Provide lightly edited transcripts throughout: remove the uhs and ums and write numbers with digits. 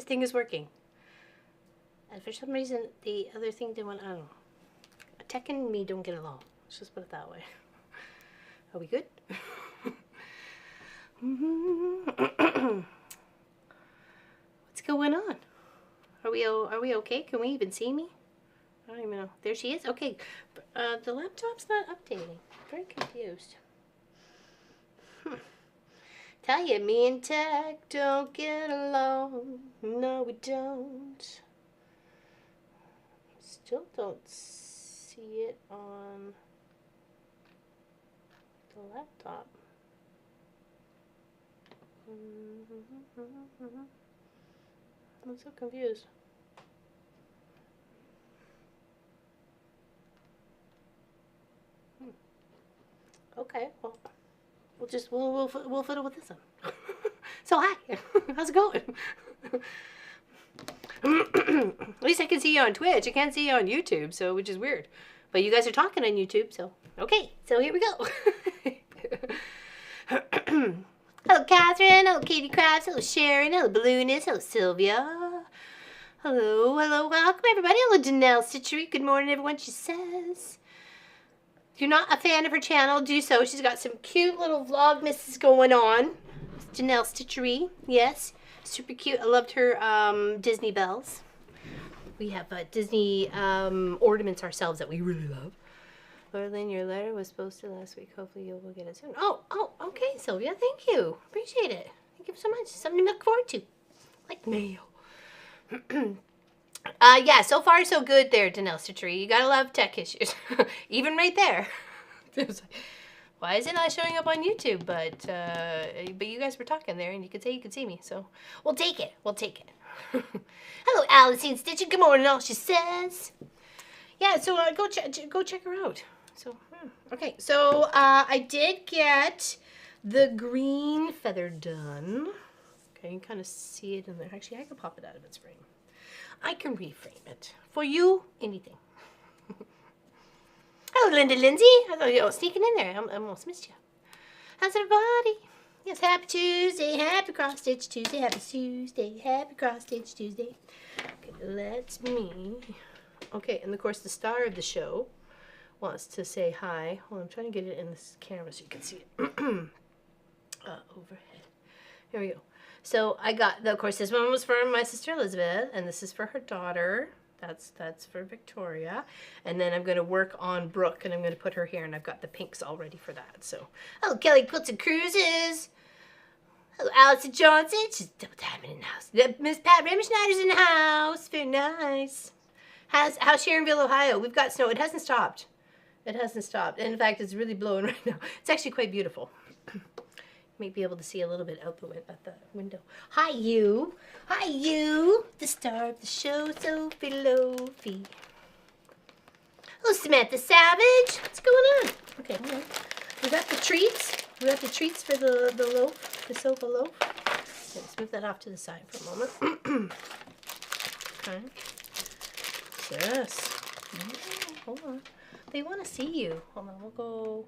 everything is working. And for some reason, the other thing didn't want, I don't know. Tech and me don't get along. Let's just put it that way. Are we good? What's going on? Are we okay? Can we even see me? I don't even know. There she is. Okay. The laptop's not updating. Very confused. Tell you, me and Tech don't get along. No, we don't. Still don't see it on the laptop. I'm so confused. Okay, well, we'll fiddle with this one. So hi, how's it going? At least I can see you on Twitch. I can't see you on YouTube, so which is weird. But you guys are talking on YouTube, so okay. So here we go. Hello, Catherine. Hello, Katie Krabs. Hello, Sharon. Hello, Balloonist. Hello, Sylvia. Hello, welcome everybody. Hello, Danelle Stitchery. Good morning, everyone. She says, if you're not a fan of her channel, do so. She's got some cute little vlogmasses going on. Danelle Stitchery, yes. Super cute. I loved her Disney bells. We have Disney ornaments ourselves that we really love. Lorelyn, your letter was posted last week. Hopefully you will get it soon. Oh, okay, Sylvia. Thank you. Appreciate it. Thank you so much. Something to look forward to. Like mail. Yeah, so far so good there, Danelle Stitchery. You gotta love tech issues. Even right there. Why is it not showing up on YouTube? But you guys were talking there, and you could say you could see me. So we'll take it. We'll take it. Hello, Alicine Stitching. Good morning, all she says. Yeah, so go check her out. So okay, so I did get the green feather done. Okay, you can kind of see it in there. Actually, I can pop it out of its frame. I can reframe it for you. Anything. Hello, Linda Lindsay. I thought you were sneaking in there. I almost missed you. How's everybody? Yes, happy Tuesday. Happy cross stitch Tuesday. Happy Tuesday. Happy cross stitch Tuesday. Okay, let's me. Okay, and of course the star of the show wants to say hi. Well, I'm trying to get it in this camera so you can see it. Overhead. Here we go. So I got, of course, this one was for my sister Elizabeth, and this is for her daughter. That's for Victoria. And then I'm going to work on Brooke, and I'm going to put her here, and I've got the pinks all ready for that. So, hello, Kelly Quilts and Cruises. Hello, Allison Johnson. She's double tapping in the house. Miss Pat Remschneider's in the house. Very nice. How's Sharonville, Ohio? We've got snow. It hasn't stopped. It hasn't stopped. And in fact, it's really blowing right now. It's actually quite beautiful. You may be able to see a little bit out the window. Hi, you. Hi, you. The star of the show, Sophie Lofi. Hello, Samantha Savage. What's going on? Okay, hold on. We got the treats. We got the treats for the loaf, the sofa loaf. Okay, let's move that off to the side for a moment. Okay. Yes. Hold on. They want to see you. Hold on. We'll go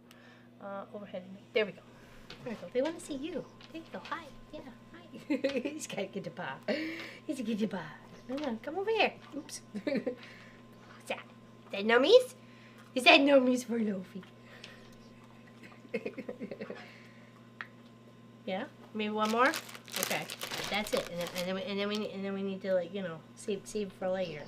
overhead. There we go. There we go. They want to see you. There you go. Hi. Yeah. Hi. He's got a good paw. He's a good paw. Come over here. Oops. What's that? Is that nummies? Is that nummies for Lofi? Yeah. Maybe one more. Okay. That's it. And then we need to, like, you know, save for later.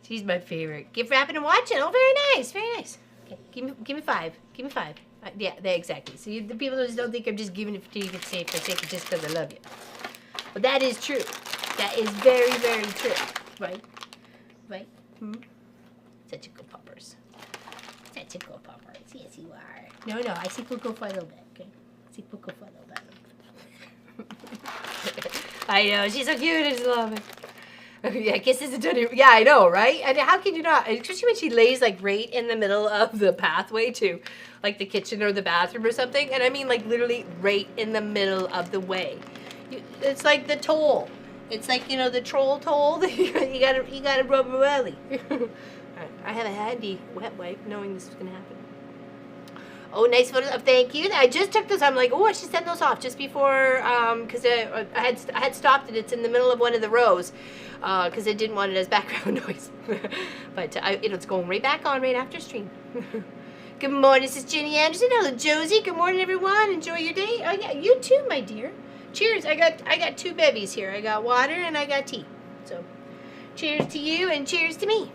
She's my favorite. Gift wrapping and watching. Oh, very nice. Very nice. Okay, give me 5. Give me 5. Yeah, exactly. So the people just don't think I'm just giving it to you for sake of just because I love you. But that is true. That is very, very true. Right? Right? Such a good puppers. Such a good puppers. Yes, you are. No, I see Puko for a little bit. Okay? I see Puko for a little bit. I know. She's so cute. I just love it. Yeah, I guess it's a yeah, I know, right? And how can you not? Especially when she lays like right in the middle of the pathway to like the kitchen or the bathroom or something. And I mean like literally right in the middle of the way. It's like the toll. It's like, you know, the troll toll. you gotta rub a welly. Alright, I have a handy wet wipe knowing this is gonna happen. Oh, nice photos. Thank you. I just took those. I'm like, oh, I should send those off just before, because I had stopped it. It's in the middle of one of the rows, because I didn't want it as background noise. But it's going right back on right after stream. Good morning, this is Jenny Anderson. Hello, Josie. Good morning, everyone. Enjoy your day. Oh yeah, you too, my dear. Cheers. I got two bevies here. I got water and I got tea. So, cheers to you and cheers to me.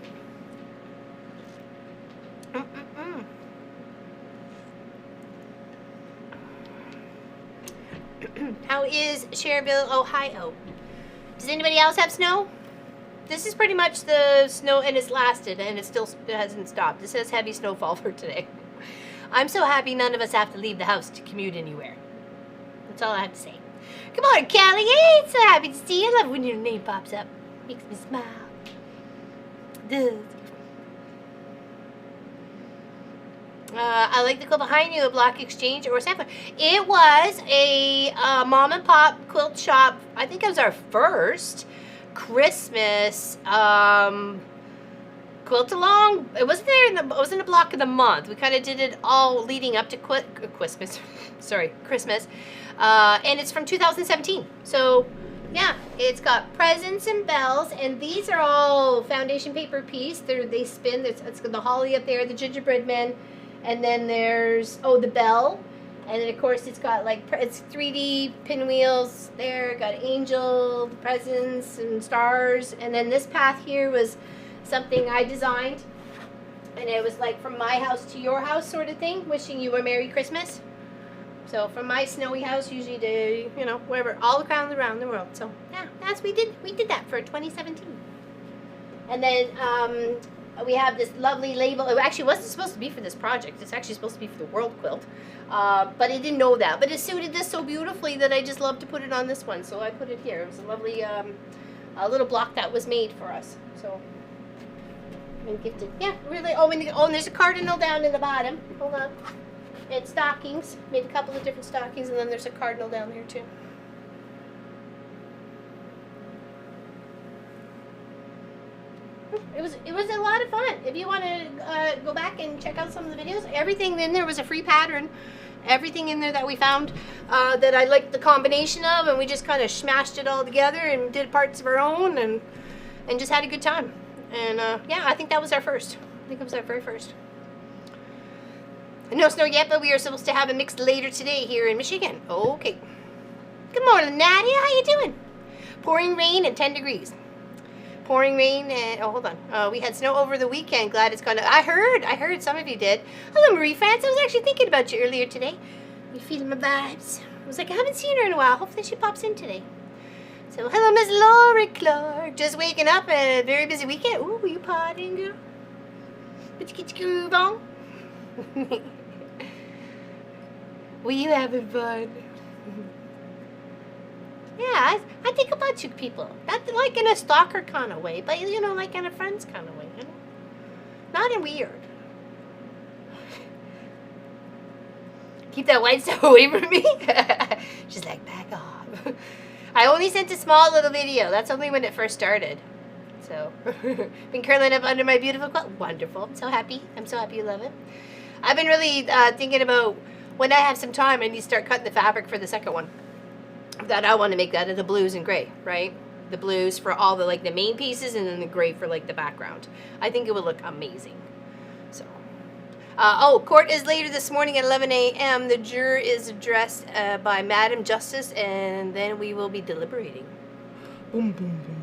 How is Cherville, Ohio? Does anybody else have snow? This is pretty much the snow, and it's lasted, and it hasn't stopped. It says heavy snowfall for today. I'm so happy none of us have to leave the house to commute anywhere. That's all I have to say. Come on, Callie. Hey, so happy to see you. I love when your name pops up. Makes me smile. Duh. I like the quilt behind you, a block exchange or sampler. It was a mom and pop quilt shop. I think it was our first Christmas quilt along. It wasn't there. It wasn't a block of the month. We kind of did it all leading up to Christmas. Sorry, Christmas. And it's from 2017. So yeah, it's got presents and bells, and these are all foundation paper piece. They spin. It's got the holly up there, the gingerbread men. And then there's, the bell. And then, of course, it's got, it's 3D pinwheels there. Got angel, presents, and stars. And then this path here was something I designed. And it was, from my house to your house sort of thing. Wishing you a Merry Christmas. So, from my snowy house, usually to, wherever, all around the world. So, yeah, we did that for 2017. And then, we have this lovely label. It actually wasn't supposed to be for this project. It's actually supposed to be for the World Quilt. But I didn't know that. But it suited this so beautifully that I just love to put it on this one. So I put it here. It was a lovely a little block that was made for us. So, and gifted. Yeah, really. And there's a cardinal down in the bottom. Hold on. And stockings. Made a couple of different stockings. And then there's a cardinal down there too. It was a lot of fun. If you want to go back and check out some of the videos, everything in there was a free pattern. Everything in there that we found that I liked the combination of, and we just kind of smashed it all together and did parts of our own and just had a good time. And yeah, I think that was our first. I think it was our very first. No snow yet, but we are supposed to have a mix later today here in Michigan. Okay. Good morning, Nadia. How you doing? Pouring rain and 10 degrees. Pouring rain and, hold on. We had snow over the weekend. Glad it's gone. I heard some of you did. Hello, Marie France. I was actually thinking about you earlier today. You feeling my vibes? I was like, I haven't seen her in a while. Hopefully she pops in today. So, hello, Miss Lori Clark. Just waking up and a very busy weekend. Ooh, were you partying, girl? Did you get your groove on? Were you having fun? Yeah, I think about you people. Not like in a stalker kind of way, but like in a friends kind of way. Not in weird. Keep that white stuff away from me. She's like, back off. I only sent a small little video. That's only when it first started. So, been curling up under my beautiful quilt. Wonderful. I'm so happy. I'm so happy you love it. I've been really thinking about when I have some time, I need to start cutting the fabric for the second one. That I want to make that of the blues and gray, right? The blues for all the the main pieces, and then the gray for the background. I think it would look amazing. So, court is later this morning at 11 a.m. The juror is addressed by Madam Justice, and then we will be deliberating. Boom, boom, boom.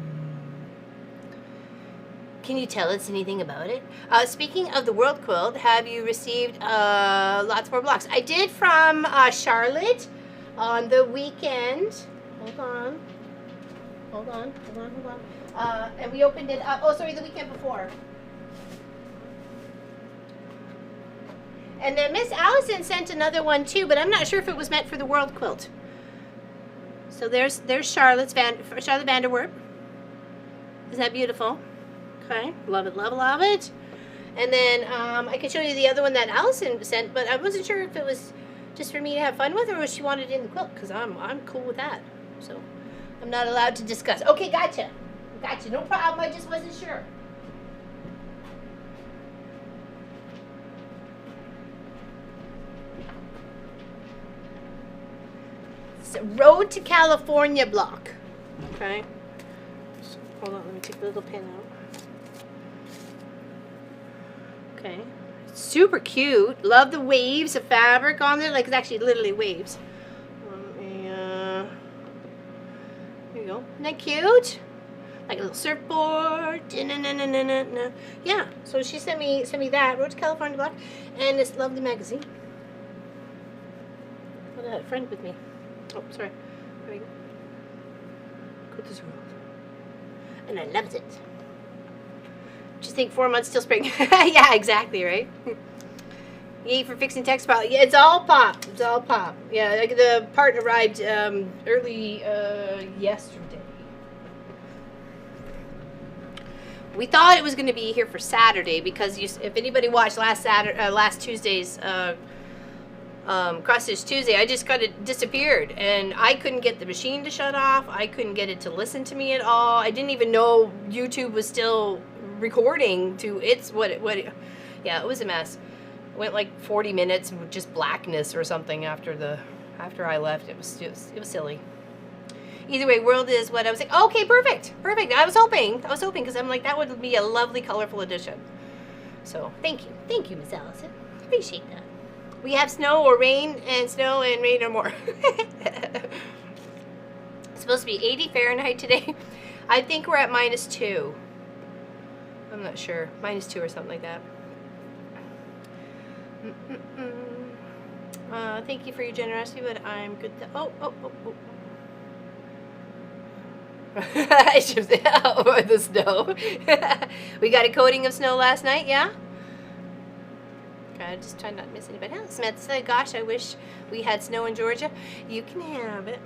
Can you tell us anything about it? Speaking of the World Quilt, have you received lots more blocks? I did from Charlotte. On the weekend, hold on. And we opened it up, the weekend before. And then Miss Allison sent another one too, but I'm not sure if it was meant for the World Quilt. So there's Charlotte Vanderwerp. Isn't that beautiful? Okay, love it, love it, love it. And then I can show you the other one that Allison sent, but I wasn't sure if it was just for me to have fun with, or she wanted it in the quilt, because I'm cool with that. So I'm not allowed to discuss. Okay, gotcha. No problem. I just wasn't sure. It's a Road to California block. Okay. So, hold on, let me take the little pin out. Okay. Super cute. Love the waves of fabric on there. Like, it's actually literally waves. There you go. Isn't that cute? Like a little surfboard. Yeah. So she sent me that Road to California block and this lovely magazine. I had a friend with me. Oh, sorry. There we go. Quilt is World. And I loved it. Just think 4 months till spring. Yeah, exactly, right? Yay for fixing text file. Yeah, it's all pop. It's all pop. Yeah, like the part arrived early yesterday. We thought it was going to be here for Saturday because if anybody watched last Tuesday's Cross Stitch Tuesday, I just got it disappeared and I couldn't get the machine to shut off. I couldn't get it to listen to me at all. I didn't even know YouTube was still recording to yeah, it was a mess. It went like 40 minutes with just blackness or something after I left. It was silly. Either way, World is what I was like. Okay, perfect. I was hoping because I'm like that would be a lovely colorful addition. So thank you, Miss Allison. Appreciate that. We have snow or rain and snow and rain or more. It's supposed to be 80 Fahrenheit today. I think we're at -2. I'm not sure. -2 or something like that. Thank you for your generosity, but I'm good. Oh. I shipped it out with the snow. We got a coating of snow last night, yeah? I just try not to miss anybody else. Matt said, gosh, I wish we had snow in Georgia. You can have it.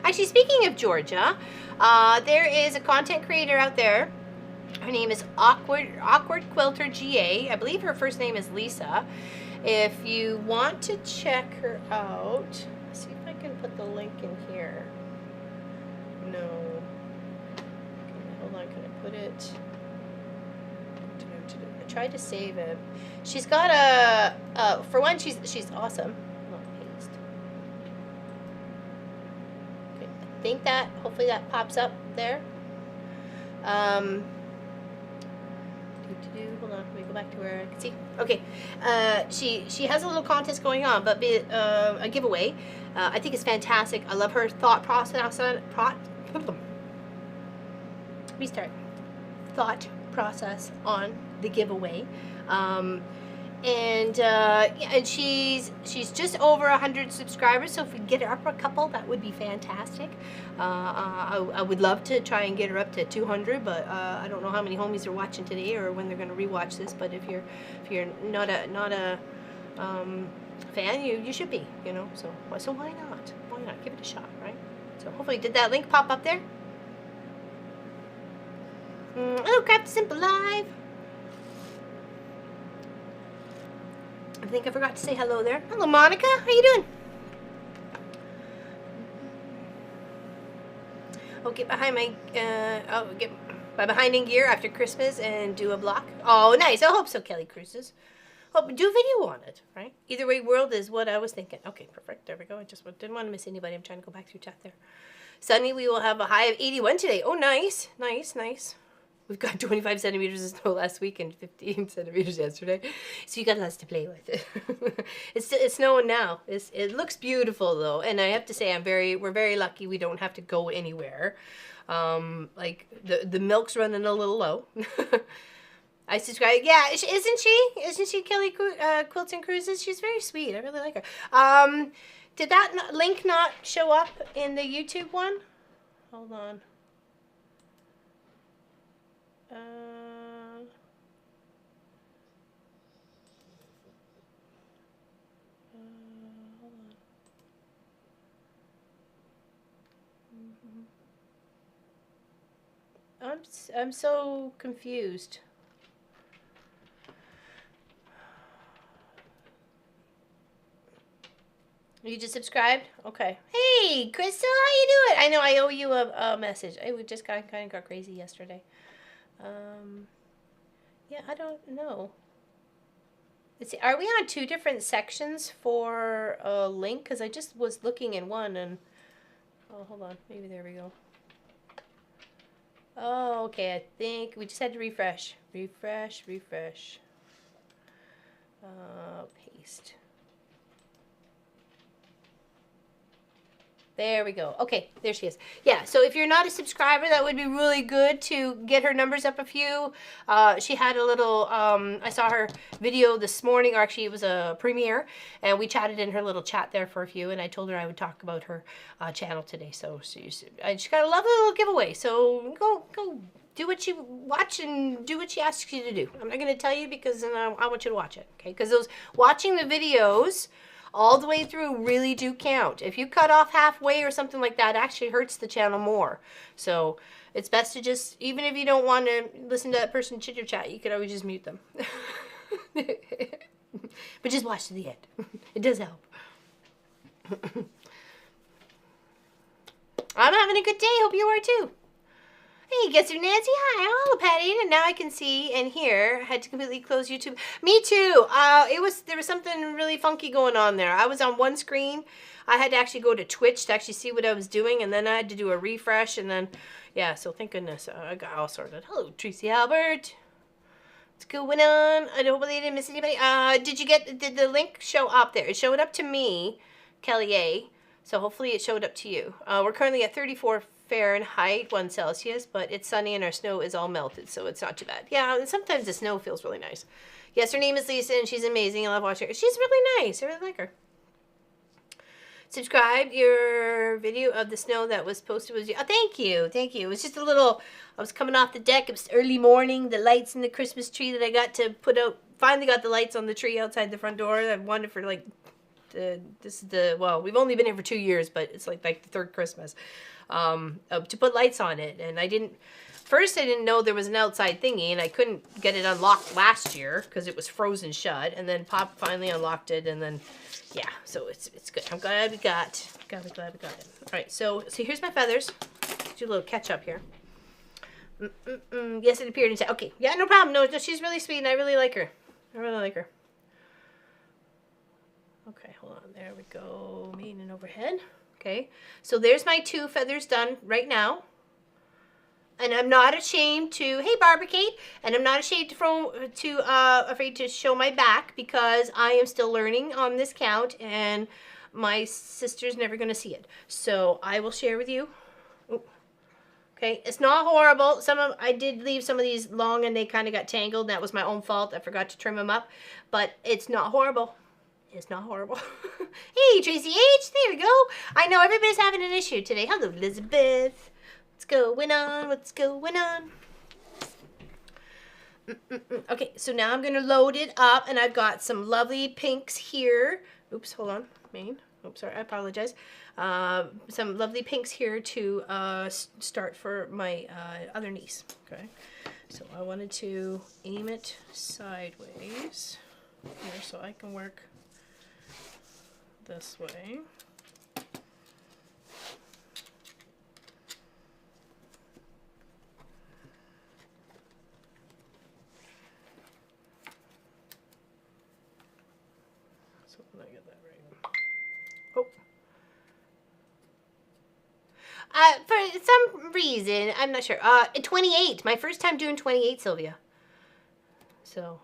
Actually, speaking of Georgia, there is a content creator out there. Her name is Awkward Quilter GA. I believe her first name is Lisa. If you want to check her out, let's see if I can put the link in here. No. Okay, hold on, can I put it? I tried to save it. She's got for one, she's awesome. Paste. Okay, I think hopefully that pops up there. Hold on, let me go back to where I can see. Okay, she has a little contest going on, but a giveaway. I think it's fantastic. I love her thought process on thought process on the giveaway. And she's just over 100 subscribers, so if we can get her up a couple, that would be fantastic. I would love to try and get her up to 200, but I don't know how many homies are watching today or when they're going to rewatch this. But if you're not a fan, you should be, you know. So why not? Why not give it a shot, right? So hopefully, did that link pop up there? Oh, Craft Simple Live. I think I forgot to say hello there. Hello, Monica. How you doing? Oh, get behind my get behind in gear after Christmas and do a block. Oh, nice. I hope so, Kelly Cruises. Oh, do a video on it, right? Either way, World is what I was thinking. Okay, perfect. There we go. I just didn't want to miss anybody. I'm trying to go back through chat there. Sunny, we will have a high of 81 today. Oh, nice. We've got 25 centimeters of snow last week and 15 centimeters yesterday. So you got lots to play with. It's snowing now. It looks beautiful though. And I have to say we're very lucky we don't have to go anywhere. Like the milk's running a little low. I subscribe. Yeah, isn't she Kelly Quilts and Cruises? She's very sweet. I really like her. Did that link not show up in the YouTube one? Hold on. Hold on. I'm so confused. You just subscribed? Okay. Hey, Crystal, how you doing? I know I owe you a message. We just kind of got crazy yesterday. Yeah, I don't know. Let's see. Are we on two different sections for a link? Because I just was looking in one and Oh, hold on. Maybe there we go. Oh, okay. I think we just had to refresh. Refresh. Paste. There we go. Okay, there she is. Yeah, so if you're not a subscriber, that would be really good to get her numbers up a few. She had a little, I saw her video this morning, or actually it was a premiere, and we chatted in her little chat there for a few, and I told her I would talk about her channel today. So she got a lovely little giveaway. So go do what you watch and do what she asks you to do. I'm not going to tell you because then I want you to watch it, okay? Because those watching the videos all the way through really do count. If you cut off halfway or something like that, it actually hurts the channel more. So it's best to just, even if you don't want to listen to that person chitter chat, you could always just mute them. But just watch to the end. It does help. I'm having a good day. Hope you are too. Hey, guess who, Nancy? Hi, hello, Patty. And now I can see and hear. I had to completely close YouTube. Me too. There was something really funky going on there. I was on one screen. I had to actually go to Twitch to actually see what I was doing, and then I had to do a refresh, and then, yeah, so thank goodness I got all sorted. Hello, Tracy Albert. What's going on? I don't believe I didn't miss anybody. Did the link show up there? It showed up to me, Kelly A. So hopefully it showed up to you. We're currently at 34 Fahrenheit, 1 Celsius, but it's sunny and our snow is all melted, so it's not too bad. Yeah, and sometimes the snow feels really nice. Yes, her name is Lisa, and she's amazing. I love watching her. She's really nice. I really like her. Subscribe. Your video of the snow that was posted was... Oh, thank you. Thank you. It was just a little... I was coming off the deck. It was early morning. The lights in the Christmas tree that I got to put out... Finally got the lights on the tree outside the front door. I've wanted for, like... Well, we've only been here for 2 years, but it's like the third Christmas. To put lights on it, and I didn't know there was an outside thingy, and I couldn't get it unlocked last year because it was frozen shut, and then Pop finally unlocked it, and then yeah, so it's good. I'm glad we got it. All right, so here's my feathers. Let's do a little catch up here. Yes, it appeared inside. Okay, yeah, no problem. No, she's really sweet, and I really like her. Okay, hold on. There we go. Main and overhead. Okay, so there's my 2 feathers done right now. And I'm not ashamed to, hey Barbara Kate, and I'm not ashamed afraid to show my back because I am still learning on this count and my sister's never going to see it. So I will share with you. Ooh. Okay, it's not horrible. I did leave some of these long and they kind of got tangled. That was my own fault. I forgot to trim them up, but it's not horrible. It's not horrible. Hey, Tracy H. There we go. I know everybody's having an issue today. Hello, Elizabeth. What's going on? Okay, so now I'm going to load it up, and I've got some lovely pinks here. Oops, hold on. Oops, sorry, I apologize. Some lovely pinks here to start for my other niece. Okay, so I wanted to aim it sideways here so I can work this way. So let me get that right. Oh. For some reason, I'm not sure. 28. My first time doing 28, Sylvia. So.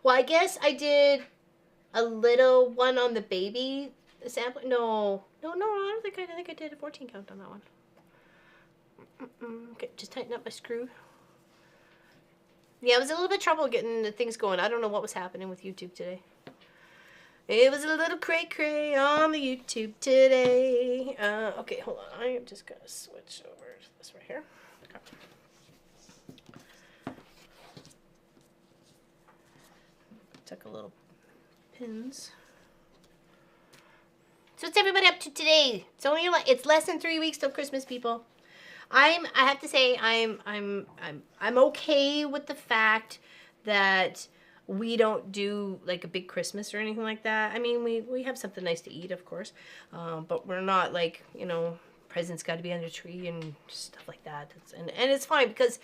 Well, I guess I did a little one on the baby sample. No, I don't think I did a 14 count on that one. Okay, just tighten up my screw. Yeah, it was a little bit trouble getting the things going. I don't know what was happening with YouTube today. It was a little cray-cray on the YouTube today. Okay, hold on. I am just going to switch over to this right here. Okay. Took a little pins. So what's everybody up to today? It's less than 3 weeks till Christmas, people. I have to say I'm okay with the fact that we don't do like a big Christmas or anything like that. I mean, we have something nice to eat, of course, but we're not like, you know, presents got to be under the tree and stuff like that. And it's fine because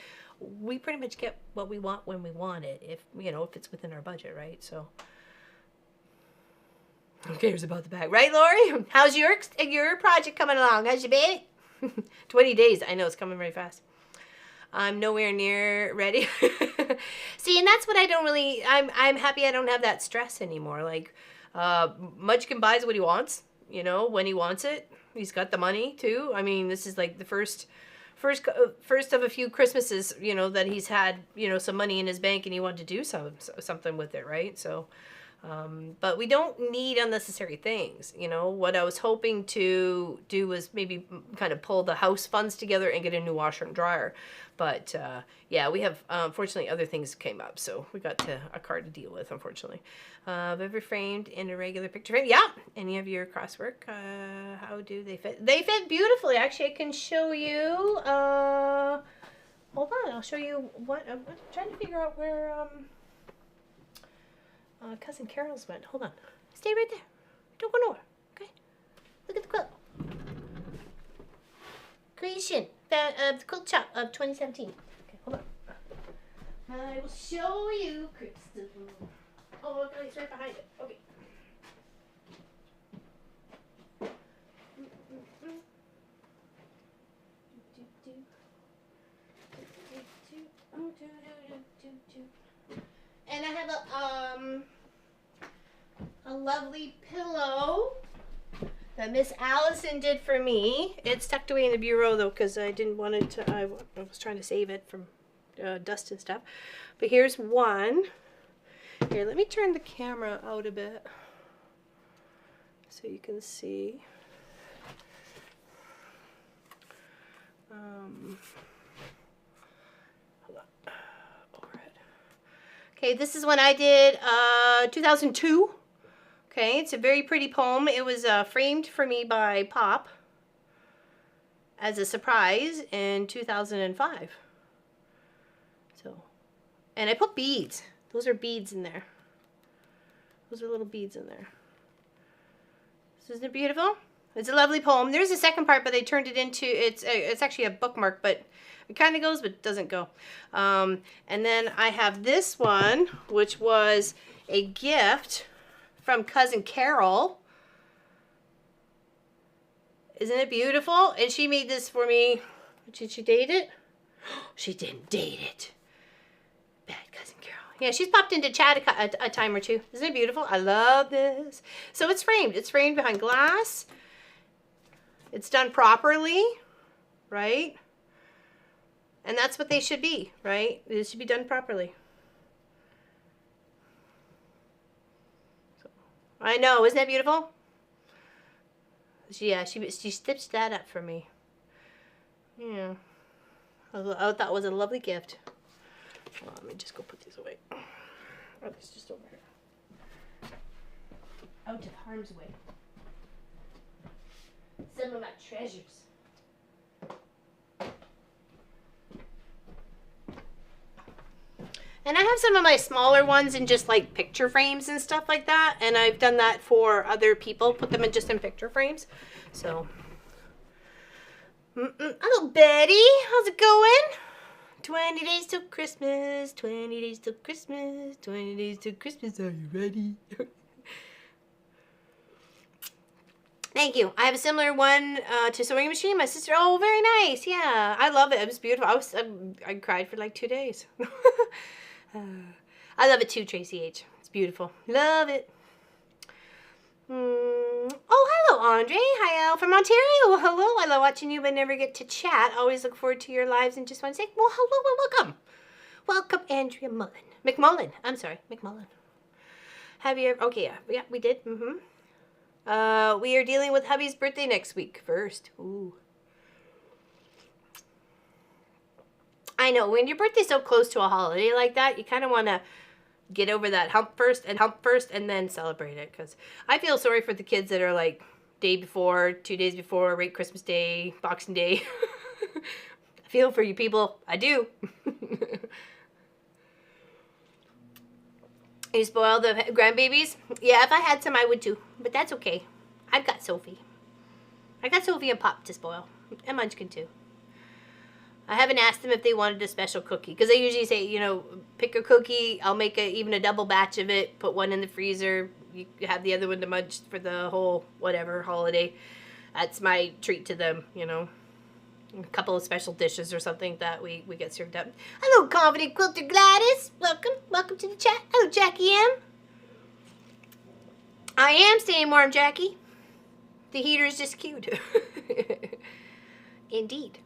we pretty much get what we want when we want it, if it's within our budget, right? So Who cares about the bag? Right, Lori? How's your project coming along? How's your baby? 20 days. I know, it's coming very fast. I'm nowhere near ready. See, and that's what I don't really, I'm happy I don't have that stress anymore. Like, Munchkin buys what he wants, you know, when he wants it. He's got the money too. I mean, this is like the first of a few Christmases, you know, that he's had, you know, some money in his bank and he wanted to do something with it, right? So, but we don't need unnecessary things, you know. What I was hoping to do was maybe kind of pull the house funds together and get a new washer and dryer. But yeah, we have, unfortunately, other things came up, so we got a car to deal with, unfortunately. Ever framed in a regular picture frame? Yeah. Any of your crosswork? How do they fit? They fit beautifully. Actually, I can show you. Hold on, I'll show you what. I'm trying to figure out where Cousin Carol's went. Hold on. Stay right there. Don't go nowhere. Okay. Look at the quilt. Creation. The quilt shop of 2017. Okay, hold on. I will show you, Crystal. Oh, look, it's right behind it. Okay. And I have a lovely pillow that Miss Allison did for me. It's tucked away in the bureau though, because I didn't want it to. I was trying to save it from dust and stuff. But here's one. Here, let me turn the camera out a bit so you can see. Hold on. Overhead. Okay, this is one I did 2002. Okay, it's a very pretty poem. It was framed for me by Pop as a surprise in 2005. So, and I put beads. Those are beads in there. Those are little beads in there. Isn't it beautiful? It's a lovely poem. There's a second part, but they turned it into, it's actually a bookmark, but it kind of goes, but doesn't go. And then I have this one, which was a gift from Cousin Carol. Isn't it beautiful? And she made this for me. Did she date it? She didn't date it. Bad Cousin Carol. Yeah, she's popped into chat a time or two. Isn't it beautiful? I love this. So it's framed. It's framed behind glass. It's done properly, right? And that's what they should be, right? It should be done properly. So, I know, isn't that beautiful? Yeah, she stitched that up for me. Yeah. I thought it was a lovely gift. Well, let me just go put these away. Oh, it's just over here. Out of harm's way. Some of my treasures. And I have some of my smaller ones in just like picture frames and stuff like that. And I've done that for other people. Put them in just in picture frames. So. Hello, Betty. How's it going? 20 days till Christmas. 20 days till Christmas. 20 days till Christmas. Are you ready? Thank you. I have a similar one to sewing machine. My sister. Oh, very nice. Yeah, I love it. It was beautiful. I cried for like 2 days. I love it too, Tracy H. It's beautiful. Love it. Oh, hello, Andre. Hi, Al from Ontario. Well, hello. I love watching you, but never get to chat. Always look forward to your lives and just want to say, well, hello and welcome. Welcome, Andrea Mullen. McMullen. I'm sorry, McMullen. Have you ever... Okay, yeah, we did. We are dealing with hubby's birthday next week first. Ooh. I know, when your birthday's so close to a holiday like that, you kind of want to get over that hump first and then celebrate it. Because I feel sorry for the kids that are like day before, 2 days before, right, Christmas Day, Boxing Day. I feel for you people. I do. You spoil the grandbabies? Yeah, if I had some, I would too. But that's okay. I've got Sophie. I got Sophie and Pop to spoil. And Munchkin too. I haven't asked them if they wanted a special cookie. Because they usually say, you know, pick a cookie. I'll make even a double batch of it. Put one in the freezer. you have the other one to munch for the whole whatever holiday. That's my treat to them, you know. A couple of special dishes or something that we get served up. Hello, Confident Quilter Gladys. Welcome to the chat. Hello, Jackie M. I am staying warm, Jackie. The heater is just cute. Indeed.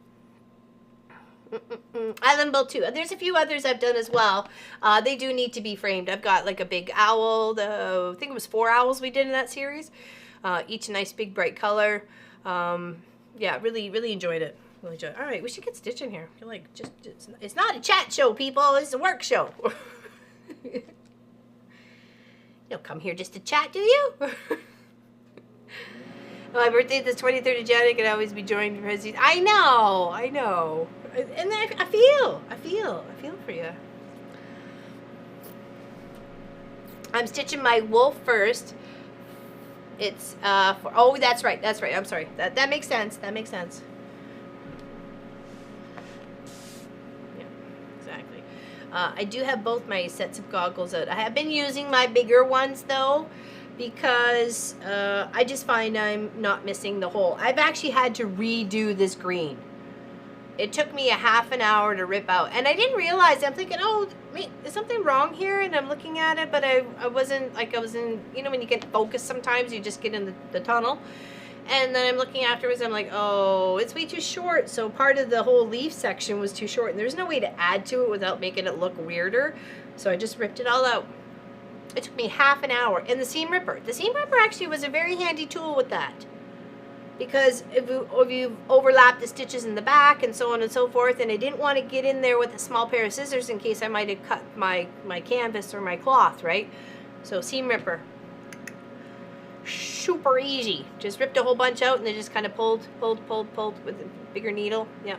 I love them both too. There's a few others I've done as well. They do need to be framed. I've got like a big owl. I think it was 4 owls we did in that series. Each a nice big bright color. Yeah, really enjoyed it. Really enjoyed it. All right, we should get stitching here. You're like, it's not a chat show, people. It's a work show. You don't come here just to chat, do you? My birthday is the 23rd of January. I can always be joined for his. I know. And I feel for you. I'm stitching my wolf first. It's oh, that's right. I'm sorry. That makes sense. Yeah, exactly. I do have both my sets of goggles out. I have been using my bigger ones though, because I just find I'm not missing the hole. I've actually had to redo this green. It took me a half an hour to rip out, and I didn't realize. I'm thinking, oh, wait, is something wrong here? And I'm looking at it, but I wasn't, like, I was in, you know, when you get focused sometimes, you just get in the tunnel. And then I'm looking afterwards, I'm like, oh, it's way too short. So part of the whole leaf section was too short, and there's no way to add to it without making it look weirder. So I just ripped it all out. It took me half an hour. And the seam ripper actually was a very handy tool with that. Because if you overlap the stitches in the back and so on and so forth, and I didn't want to get in there with a small pair of scissors in case I might have cut my canvas or my cloth, right? So seam ripper, super easy. Just ripped a whole bunch out and then just kind of pulled with a bigger needle. Yeah.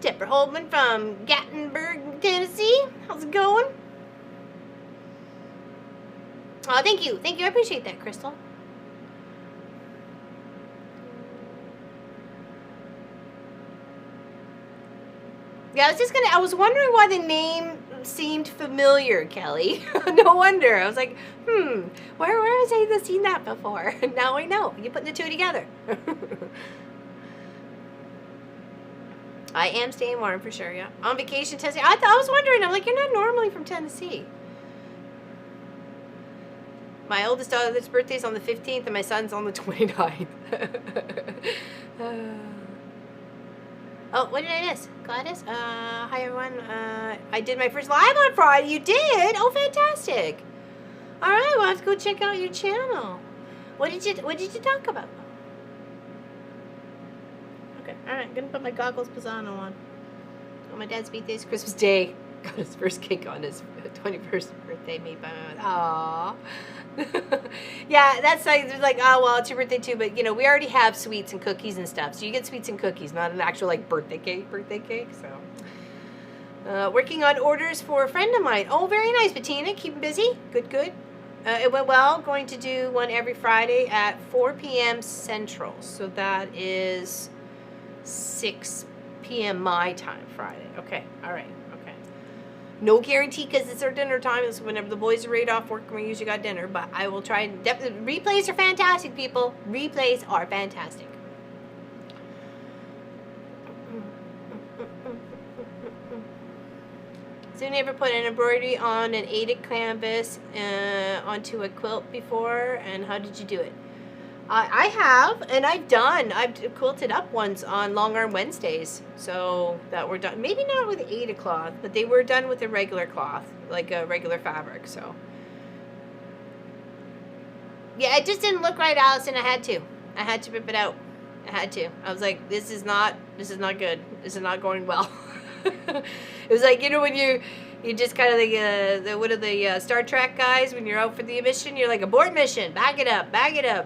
Deborah Holman from Gatlinburg, Tennessee. How's it going? Oh, thank you. I appreciate that, Crystal. Yeah, I was wondering why the name seemed familiar, Kelly. No wonder. I was like, where has I seen that before? Now I know. You're putting the two together. I am staying warm for sure, yeah. On vacation, Tennessee. I was wondering, I'm like, you're not normally from Tennessee. My oldest daughter's birthday is on the 15th and my son's on the 29th. Oh, what did I miss? Gladys? Hi everyone. I did my first live on Friday. You did? Oh, fantastic. All right, we'll have to go check out your channel. What did you talk about? Okay, alright, I'm gonna put my goggles Pisano on. Oh, my dad's birthday is Christmas Day. Got his first cake on his 21st birthday made by my mom. Aww. Yeah, that's like, oh, well, it's your birthday too, but, you know, we already have sweets and cookies and stuff. So you get sweets and cookies, not an actual, like, birthday cake, so. Working on orders for a friend of mine. Oh, very nice, Bettina. Keep him busy. Good. It went well. Going to do one every Friday at 4 p.m. Central. So that is 6 p.m. my time Friday. Okay, all right, okay. No guarantee because it's our dinner time. It's whenever the boys are right off work, we usually got dinner. But I will try. Definitely, replays are fantastic, people. Replays are fantastic. So you ever put an embroidery on an Ada canvas onto a quilt before? And how did you do it? I have, and I've quilted up ones on Long Arm Wednesdays, so that were done, maybe not with Ada cloth, but they were done with a regular cloth, like a regular fabric, so. Yeah, it just didn't look right, Allison. I had to rip it out. I had to. I was like, this is not good. This is not going well. It was like, you know, when you just kind of like what are the Star Trek guys when you're out for the mission? You're like, abort mission, back it up,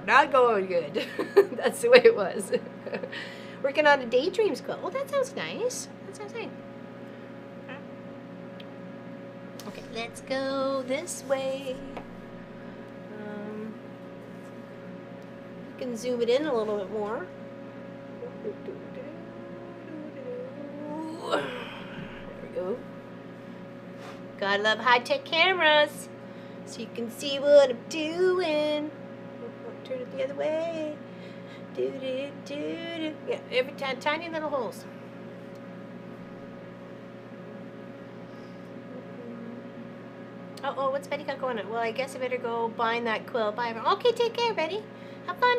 not going good. That's the way it was. Working on a Daydreams quilt. Oh, that sounds nice. Okay, let's go this way. You can zoom it in a little bit more. Gotta love high-tech cameras so you can see what I'm doing. Turn it the other way. Do do do do. Yeah, every time, tiny little holes. Oh, what's Betty got going on? Well, I guess I better go bind that quilt. Bye, everyone. Okay, take care, Betty. Have fun.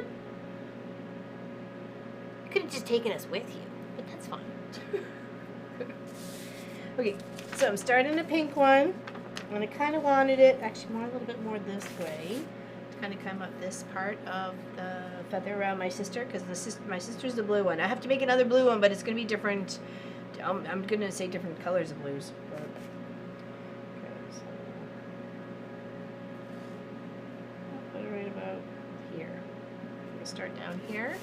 You could have just taken us with you, but that's fine. Okay, so I'm starting a pink one, and I kind of wanted it, actually a little bit more this way, to kind of come up this part of the feather around my sister, because my sister's the blue one. I have to make another blue one, but it's going to be different. I'm going to say different colors of blues. But, okay, so I'll put it right about here. I'm going to start down here.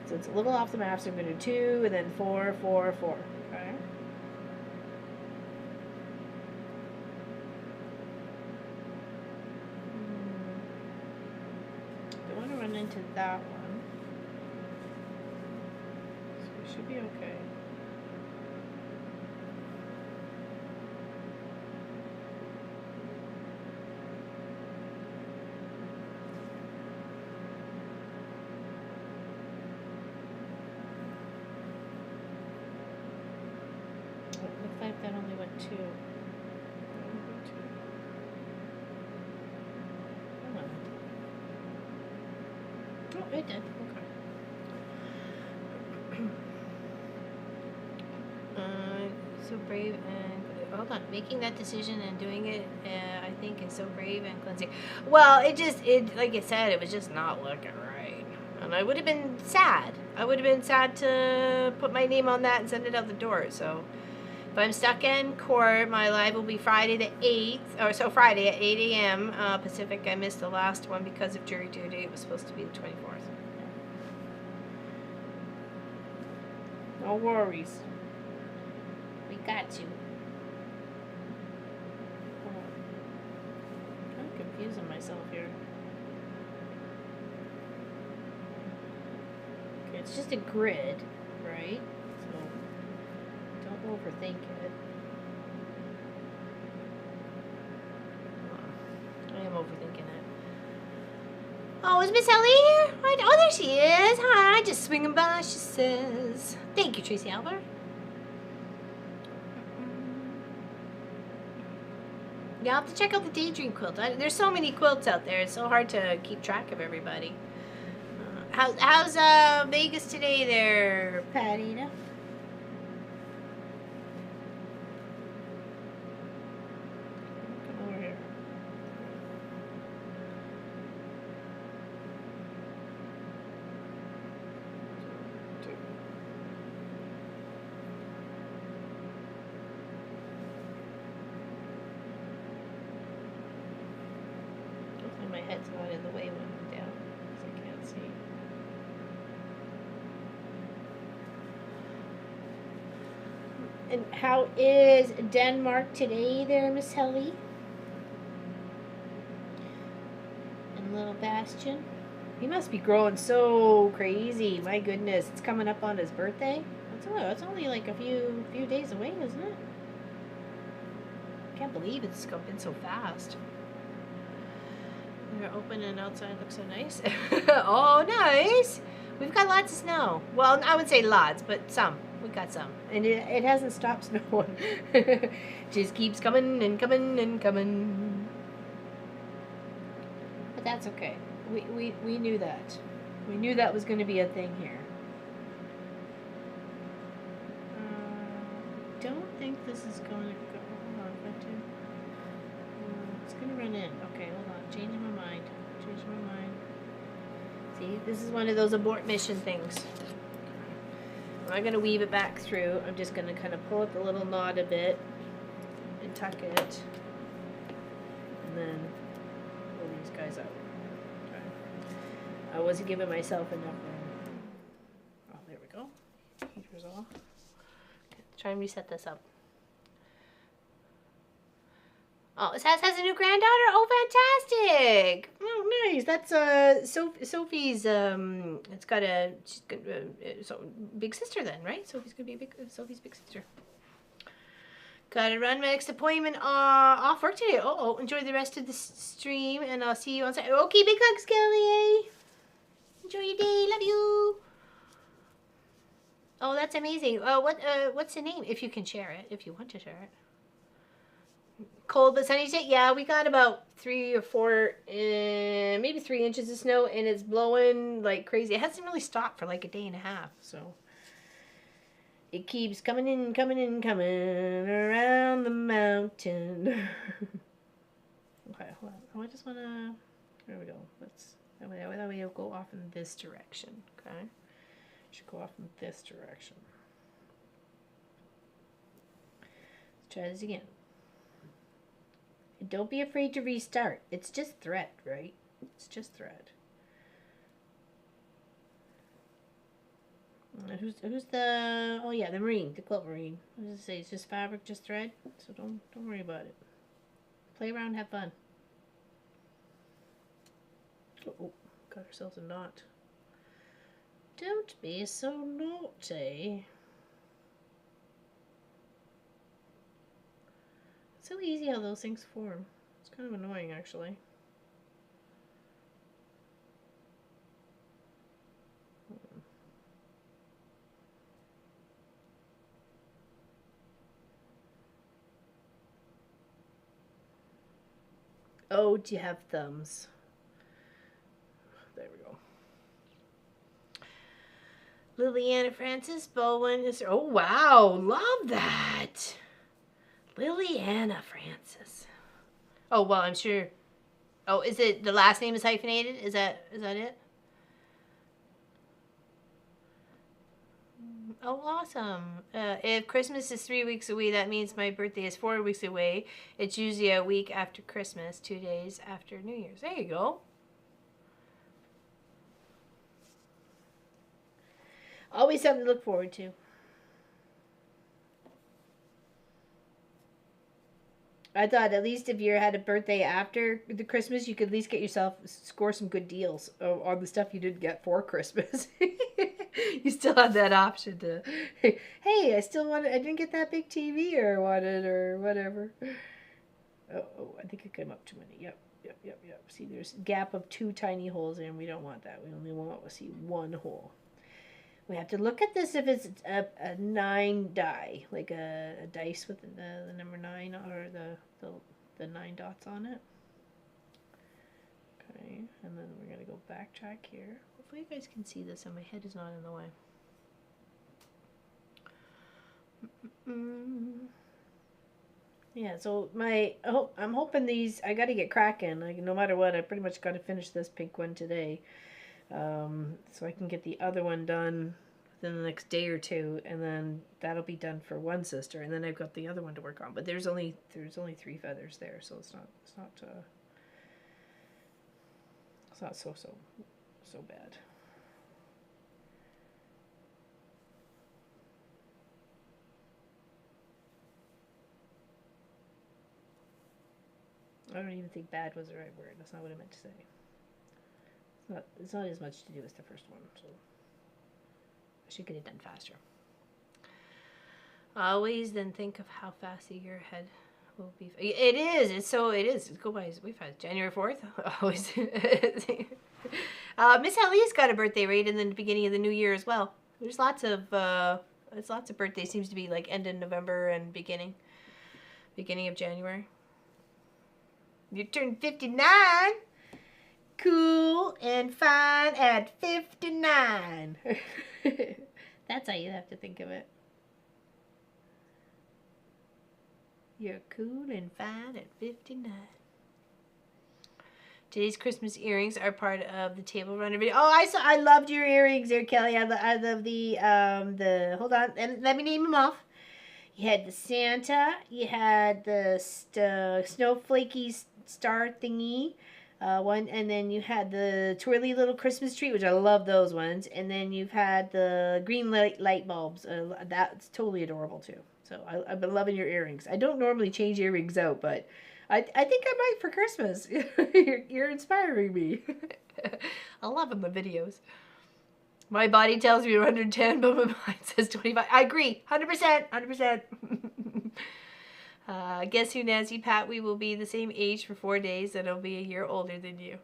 So it's a little off the map, so I'm going to do 2, and then 4, 4, 4. Okay. Into that one, so we should be okay. It looks like that only went 2. Oh, it did. Okay. So brave and hold on. Making that decision and doing it, I think, is so brave and cleansing. Well, it like I said, it was just not looking right, and I would have been sad. I would have been sad to put my name on that and send it out the door. So, if I'm stuck in court, my live will be Friday the 8th, or so Friday at 8 a.m. Pacific. I missed the last one because of jury duty. It was supposed to be the 24th. No worries. We got you. I'm confusing myself here. Okay, it's just a grid, right? So don't overthink it. I am overthinking it. Oh, is Miss Ellie here? Oh, there she is. Hi, just swinging by, she says. Thank you, Tracy Albert. Yeah, I'll have to check out the Daydream quilt. There's so many quilts out there. It's so hard to keep track of everybody. How's Vegas today there, Patty? My head's not in the way when I'm down, because I can't see. And how is Denmark today there, Miss Helly? And little Bastion? He must be growing so crazy. My goodness, it's coming up on his birthday. It's only like a few days away, isn't it? I can't believe it's been so fast. They're open and outside looks so nice. Oh, nice. We've got lots of snow. Well, I would say lots, but some. We got some. And it hasn't stopped snowing. Just keeps coming and coming and coming. But that's okay. We knew that. We knew that was going to be a thing here. Don't think this is going to go. Hold on, it's going to run in. Okay, hold on. Changing my mind. Changing my mind. See, this is one of those abort mission things. I'm not going to weave it back through. I'm just going to kind of pull up the little knot a bit and tuck it. And then pull these guys out. Okay. I wasn't giving myself enough room. Oh, there we go. Here's all. Okay, try and reset this up. Oh, Sass has a new granddaughter? Oh, fantastic! Oh, nice. That's Sophie's. It's got she's big sister then, right? Sophie's gonna be Sophie's big sister. Gotta run my next appointment off work today. Oh, enjoy the rest of the stream, and I'll see you on Saturday. Okay, big hugs, Kelly. Enjoy your day. Love you. Oh, that's amazing. What's the name? If you can share it, if you want to share it. Cold but sunny today. Yeah, we got about 3 or 4, maybe 3 inches of snow, and it's blowing like crazy. It hasn't really stopped for like a day and a half, so it keeps coming in, coming in, coming around the mountain. Okay, hold on. I just wanna. There we go. That way we'll go off in this direction. Okay, should go off in this direction. Let's try this again. And don't be afraid to restart. It's just thread, right? It's just thread. Who's the? Oh yeah, the marine, the quilt marine. What does it say? It's just fabric, just thread. So don't worry about it. Play around, have fun. Oh, got ourselves a knot. Don't be so naughty. It's so easy how those things form. It's kind of annoying, actually. Oh, do you have thumbs? There we go. Liliana Francis Bowen is. Oh wow, love that. Liliana Francis. Oh well, I'm sure. Oh, is it the last name is hyphenated? Is that it? Oh, awesome. If Christmas is 3 weeks away, that means my birthday is 4 weeks away. It's usually a week after Christmas, 2 days after New Year's. There you go. Always something to look forward to. I thought at least if you had a birthday after the Christmas, you could at least get yourself, score some good deals on the stuff you didn't get for Christmas. You still have that option to, hey, I didn't get that big TV or wanted or whatever. Oh, I think I came up too many. Yep. See, there's a gap of 2 tiny holes there, and we don't want that. We only want to see 1 hole. We have to look at this if it's a 9 die, like a dice with the number 9 or the 9 dots on it. Okay, and then we're gonna go backtrack here. Hopefully you guys can see this and my head is not in the way. Yeah, so I'm hoping these, I gotta get cracking. Like, no matter what, I pretty much gotta finish this pink one today. So I can get the other one done within the next day or 2, and then that'll be done for one sister, and then I've got the other one to work on. But there's only 3 feathers there, so it's not so bad. I don't even think bad was the right word. That's not what I meant to say. It's not as much to do as the first one, so I should get it done faster. Always then think of how fast the year ahead will be. It is. It's go by. We've had January 4th. Always. Miss Ellie's got a birthday right in the beginning of the new year as well. There's lots of birthdays. Seems to be like end of November and beginning of January. You turned 59. Cool and fine at 59. That's how you have to think of it. You're cool and fine at 59. Today's Christmas earrings are part of the table runner video. Oh, I loved your earrings there, Kelly. I love the hold on, and let me name them off. You had the Santa. You had the snowflakey star thingy. One, and then you had the twirly little Christmas tree, which I love those ones. And then you've had the green light bulbs. That's totally adorable too. So I've been loving your earrings. I don't normally change earrings out, but I think I might for Christmas. You're inspiring me. I love them, the videos. My body tells me 110, but my mind says 25. I agree. 100%. 100%. Guess who, Nancy? Pat, we will be the same age for 4 days, and I'll be a year older than you.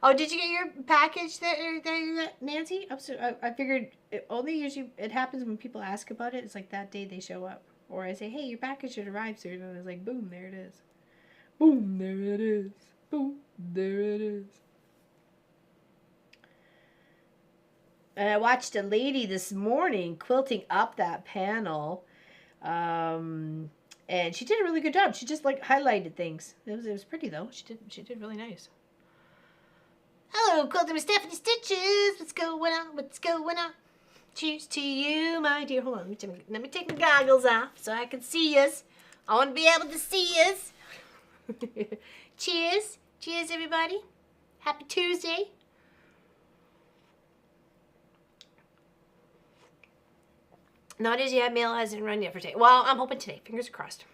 Oh, did you get your package that you got, Nancy? I figured it only usually it happens when people ask about it. It's like that day they show up. Or I say, hey, your package should arrive soon. And it's like, boom, there it is. Boom, there it is. Boom, there it is. And I watched a lady this morning quilting up that panel. And she did a really good job. She just like highlighted things. It was pretty though. She did really nice. Hello, Quilting with Stephanie Stitches. What's going on? What's going on? Cheers to you, my dear. Hold on. Let me take my goggles off so I can see us. I want to be able to see us. Cheers. Cheers, everybody. Happy Tuesday. Not as yet. Mail hasn't run yet for today. Well, I'm hoping today. Fingers crossed.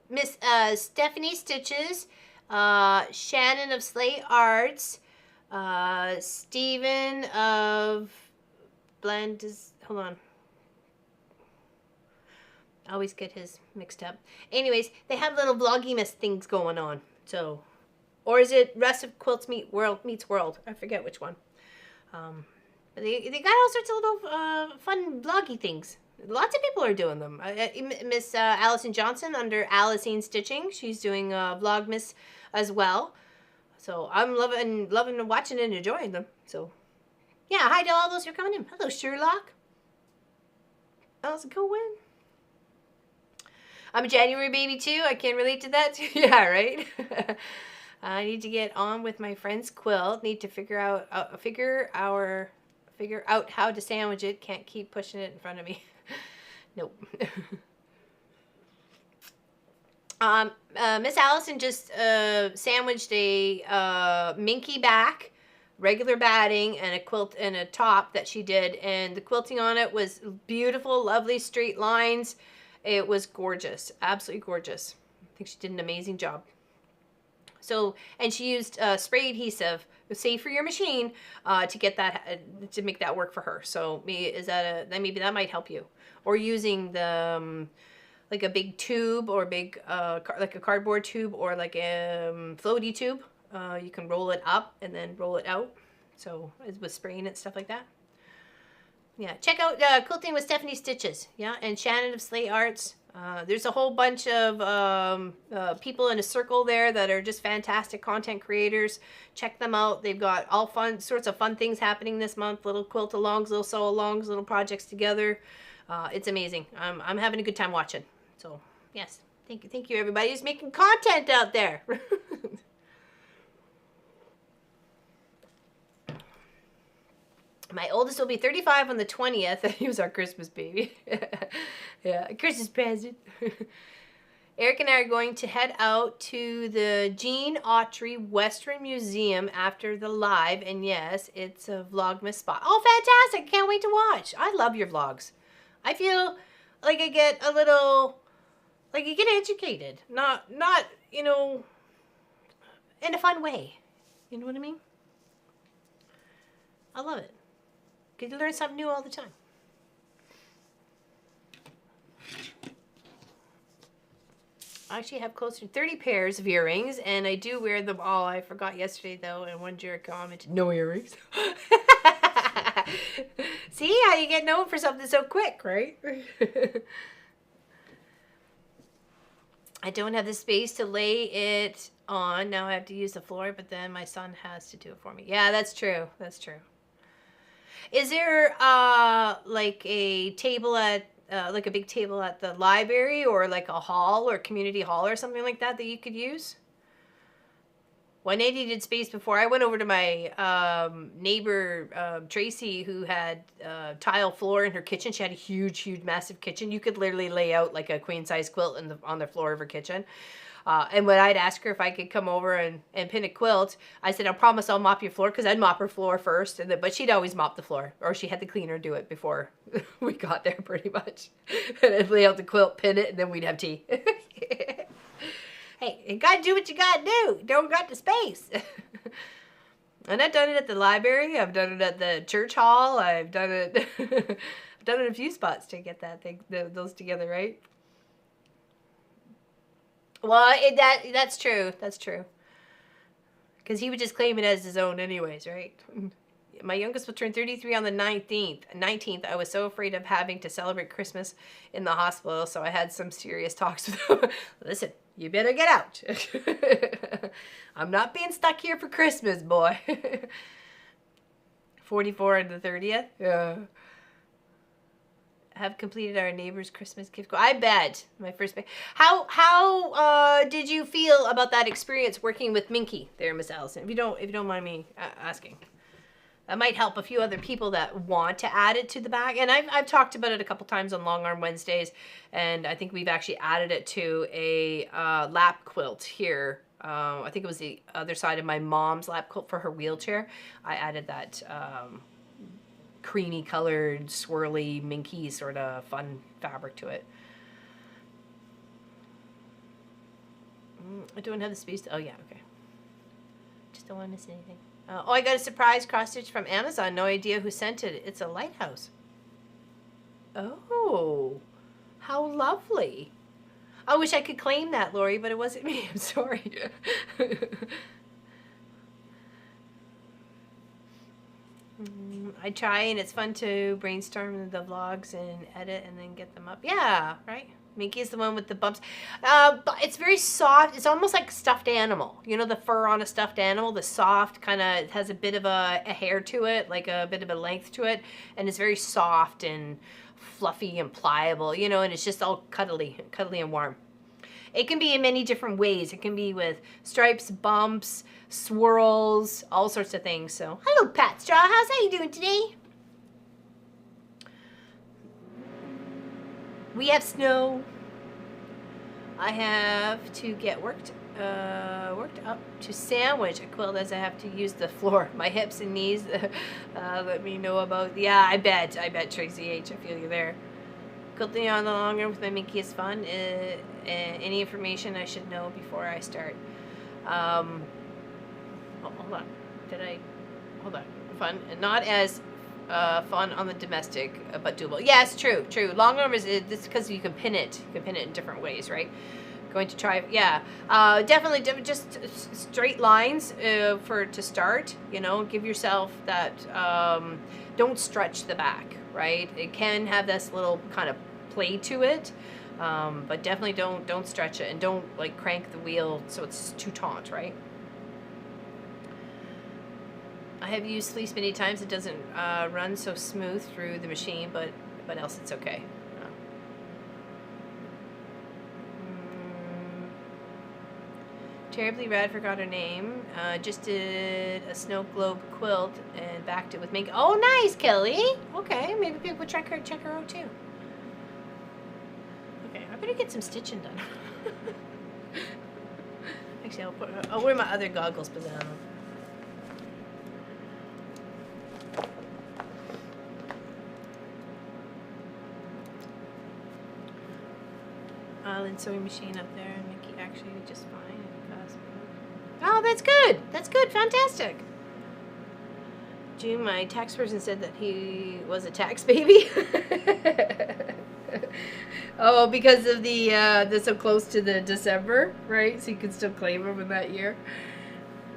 Miss Stephanie Stitches, Shannon of Slate Arts, Stephen of hold on. I always get his mixed up. Anyways, they have little vloggy-miss things going on. So, or is it Rest of Quilts Meets World? I forget which one. They got all sorts of little fun vloggy things. Lots of people are doing them. Miss Allison Johnson under Alicine Stitching. She's doing Vlogmas as well. So I'm loving watching and enjoying them. So yeah, hi to all those who are coming in. Hello, Sherlock. How's it going? I'm a January baby too. I can relate to that too. Yeah, right. I need to get on with my friend's quilt. Need to figure out how to sandwich it. Can't keep pushing it in front of me. Nope. Miss Allison just sandwiched a minky back, regular batting, and a quilt and a top that she did, and the quilting on it was beautiful, lovely straight lines. It was gorgeous, absolutely gorgeous. I think she did an amazing job. So, and she used spray adhesive, safe for your machine, to get that to make that work for her. So maybe that might help you. Or using the like a big tube or big like a cardboard tube or like a floaty tube. You can roll it up and then roll it out. So with spraying it, stuff like that. Yeah, check out Quilting with Stephanie Stitches. Yeah, and Shannon of Slate Arts. There's a whole bunch of people in a circle there that are just fantastic content creators. Check them out. They've got all sorts of fun things happening this month. Little quilt-alongs, little sew-alongs, little projects together. It's amazing. I'm having a good time watching. So, yes. Thank you, everybody who's making content out there. My oldest will be 35 on the 20th. He was our Christmas baby. Yeah, Christmas present. Eric and I are going to head out to the Gene Autry Western Museum after the live. And yes, it's a Vlogmas spot. Oh, fantastic. Can't wait to watch. I love your vlogs. I feel like I get a little, like you get educated. Not, you know, in a fun way. You know what I mean? I love it. Because you learn something new all the time. I actually have close to 30 pairs of earrings, and I do wear them all. I forgot yesterday, though, and one jerk commented, no earrings. See how you get known for something so quick, right? I don't have the space to lay it on. Now I have to use the floor, but then my son has to do it for me. Yeah, that's true. That's true. Is there like a table at like a big table at the library or like a hall or community hall or something like that that you could use? When I needed space before, I went over to my neighbor Tracy, who had tile floor in her kitchen. She had a huge, massive kitchen. You could literally lay out like a queen size quilt on the floor of her kitchen. And when I'd ask her if I could come over and pin a quilt, I said, I promise I'll mop your floor, because I'd mop her floor first. But she'd always mop the floor, or she had the cleaner do it before we got there pretty much. And I'd lay out the quilt, pin it, and then we'd have tea. Hey, you gotta do what you gotta do. You don't got the space. And I've done it at the library. I've done it at the church hall. I've done it done it a few spots to get that thing, those together, right? Well, that's true. That's true. Because he would just claim it as his own anyways, right? My youngest will turn 33 on the 19th. I was so afraid of having to celebrate Christmas in the hospital, so I had some serious talks with him. Listen, you better get out. I'm not being stuck here for Christmas, boy. 44 on the 30th. Yeah. Have completed our neighbor's Christmas gift. I bet my first. How did you feel about that experience working with Minky there, Miss Allison? If you don't mind me asking, that might help a few other people that want to add it to the bag. And I've talked about it a couple times on Long Arm Wednesdays, and I think we've actually added it to a lap quilt here. I think it was the other side of my mom's lap quilt for her wheelchair. I added that. Creamy colored, swirly, minky sort of fun fabric to it. I don't have the space to, oh yeah, okay. Just don't want to miss anything. Oh, I got a surprise cross stitch from Amazon. No idea who sent it. It's a lighthouse. Oh, how lovely. I wish I could claim that, Lori, but it wasn't me. I'm sorry. I try, and it's fun to brainstorm the vlogs and edit and then get them up. Yeah, right? Minky is the one with the bumps. But it's very soft. It's almost like a stuffed animal. You know the fur on a stuffed animal? The soft kind of has a bit of a hair to it, like a bit of a length to it. And it's very soft and fluffy and pliable, you know, and it's just all cuddly and warm. It can be in many different ways. It can be with stripes, bumps, swirls, all sorts of things. So, hello, Pat Straw. How you doing today? We have snow. I have to get worked up to sandwich a quilt as I have to use the floor. My hips and knees. Let me know about. Yeah, I bet Tracy H. I feel you there. Quilting on the long run with my Minky is fun. Any information I should know before I start? Oh, hold on. Hold on. Fun. Not as fun on the domestic, but doable. Yes, true. Long arm is this because you can pin it. You can pin it in different ways, right? Going to try. Yeah. Definitely just straight lines to start. You know, give yourself that. Don't stretch the back. Right? It can have this little kind of play to it, but definitely don't stretch it, and don't like crank the wheel so it's too taut, right? I have used fleece many times. It doesn't run so smooth through the machine, but else it's okay. Terribly Rad forgot her name. Just did a snow globe quilt and backed it with Minky. Oh, nice, Kelly. Okay, maybe people would check her out too. Okay, I better get some stitching done. Actually, I'll wear my other goggles, but then Island sewing machine up there, and Minky actually just fine. Oh, that's good. That's good. Fantastic. June, my tax person said that he was a tax baby. Oh, because of the so close to the December, right? So you can still claim him in that year.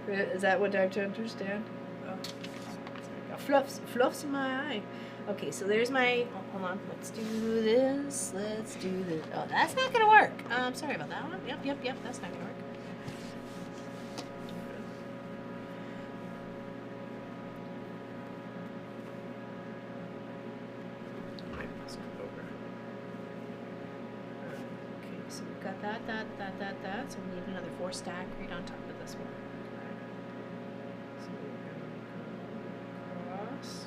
Is that what I'm to understand? Oh, fluffs in my eye. Okay, so there's my. Oh, hold on. Let's do this. Oh, that's not gonna work. Sorry about that one. Yep. That's not gonna work. That. So we need another 4 stack right on top of this one. So we're going to go across.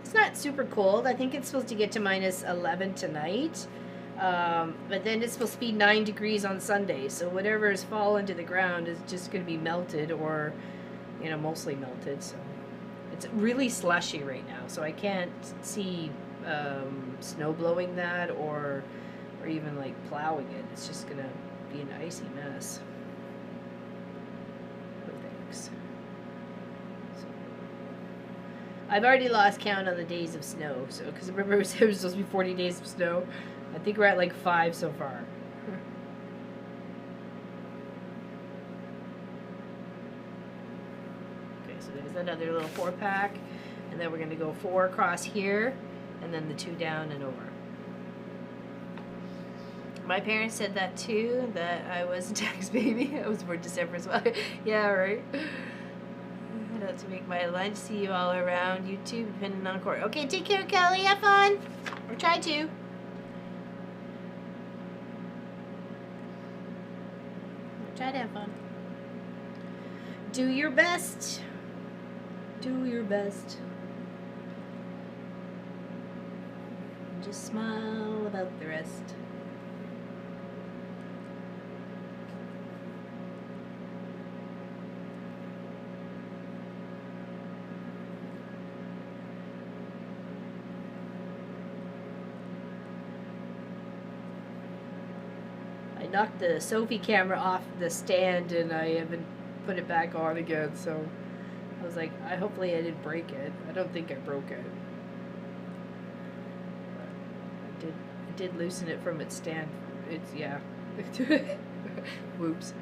It's not super cold. I think it's supposed to get to -11 tonight. But then it's supposed to be 9 degrees on Sunday, so whatever has fallen to the ground is just going to be melted, or, you know, mostly melted. So it's really slushy right now, so I can't see snow blowing that or or even like plowing it. It's just gonna be an icy mess. No thanks. So, I've already lost count on the days of snow. So, because remember it was supposed to be 40 days of snow. I think we're at like 5 so far. Okay, so there's another little 4-pack, and then we're gonna go 4 across here, and then the 2 down and over. My parents said that too, that I was a tax baby. I was born December as well. Yeah, right. I have to make my lunch. See you all around YouTube, depending on court. Okay, take care, Kelly. Have fun. Or try to. Try to have fun. Do your best. Do your best. And just smile about the rest. I knocked the Sophie camera off the stand and I haven't put it back on again, so I was like, hopefully I didn't break it. I don't think I broke it. But I did loosen it from its stand. It's, yeah. Whoops.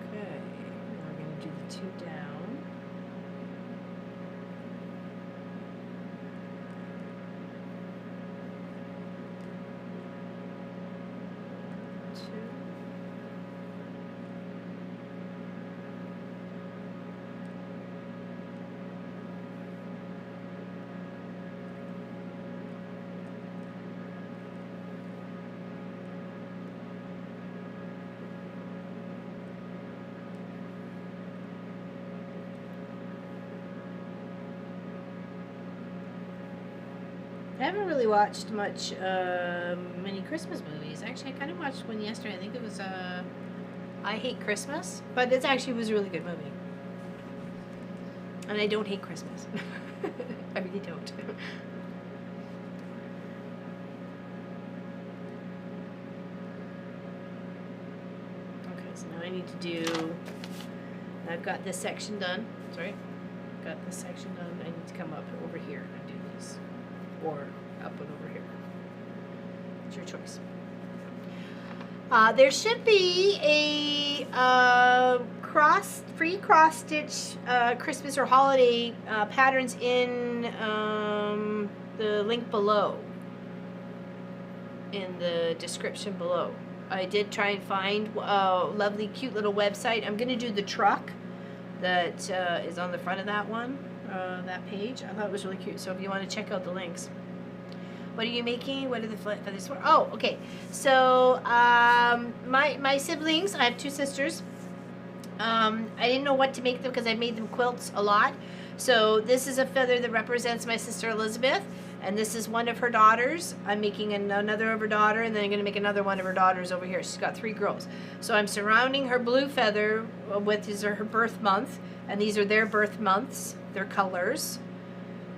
Okay, now we're going to do the 2 down. I haven't really watched much, many Christmas movies. Actually, I kind of watched one yesterday. I think it was, I Hate Christmas. But it actually was a really good movie. And I don't hate Christmas. I really don't. Okay, so now I need to do, I've got this section done. Sorry. Got this section done. I need to come up over here and do these. Or up and over here. It's your choice. There should be a free cross stitch Christmas or holiday patterns in the link below, in the description below. I did try and find a lovely, cute little website. I'm going to do the truck that is on the front of that one. That page. I thought it was really cute. So if you want to check out the links. What are you making? What are the feathers for? Oh, okay. So my siblings, I have 2 sisters. I didn't know what to make them because I made them quilts a lot. So this is a feather that represents my sister Elizabeth, and this is one of her daughters. I'm making another of her daughter, and then I'm going to make another one of her daughters over here. She's got 3 girls. So I'm surrounding her blue feather with, these are her birth month, and these are their birth months, their colors.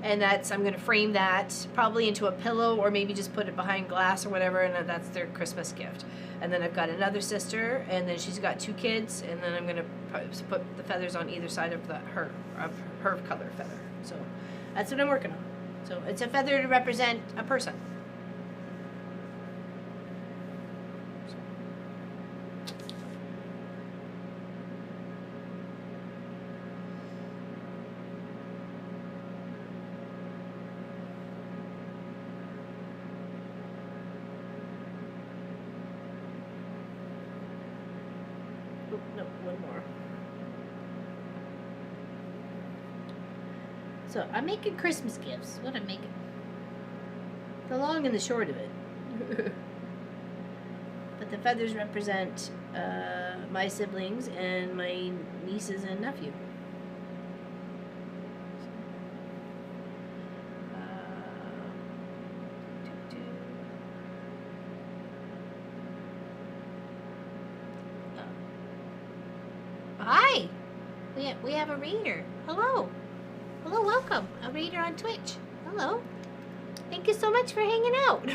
And that's, I'm going to frame that probably into a pillow or maybe just put it behind glass or whatever, and that's their Christmas gift. And then I've got another sister, and then she's got 2 kids, and then I'm going to put the feathers on either side of her color feather. So that's what I'm working on. So it's a feather to represent a person. No, one more. So I'm making Christmas gifts. What I'm making. The long and the short of it. But the feathers represent my siblings and my nieces and nephew. Hi! We have a reader. Hello. Hello, welcome. A reader on Twitch. Hello. Thank you so much for hanging out.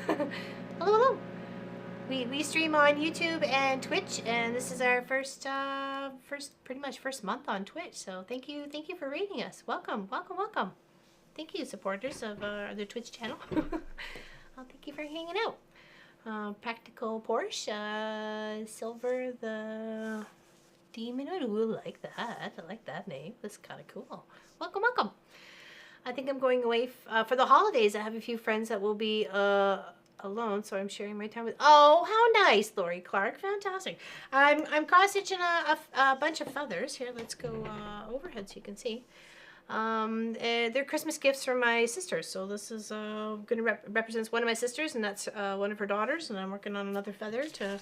Hello, hello. We stream on YouTube and Twitch, and this is our first pretty much first month on Twitch. So thank you for rating us. Welcome, welcome, welcome. Thank you, supporters of the Twitch channel. Thank you for hanging out. Practical Porsche, Silver the Demon. Ooh, I like that. I like that name. That's kind of cool. Welcome, welcome. I think I'm going away for the holidays. I have a few friends that will be alone, so I'm sharing my time with. Oh, how nice, Lori Clark. Fantastic. I'm cross stitching a bunch of feathers here. Let's go overhead so you can see. They're Christmas gifts from my sisters. So this is going to represents one of my sisters, and that's one of her daughters. And I'm working on another feather to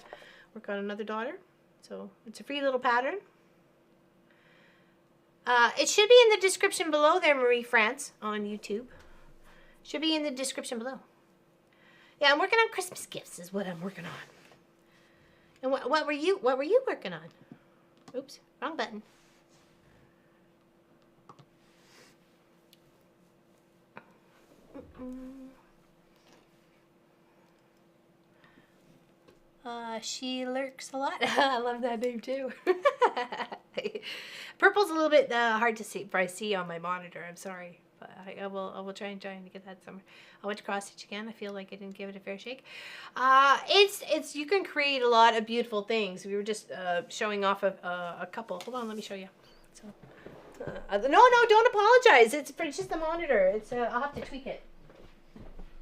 work on another daughter. So it's a free little pattern. It should be in the description below there, Marie France, on YouTube. Should be in the description below. Yeah, I'm working on Christmas gifts is what I'm working on. And what were you working on? Oops, wrong button. She lurks a lot. I love that name too. Purple's a little bit hard to see, I see on my monitor. I'm sorry, but I will try to get that somewhere. I went to cross stitch again. I feel like I didn't give it a fair shake. It's you can create a lot of beautiful things. We were just showing off a couple. Hold on, let me show you. So, no, don't apologize. It's just the monitor. It's I'll have to tweak it.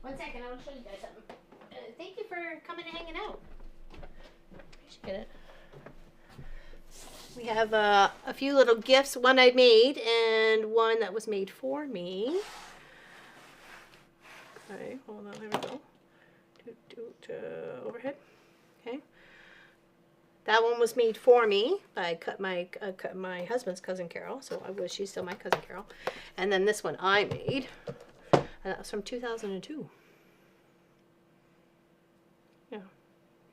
1 second, I want to show you guys something. Thank you for coming and hanging out. Get it. We have a few little gifts. One I made and one that was made for me. Okay, hold on. There we go. Overhead. Okay. That one was made for me. I cut my husband's cousin Carol, so she's still my cousin Carol. And then this one I made, and that was from 2002. Yeah.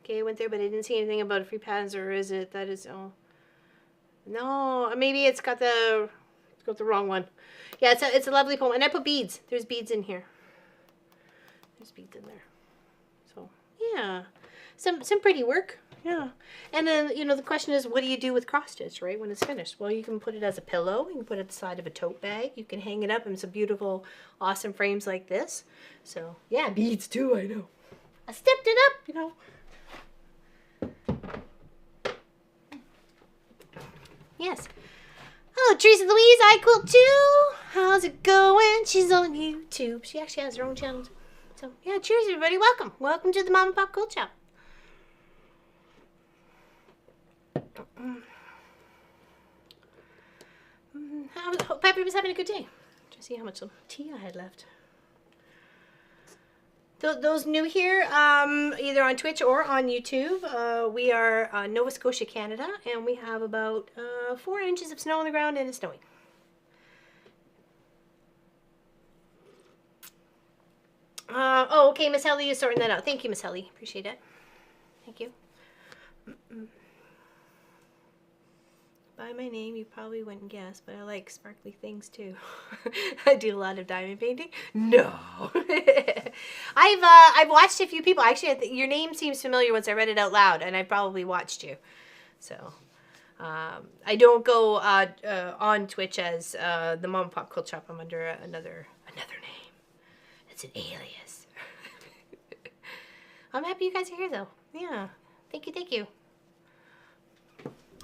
Okay, I went there, but I didn't see anything about free patterns, or is it that is oh no, maybe it's got the wrong one. Yeah, it's a lovely poem, and I put beads. There's beads in here. There's beads in there. So yeah, some pretty work. Yeah, and then the question is, what do you do with cross stitch, right, when it's finished? Well, you can put it as a pillow. You can put it at the side of a tote bag. You can hang it up in some beautiful, awesome frames like this. So yeah, beads too. I know. I stepped it up, Yes. Oh, Teresa Louise, I Quilt too. How's it going? She's on YouTube. She actually has her own channel too. So yeah, cheers everybody. Welcome. Welcome to the Mom and Pop Quilt Shop. I hope everybody's having a good day. Trying to see how much tea I had left. Those new here, either on Twitch or on YouTube, we are Nova Scotia, Canada, and we have about 4 inches of snow on the ground, and it's snowing. Oh, okay, Miss Helly is sorting that out. Thank you, Miss Helly. Appreciate it. Thank you. By my name, you probably wouldn't guess, but I like sparkly things too. I do a lot of diamond painting. No. I've watched a few people. Actually, your name seems familiar once I read it out loud, and I probably watched you. So, I don't go on Twitch as the Mom and Pop Quilt Shop. I'm under another name. It's an alias. I'm happy you guys are here, though. Yeah. Thank you, thank you.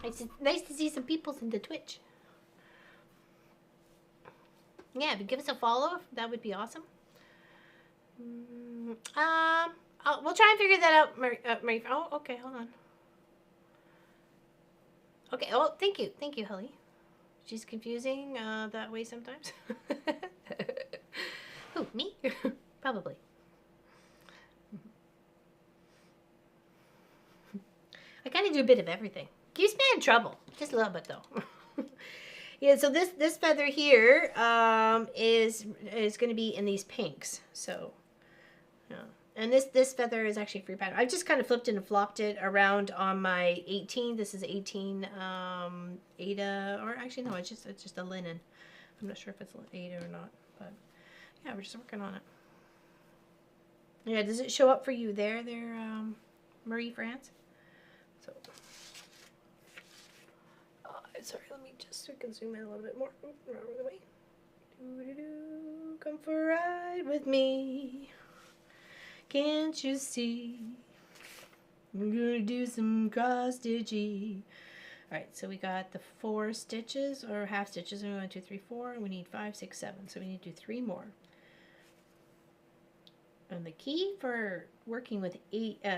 It's nice to see some peoples in the Twitch. Yeah, if you give us a follow, that would be awesome. We'll try and figure that out, Marie. Oh, okay, hold on. Okay, oh, thank you, Holly. She's confusing that way sometimes. Who, me? Probably. I kind of do a bit of everything. Keeps me in trouble. Just a little bit, though. Yeah, so this feather here is going to be in these pinks. So, yeah. And this feather is actually free pattern. I've just kind of flipped it and flopped it around on my 18. This is 18 Ada, or actually no, it's just a linen. I'm not sure if it's Ada or not, but yeah, we're just working on it. Yeah, does it show up for you there, Marie France? So, sorry, let me just, we can zoom in a little bit more. Over the way. Come for a ride with me. Can't you see? I'm gonna do some cross stitchy. Alright, so we got the 4 stitches or half stitches. And 1, 2, 3, 4. We need 5, 6, 7. So we need to do 3 more. And the key for working with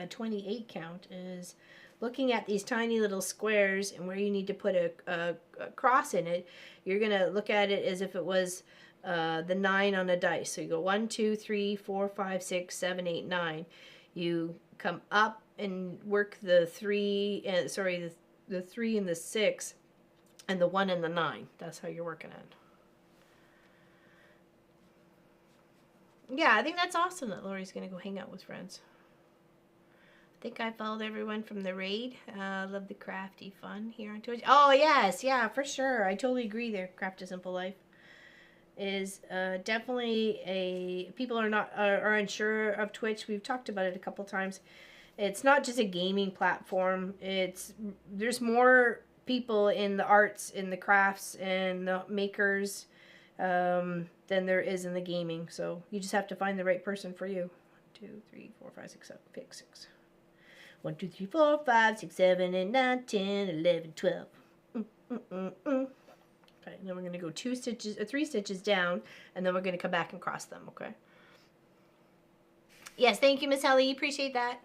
28 count is looking at these tiny little squares and where you need to put a cross in it. You're gonna look at it as if it was the 9 on a dice. So you go 1, 2, 3, 4, 5, 6, 7, 8, 9. You come up and work the 3, the 3 and the 6, and the 1 and the 9. That's how you're working it. Yeah, I think that's awesome that Lori's going to go hang out with friends. I think I followed everyone from the raid. Love the crafty fun here on Twitch. Oh, yes. Yeah, for sure. I totally agree there. Craft a Simple Life is definitely a... People are unsure of Twitch. We've talked about it a couple times. It's not just a gaming platform. There's more people in the arts, in the crafts, and the makers than there is in the gaming. So you just have to find the right person for you. 1, 2, 3, 4, 5, 6, 7. Pick 6. 1, 2, 3, 4, 5, 6, 7, 8, 9, 10, 11, 12. Okay, and then we're going to go 3 stitches down, and then we're going to come back and cross them, okay? Yes, thank you, Miss Ellie. Appreciate that.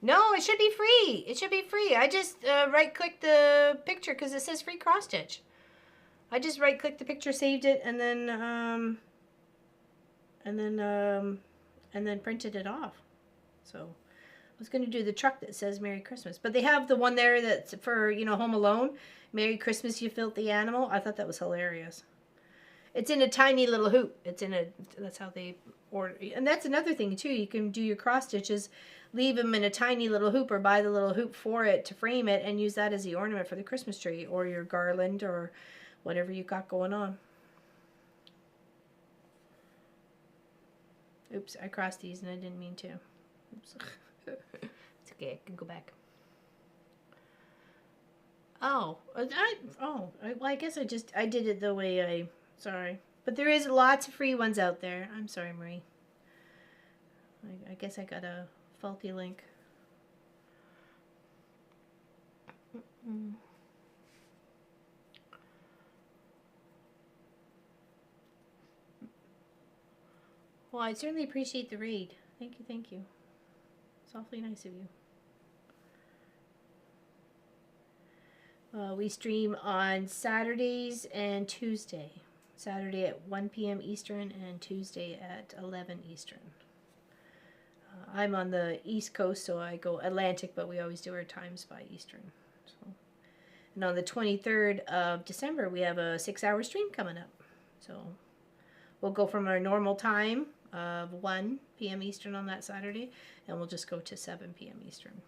No, it should be free. It should be free. I just right-clicked the picture because it says free cross-stitch. I just right-clicked the picture, saved it, and then printed it off. So I was going to do the truck that says Merry Christmas, but they have the one there that's for, you know, Home Alone. Merry Christmas, you filthy animal. I thought that was hilarious. It's in a tiny little hoop. That's how they order. And that's another thing too. You can do your cross stitches, leave them in a tiny little hoop, or buy the little hoop for it to frame it and use that as the ornament for the Christmas tree or your garland or whatever you got going on. Oops, I crossed these and I didn't mean to. Oops. It's okay, I can go back. Oh, well, I guess I did it the way sorry. But there is lots of free ones out there. I'm sorry, Marie. I guess I got a faulty link. Well, I certainly appreciate the raid. Thank you, thank you. It's awfully nice of you. We stream on Saturdays and Tuesday. Saturday at 1 p.m. Eastern and Tuesday at 11 Eastern. I'm on the East Coast, so I go Atlantic, but we always do our times by Eastern. So, and on the 23rd of December, we have a 6-hour stream coming up. So we'll go from our normal time of 1 p.m. Eastern on that Saturday, and we'll just go to 7 p.m. Eastern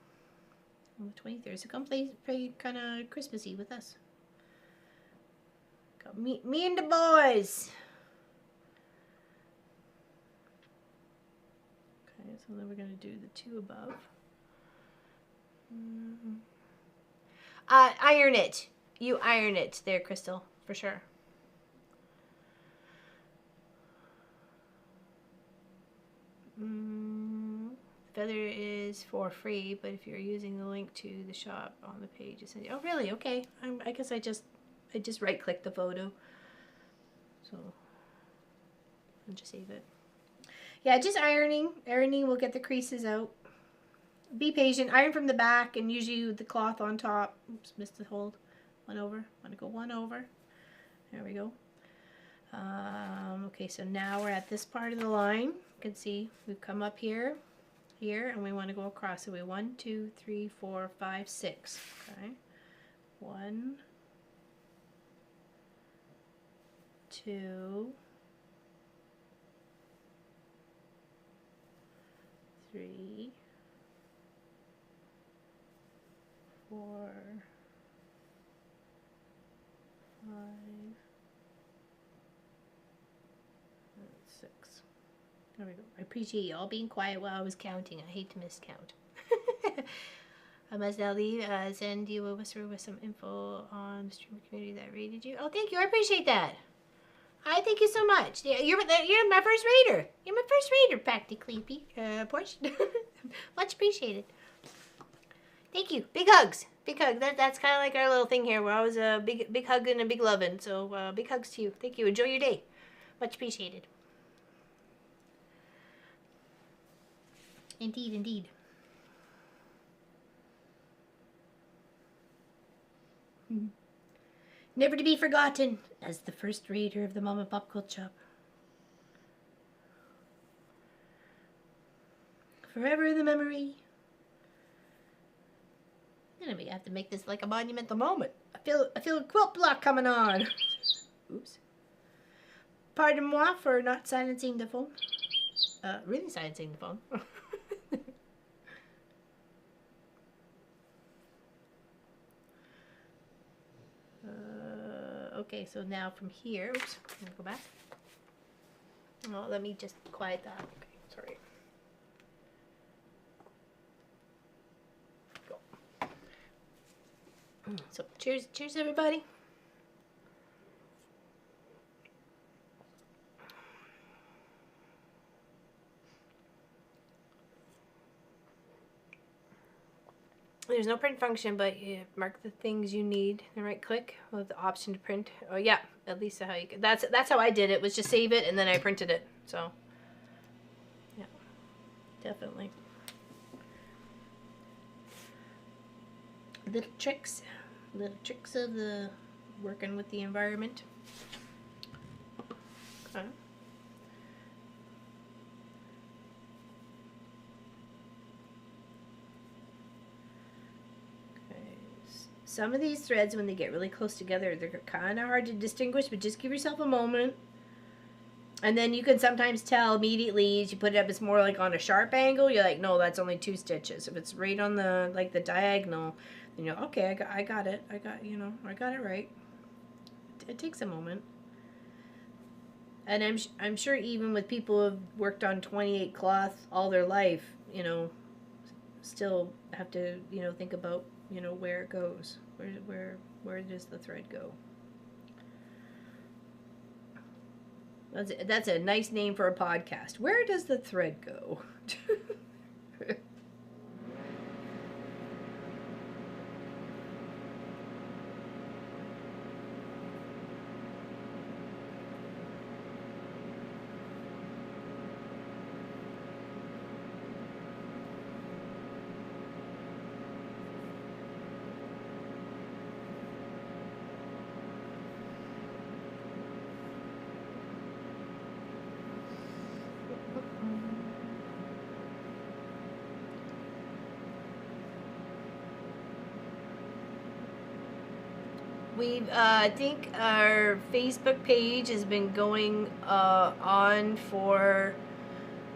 on the 23rd. So come play kind of Christmassy with us. Me and the boys. Okay, so then we're going to do the 2 above. Iron it. You iron it there, Crystal, for sure. Feather is for free, but if you're using the link to the shop on the page, it's oh really? Okay. I guess I just right-click the photo. So I'll just save it. Yeah, just ironing. Ironing will get the creases out. Be patient. Iron from the back and usually the cloth on top. Oops, missed the hold. 1 over. Want to go 1 over. There we go. Okay, so now we're at this part of the line. You can see we've come up here, and we want to go across. So we 1, 2, 3, 4, 5, 6. Okay. 1, 2, 3, 4, 5, 6. There we go. I appreciate you all being quiet while I was counting. I hate to miscount. I must now leave. Send you a whisper with some info on the streamer community that rated you. Oh, thank you. I appreciate that. I thank you so much. Yeah, you're my first raider. You're my first raider, practically, Porsche. Much appreciated. Thank you. Big hugs. Big hug. That's kind of like our little thing here. We're always a big hug and a big loving. So big hugs to you. Thank you. Enjoy your day. Much appreciated. Indeed, indeed. Never to be forgotten as the first raider of the Mom and Pop Quilt Shop. Forever the memory. And we have to make this like a monumental moment. I feel a quilt block coming on. Oops. Pardon moi for not silencing the phone. Really silencing the phone. Okay, so now from here, oops, I'm gonna go back. Oh, let me just quiet that. Okay, sorry. Go. So, cheers everybody. There's no print function, but you mark the things you need and right click with the option to print. Oh yeah, at least how you can. That's how I did it. Was just save it and then I printed it. So yeah, definitely. Little tricks of the working with the environment. Okay. Some of these threads, when they get really close together, they're kind of hard to distinguish, but just give yourself a moment. And then you can sometimes tell immediately as you put it up, it's more like on a sharp angle. You're like, no, that's only 2 stitches. If it's right on the, like the diagonal, then you're, okay, I got it. I got it right. It takes a moment. And I'm sure even with people who have worked on 28 cloth all their life, still have to, think about, where it goes. Where does the thread go? That's a nice name for a podcast. Where does the thread go? I think our Facebook page has been going on for,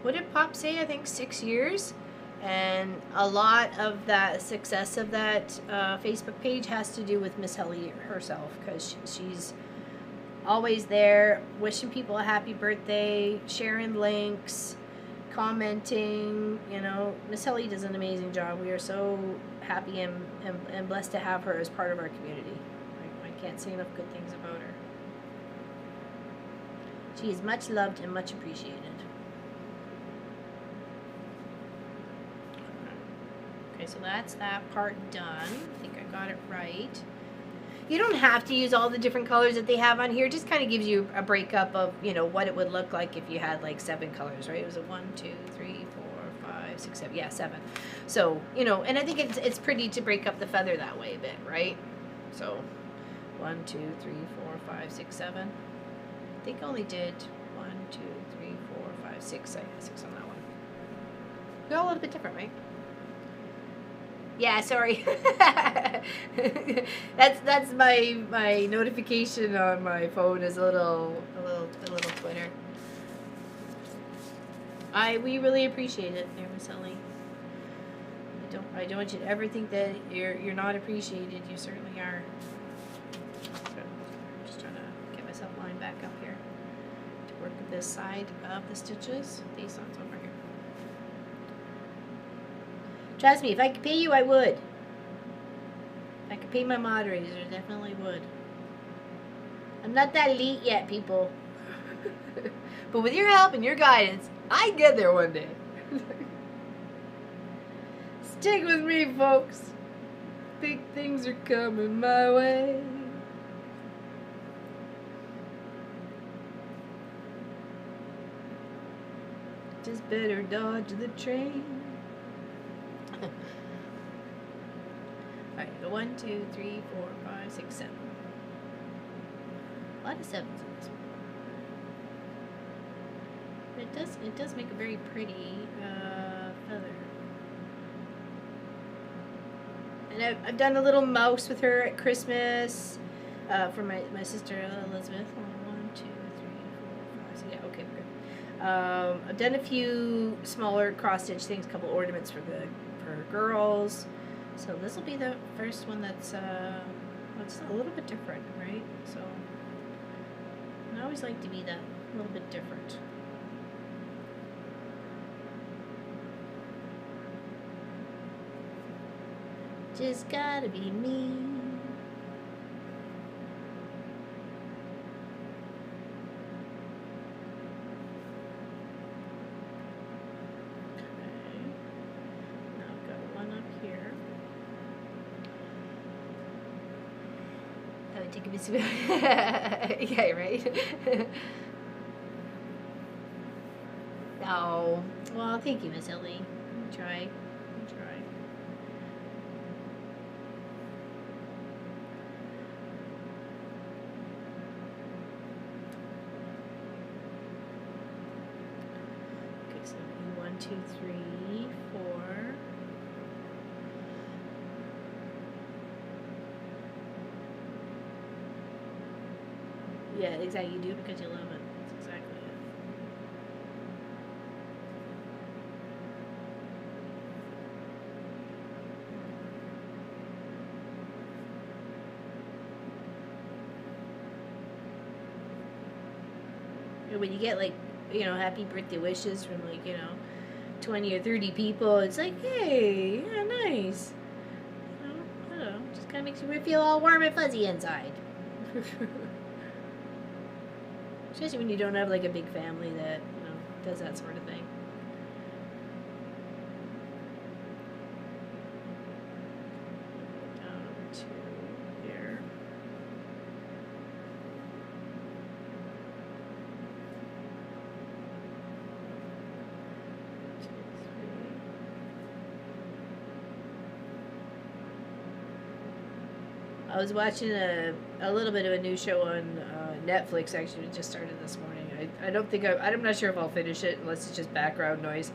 what did Pop say? I think 6 years. And a lot of that success of that Facebook page has to do with Miss Helly herself, because she's always there wishing people a happy birthday, sharing links, commenting. Miss Helly does an amazing job. We are so happy and blessed to have her as part of our community. I can't say enough good things about her. She is much loved and much appreciated. Okay, so that's that part done. I think I got it right. You don't have to use all the different colors that they have on here. It just kind of gives you a breakup of, what it would look like if you had like 7 colors, right? It was a 1, 2, 3, 4, 5, 6, 7. Yeah, 7. So, and I think it's pretty to break up the feather that way a bit, right? So 1, 2, 3, 4, 5, 6, 7. I think I only did 1, 2, 3, 4, 5, 6. I had 6 on that one. They're all a little bit different, right? Yeah, sorry. that's my notification on my phone is a little Twitter. We really appreciate it, there, Miss Ellie. I don't want you to ever think that you're not appreciated. You certainly are. I'm just trying to get myself lined back up here to work with this side of the stitches. These ones over here. Trust me, if I could pay you, I would. If I could pay my moderators, I definitely would. I'm not that elite yet, people. But with your help and your guidance, I get there one day. Stick with me, folks. Big things are coming my way. Just better dodge the train. Alright, go 1, 2, 3, 4, 5, 6, 7. A lot of 7s in this one. But it does make a very pretty feather. And I've done a little mouse with her at Christmas for my sister Elizabeth. 1, 2, 3, 4, 5, 6. Yeah, okay, good. I've done a few smaller cross stitch things, a couple ornaments for girls. So this will be the first one that's a little bit different, right? So I always like to be that a little bit different. Just gotta be me. Take a bit of yeah, right? Oh, well, thank you, Miss Ellie. I'll try. Okay, so 1, 2, 3, 4. Yeah, exactly. You do because you love it. That's exactly it. And when you get like, happy birthday wishes from 20 or 30 people, it's like, hey, yeah, nice. I don't know, just kind of makes you feel all warm and fuzzy inside. Especially when you don't have like a big family that, does that sort of thing. Down to here. I was watching a little bit of a new show on Netflix. Actually, it just started this morning. I'm not sure if I'll finish it unless it's just background noise.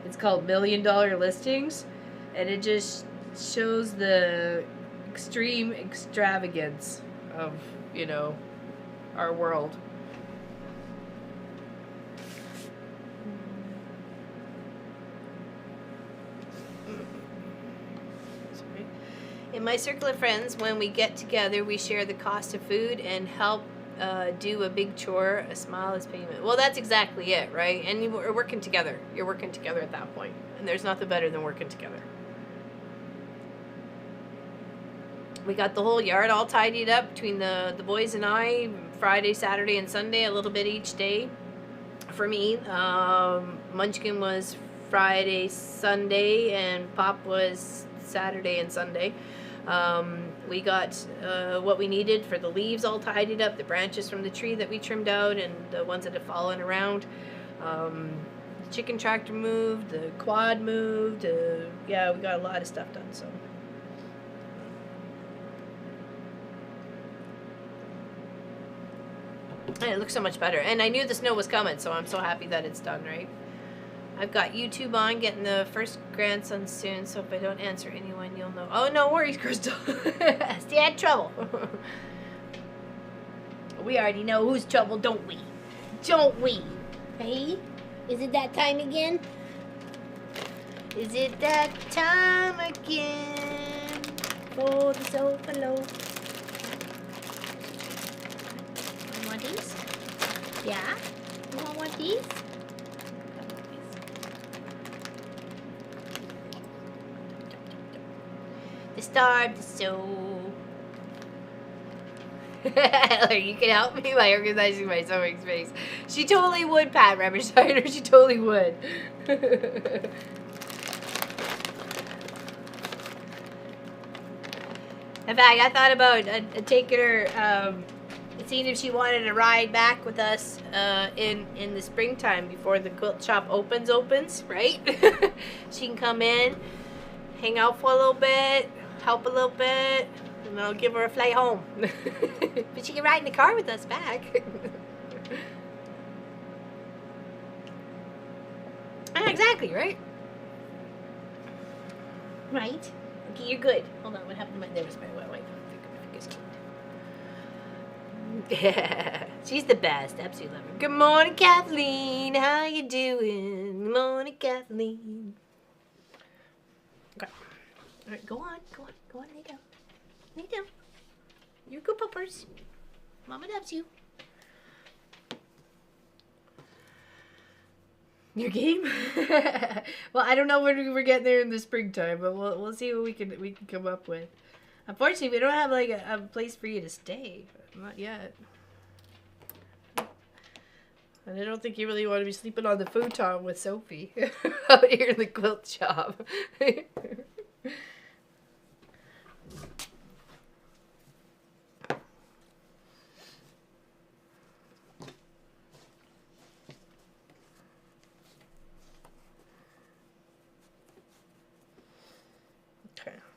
It's called $1 Million Listings, and it just shows the extreme extravagance of our world. In my circle of friends, when we get together, we share the cost of food and help do a big chore. A smile is payment. Well, that's exactly it, right? And we're working together. You're working together at that point. And there's nothing better than working together. We got the whole yard all tidied up between the boys and I, Friday, Saturday, and Sunday, a little bit each day. For me, Munchkin was Friday, Sunday, and Pop was Saturday and Sunday. We got what we needed for the leaves all tidied up, the branches from the tree that we trimmed out, and the ones that have fallen around. The chicken tractor moved, the quad moved. Yeah, we got a lot of stuff done. So. And it looks so much better. And I knew the snow was coming, so I'm so happy that it's done, right? I've got YouTube on, getting the first grandson soon, so if I don't answer anyone, you'll know. Oh, no worries, Crystal. Stay out of trouble. We already know who's trouble, don't we? Don't we? Hey? Is it that time again? Is it that time again for the sofa loaf? You want these? Yeah? You want one of these? The starved soul. You can help me by organizing my sewing space. She totally would, Pat Remmersteiner. She totally would. In fact, I thought about taking her, seeing if she wanted to ride back with us in the springtime before the quilt shop opens, right? She can come in, hang out for a little bit, help a little bit, and I'll give her a flight home. But she can ride in the car with us back. Exactly, right? Right? Okay, you're good. Hold on, what happened to my... There was my wet wipe. Yeah, she's the best. Absolutely love her. Good morning, Kathleen. How you doing? Good morning, Kathleen. Okay. All right, go on, lay down. Lay down. You're good puppers. Mama loves you. Your game? Well, I don't know when we're getting there in the springtime, but we'll see what we can come up with. Unfortunately, we don't have like a place for you to stay. Not yet. And I don't think you really want to be sleeping on the futon with Sophie out here in the quilt shop. Okay,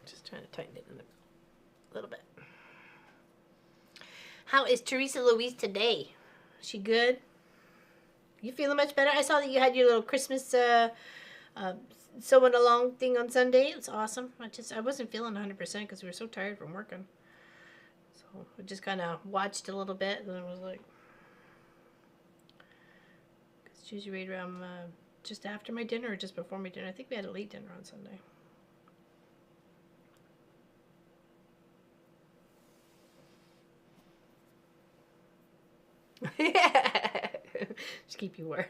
just trying to tighten it in a little bit. How is Teresa Louise today? She good? You feeling much better? I saw that you had your little Christmas sewing along thing on Sunday. It was awesome. I wasn't feeling 100% because we were so tired from working. So I just kind of watched a little bit, and then I was like, it's usually right around just after my dinner or just before my dinner. I think we had a late dinner on Sunday. Just keep you warm.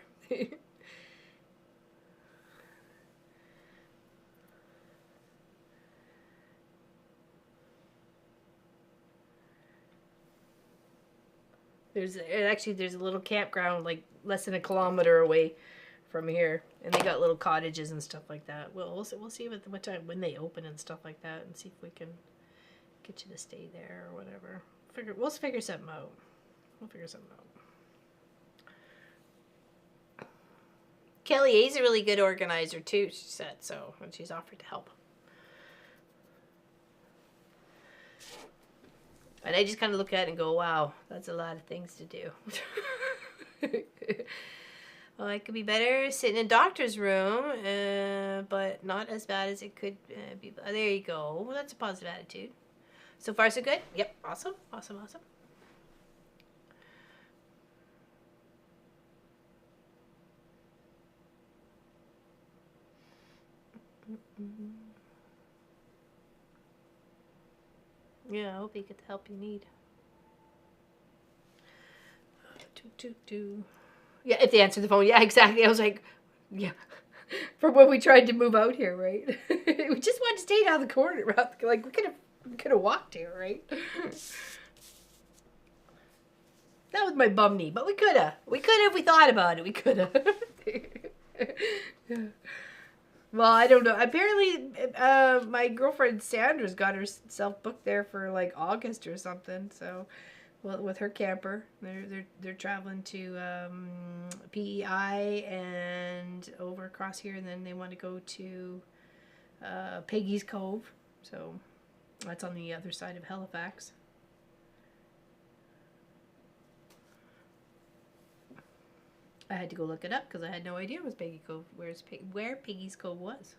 There's a little campground like less than a kilometer away from here, and they got little cottages and stuff like that. We'll see what time when they open and stuff like that, and see if we can get you to stay there or whatever. We'll figure something out. We'll figure something out. Kelly A's a really good organizer too, she said, so, and she's offered to help. And I just kind of look at it and go, wow, that's a lot of things to do. Well, it could be better sitting in a doctor's room, but not as bad as it could be. Oh, there you go. Well, that's a positive attitude. So far, so good? Yep. Awesome. Awesome. Awesome. Yeah, I hope you get the help you need. Yeah, if they answer the phone. Yeah, exactly. I was like, yeah. From when we tried to move out here, right? We just wanted to stay down the corner. Like, we could have walked here, right? That was my bum knee, but we could have. We could have if we thought about it. We could have. Yeah. Well, I don't know. Apparently, my girlfriend Sandra's got herself booked there for like August or something. So, well, with her camper, they're traveling to PEI and over across here, and then they want to go to Peggy's Cove. So that's on the other side of Halifax. I had to go look it up because I had no idea where Piggy Cove, where Piggy's Cove was.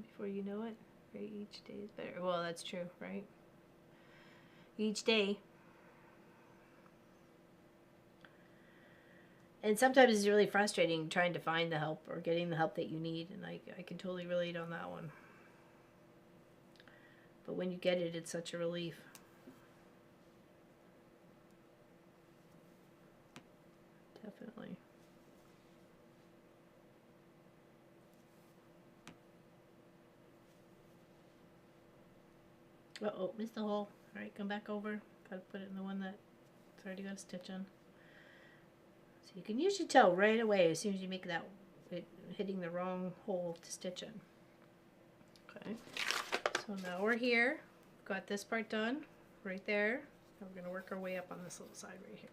Before you know it, right? Each day is better. Well, that's true, right? Each day. And sometimes it's really frustrating trying to find the help or getting the help that you need, and I can totally relate on that one. But when you get it, it's such a relief. Definitely. Uh-oh, missed the hole. Alright, come back over. Gotta put it in the one that's already got a stitch on. So you can usually tell right away as soon as you make that, hitting the wrong hole to stitch in. Okay, so now we're here. Got this part done right there. And we're going to work our way up on this little side right here.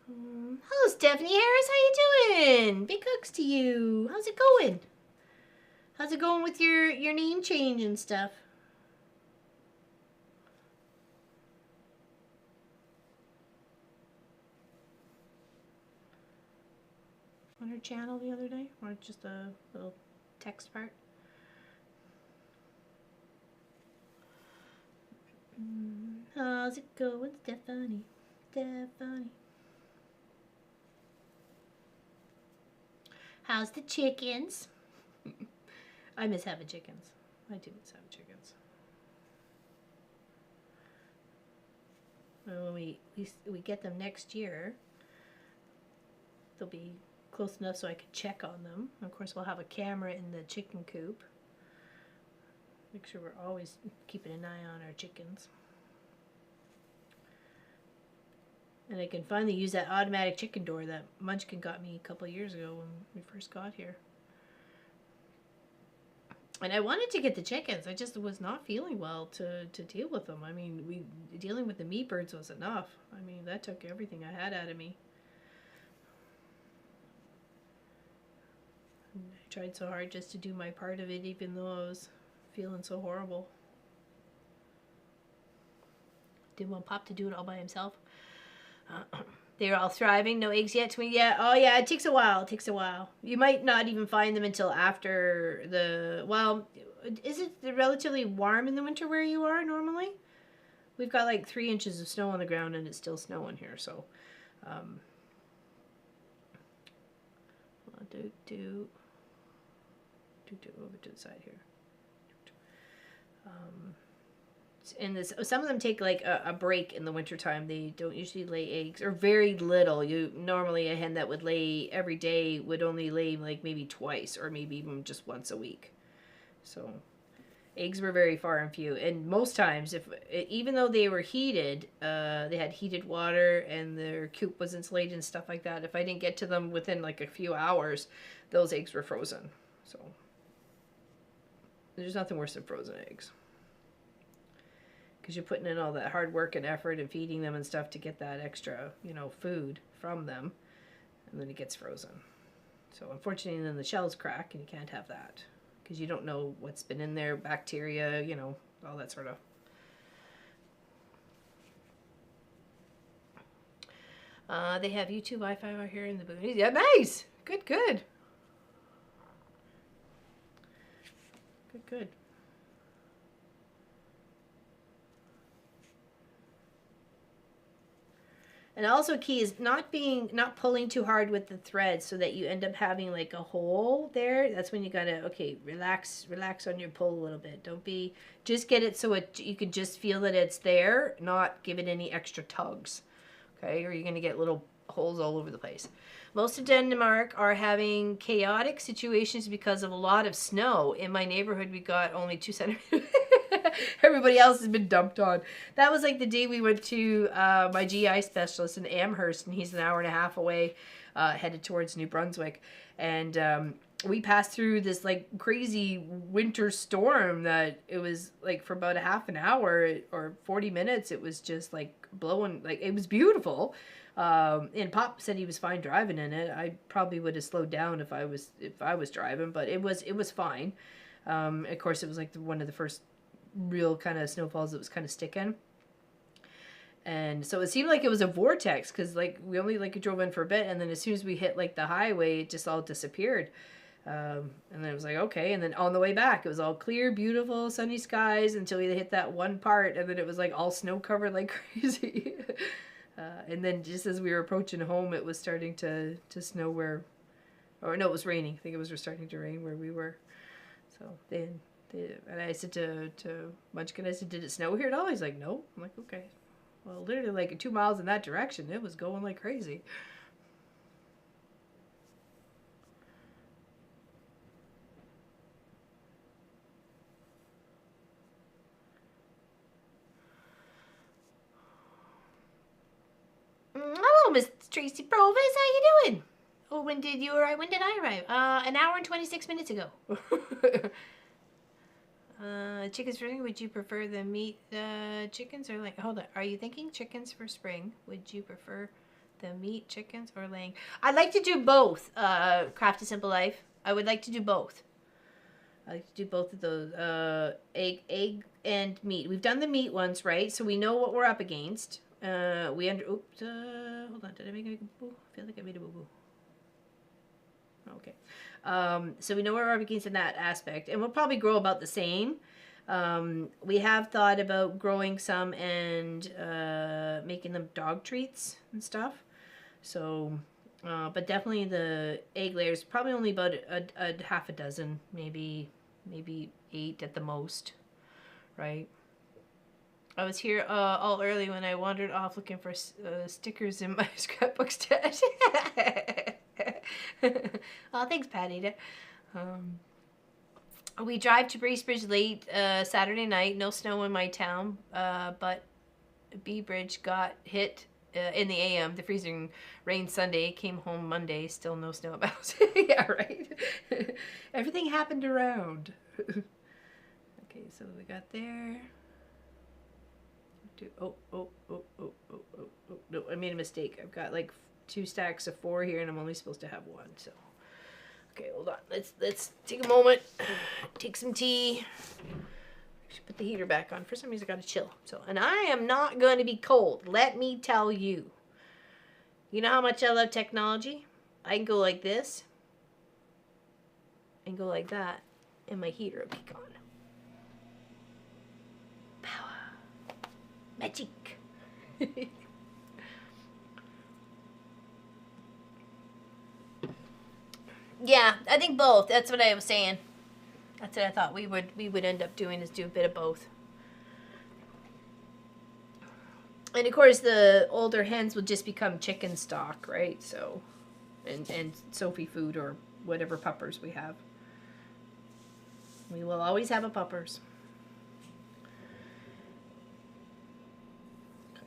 Hello, Stephanie Harris. How you doing? Big hugs to you. How's it going? How's it going with your name change and stuff? On her channel the other day, or just a little text part? How's it going, Stephanie? Stephanie. How's the chickens? I miss having chickens. I do miss having chickens. When we get them next year, they'll be close enough so I can check on them. Of course, we'll have a camera in the chicken coop. Make sure we're always keeping an eye on our chickens. And I can finally use that automatic chicken door that Munchkin got me a couple of years ago when we first got here. And I wanted to get the chickens. I just was not feeling well to deal with them. I mean, dealing with the meat birds was enough. I mean, that took everything I had out of me. And I tried so hard just to do my part of it, even though I was feeling so horrible. Didn't want Pop to do it all by himself. They're all thriving. No eggs yet. Yeah. Oh, yeah. It takes a while. It takes a while. You might not even find them until after the. Well, is it relatively warm in the winter where you are normally? We've got like 3 inches of snow on the ground, and it's still snowing here. So, do over to the side here. And some of them take like a break in the wintertime. They don't usually lay eggs, or very little. Normally a hen that would lay every day would only lay like maybe twice, or maybe even just once a week. So eggs were very far and few. And most times, even though they were heated, they had heated water and their coop was insulated and stuff like that. If I didn't get to them within like a few hours, those eggs were frozen. So there's nothing worse than frozen eggs. Because you're putting in all that hard work and effort and feeding them and stuff to get that extra, food from them. And then it gets frozen. So unfortunately, then the shells crack and you can't have that. Because you don't know what's been in there, bacteria, all that sort of. They have YouTube Wi-Fi out here in the boonies. Yeah, nice! Good, good. Good, good. And also key is not pulling too hard with the thread so that you end up having like a hole there. That's when you gotta, okay, relax on your pull a little bit. Just get it so you can just feel that it's there, not give it any extra tugs. Okay, or you're gonna get little holes all over the place. Most of Denmark are having chaotic situations because of a lot of snow. In my neighborhood, we got only 2 centimeters. Everybody else has been dumped on. That was like the day we went to my GI specialist in Amherst, and he's an hour and a half away, headed towards New Brunswick. And we passed through this like crazy winter storm that it was like for about a half an hour or 40 minutes, it was just like blowing, like, it was beautiful. And Pop said he was fine driving in it. I probably would have slowed down if I was driving, but it was fine. Of course, it was like one of the first real kind of snowfalls that was kind of sticking. And so it seemed like it was a vortex, because like we only like drove in for a bit, and then as soon as we hit like the highway, it just all disappeared. And then it was like, okay, and then on the way back, it was all clear, beautiful, sunny skies until we hit that one part, and then it was like all snow covered like crazy. And then just as we were approaching home, it was starting to snow where, or no, it was raining. I think it was starting to rain where we were. So then, and I said to Munchkin, I said, did it snow here at all? He's like, no. I'm like, okay. Well, literally like 2 miles in that direction, it was going like crazy. Hello, Miss Tracy Provis. How you doing? Oh, when did you arrive? When did I arrive? An hour and 26 minutes ago. Chickens for spring, would you prefer the meat chickens or laying? Hold on. Are you thinking chickens for spring? Would you prefer the meat chickens or laying? I'd like to do both. Craft a Simple Life. I would like to do both. I like to do both of those. Egg and meat. We've done the meat ones, right? So we know what we're up against. Hold on. Did I make a boo-boo? I feel like I made a boo-boo. Okay. So we know where we're up against in that aspect, and we'll probably grow about the same. We have thought about growing some and making them dog treats and stuff. So, but definitely the egg layers, probably only about a half a dozen, maybe 8 at the most, right? I was here all early when I wandered off looking for stickers in my scrapbook stash. Oh, thanks, Patty. We drive to Bracebridge late Saturday night. No snow in my town, but B Bridge got hit in the AM. The freezing rain Sunday. Came home Monday. Still no snow about. Yeah, right. Everything happened around. Okay, so we got there. Oh, no, I made a mistake. I've got like 2 stacks of 4 here, and I'm only supposed to have 1. So, okay, hold on. Let's take a moment. Take some tea. I should put the heater back on. For some reason, I gotta chill. So, and I am not going to be cold. Let me tell you. You know how much I love technology? I can go like this, and go like that, and my heater will be gone. Magic. Yeah, I think both. That's what I was saying. That's what I thought we would end up doing, is do a bit of both. And of course, the older hens will just become chicken stock, right? So, and Sophie food or whatever puppers we have. We will always have a puppers.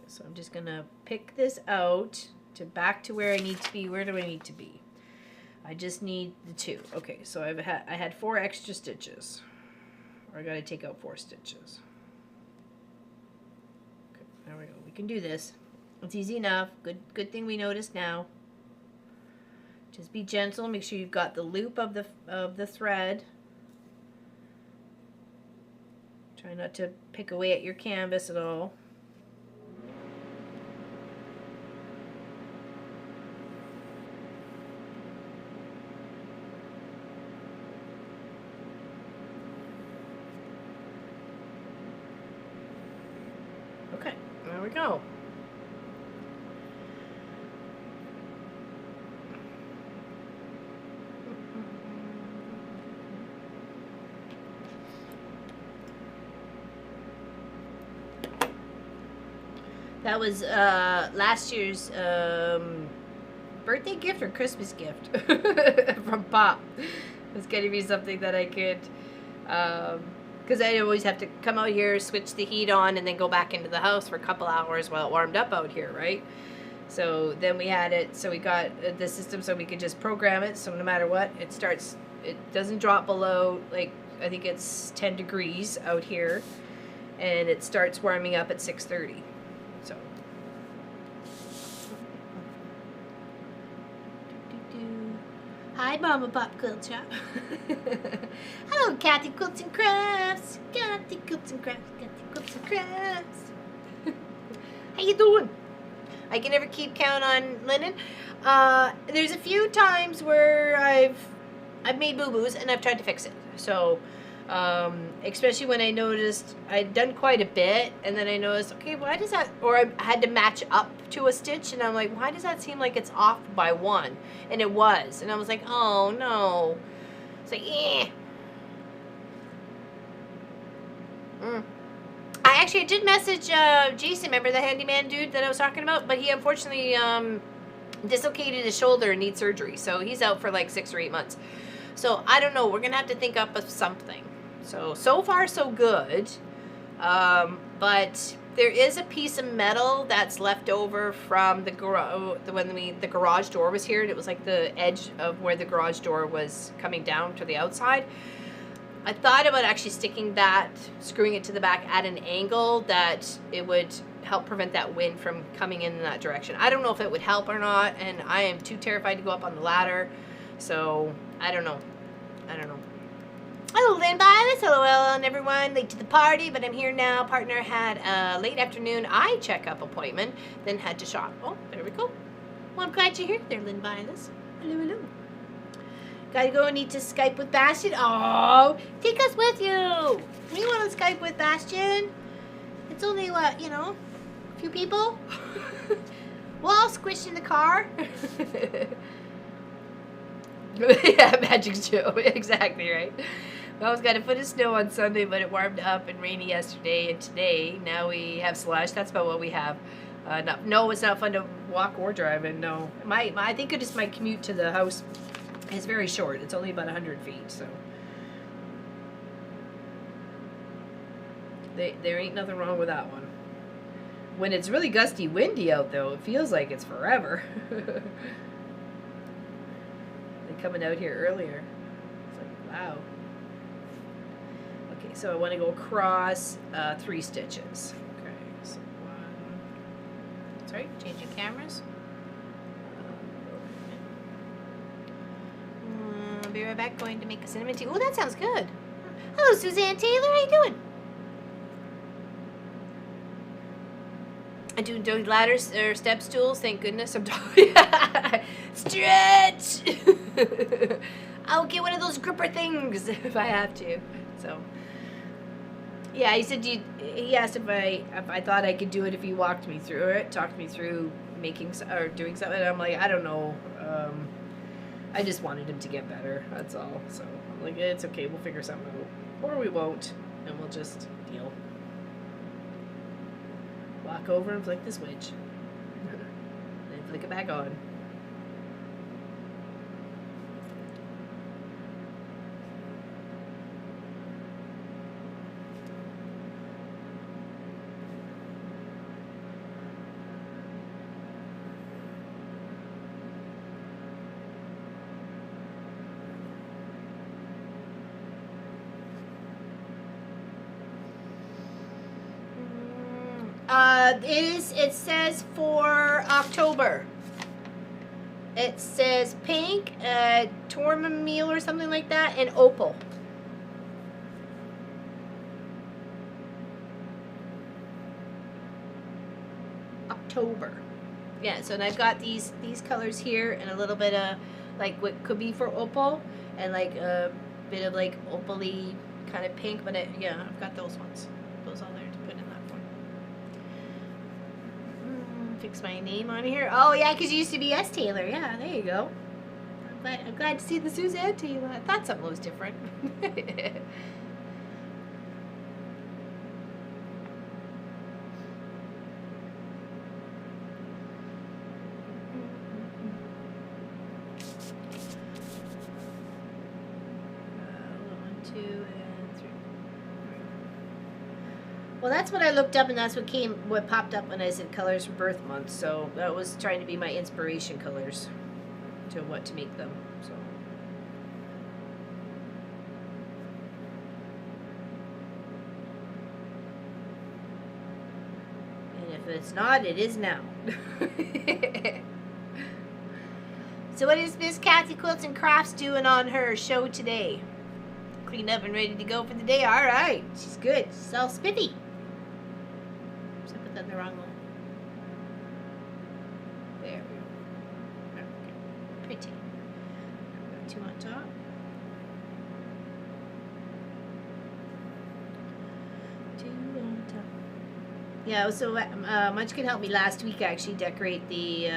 So I'm just going to pick this out to back to where I need to be. Where do I need to be? I just need the 2. Okay, so I had 4 extra stitches. Or I got to take out 4 stitches. Okay, there we go. We can do this. It's easy enough. Good thing we noticed now. Just be gentle. Make sure you've got the loop of the thread. Try not to pick away at your canvas at all. Okay, there we go. That was last year's birthday gift or Christmas gift from Pop. It was going to be something that I could, because I always have to come out here, switch the heat on, and then go back into the house for a couple hours while it warmed up out here, right? So then we had it, so we got the system so we could just program it, so no matter what, it doesn't drop below, like, I think it's 10 degrees out here, and it starts warming up at 6:30. So Hi, Mama Pop Quilt Shop. Hello, Kathy Quilts and Crafts. Kathy Quilts and Crafts. Kathy Quilts and Crafts. How you doing? I can never keep count on linen. There's a few times where I've made boo-boos and I've tried to fix it. So, especially when I noticed I'd done quite a bit, and then I noticed, okay, why does that, or I had to match up to a stitch, and I'm like, why does that seem like it's off by one? And it was, and I was like, oh no. It's like, eh. I did message Jason, remember the handyman dude that I was talking about, but he unfortunately dislocated his shoulder and needs surgery, so he's out for like 6 or 8 months. So I don't know, we're gonna have to think up of something. So far so good, but there is a piece of metal that's left over from the garage door was here, and it was like the edge of where the garage door was coming down to the outside. I thought about actually sticking that, screwing it to the back at an angle that it would help prevent that wind from coming in that direction. I don't know if it would help or not, and I am too terrified to go up on the ladder, so I don't know. Hello, Lynn Violet. Hello, Ellen, everyone. Late to the party, but I'm here now. Partner had a late afternoon eye checkup appointment, then had to shop. Oh, there we go. Well, I'm glad you're here there, Lynn Violet. Hello, hello. Gotta go and need to Skype with Bastion. Oh, take us with you. We want to Skype with Bastion. It's only, what, you know, a few people. We'll all squish in the car. Yeah, Magic Joe. Exactly right. We always got a foot of snow on Sunday, but it warmed up and rainy yesterday, and today, now we have slush. That's about what we have. No, it's not fun to walk or drive in, no. I think it is my commute to the house is very short. It's only about 100 feet, so. There ain't nothing wrong with that one. When it's really gusty, windy out, though, it feels like it's forever. Coming out here earlier. It's like, wow. Okay, so I want to go across 3 stitches. Okay, so 1. Sorry, changing cameras. I'll be right back, going to make a cinnamon tea. Oh, that sounds good. Hello, Suzanne Taylor. How you doing? I do ladders or step stools. Thank goodness. I'm stretch. I'll get one of those gripper things if I have to. So, yeah, he said he asked if I thought I could do it if he walked me through it, talked me through making or doing something. And I'm like, I don't know. I just wanted him to get better. That's all. So I'm like, it's okay. We'll figure something out, or we won't, and we'll just deal. Walk over and flick the switch. Then flick it back on. It says for October. It says pink, tourmaline or something like that, and opal. October. Yeah, so and I've got these colors here and a little bit of like what could be for opal and like a bit of like opal-y kind of pink, but yeah, I've got those ones. Those all there to put in that one. Fix my name on here. Oh yeah, because you used to be S. Taylor. Yeah, there you go. I'm glad to see the Suzanne Taylor. I thought something was different. Well, that's what I looked up, and that's what popped up when I said colors for birth month. So that was trying to be my inspiration colors to what to make them. So. And if it's not, it is now. So what is Miss Kathy Quilts and Crafts doing on her show today? Cleaned up and ready to go for the day. All right. She's good. She's all spiffy. So I put that in the wrong one. There we go. Okay. Pretty. Got 2 on top. 2 on top. Yeah, so Munch can help me last week actually decorate the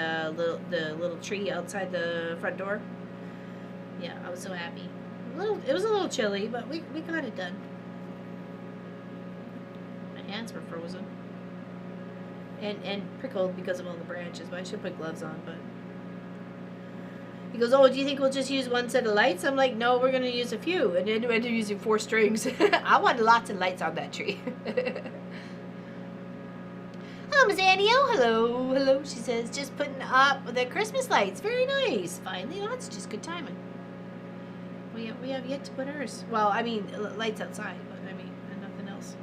little tree outside the front door. Yeah, I was so happy. It was a little chilly, but we got it done. My hands were frozen and prickled because of all the branches. But I should put gloves on. But he goes, "Oh, do you think we'll just use one set of lights?" I'm like, "No, we're gonna use a few." And then we ended up using 4 strings. I want lots of lights on that tree. Oh, Miss Annie, oh, hello, hello. She says, just putting up the Christmas lights. Very nice. Finally, oh, that's just good timing. We have yet to put ours. Well, I mean, lights outside, but I mean, and nothing else.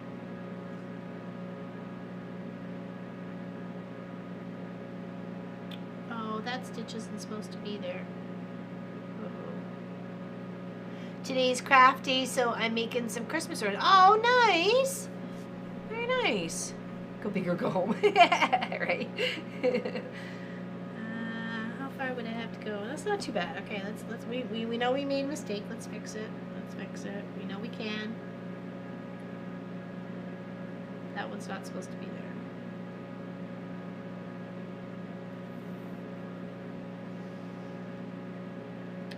Oh, that stitch isn't supposed to be there. Uh-oh. Today's craft day, so I'm making some Christmas ornaments. Oh, nice. Very nice. Go big or go home. Right? How far would I have to go? That's not too bad. Okay, we know we made a mistake. Let's fix it. Let's fix it. We know we can. That one's not supposed to be there.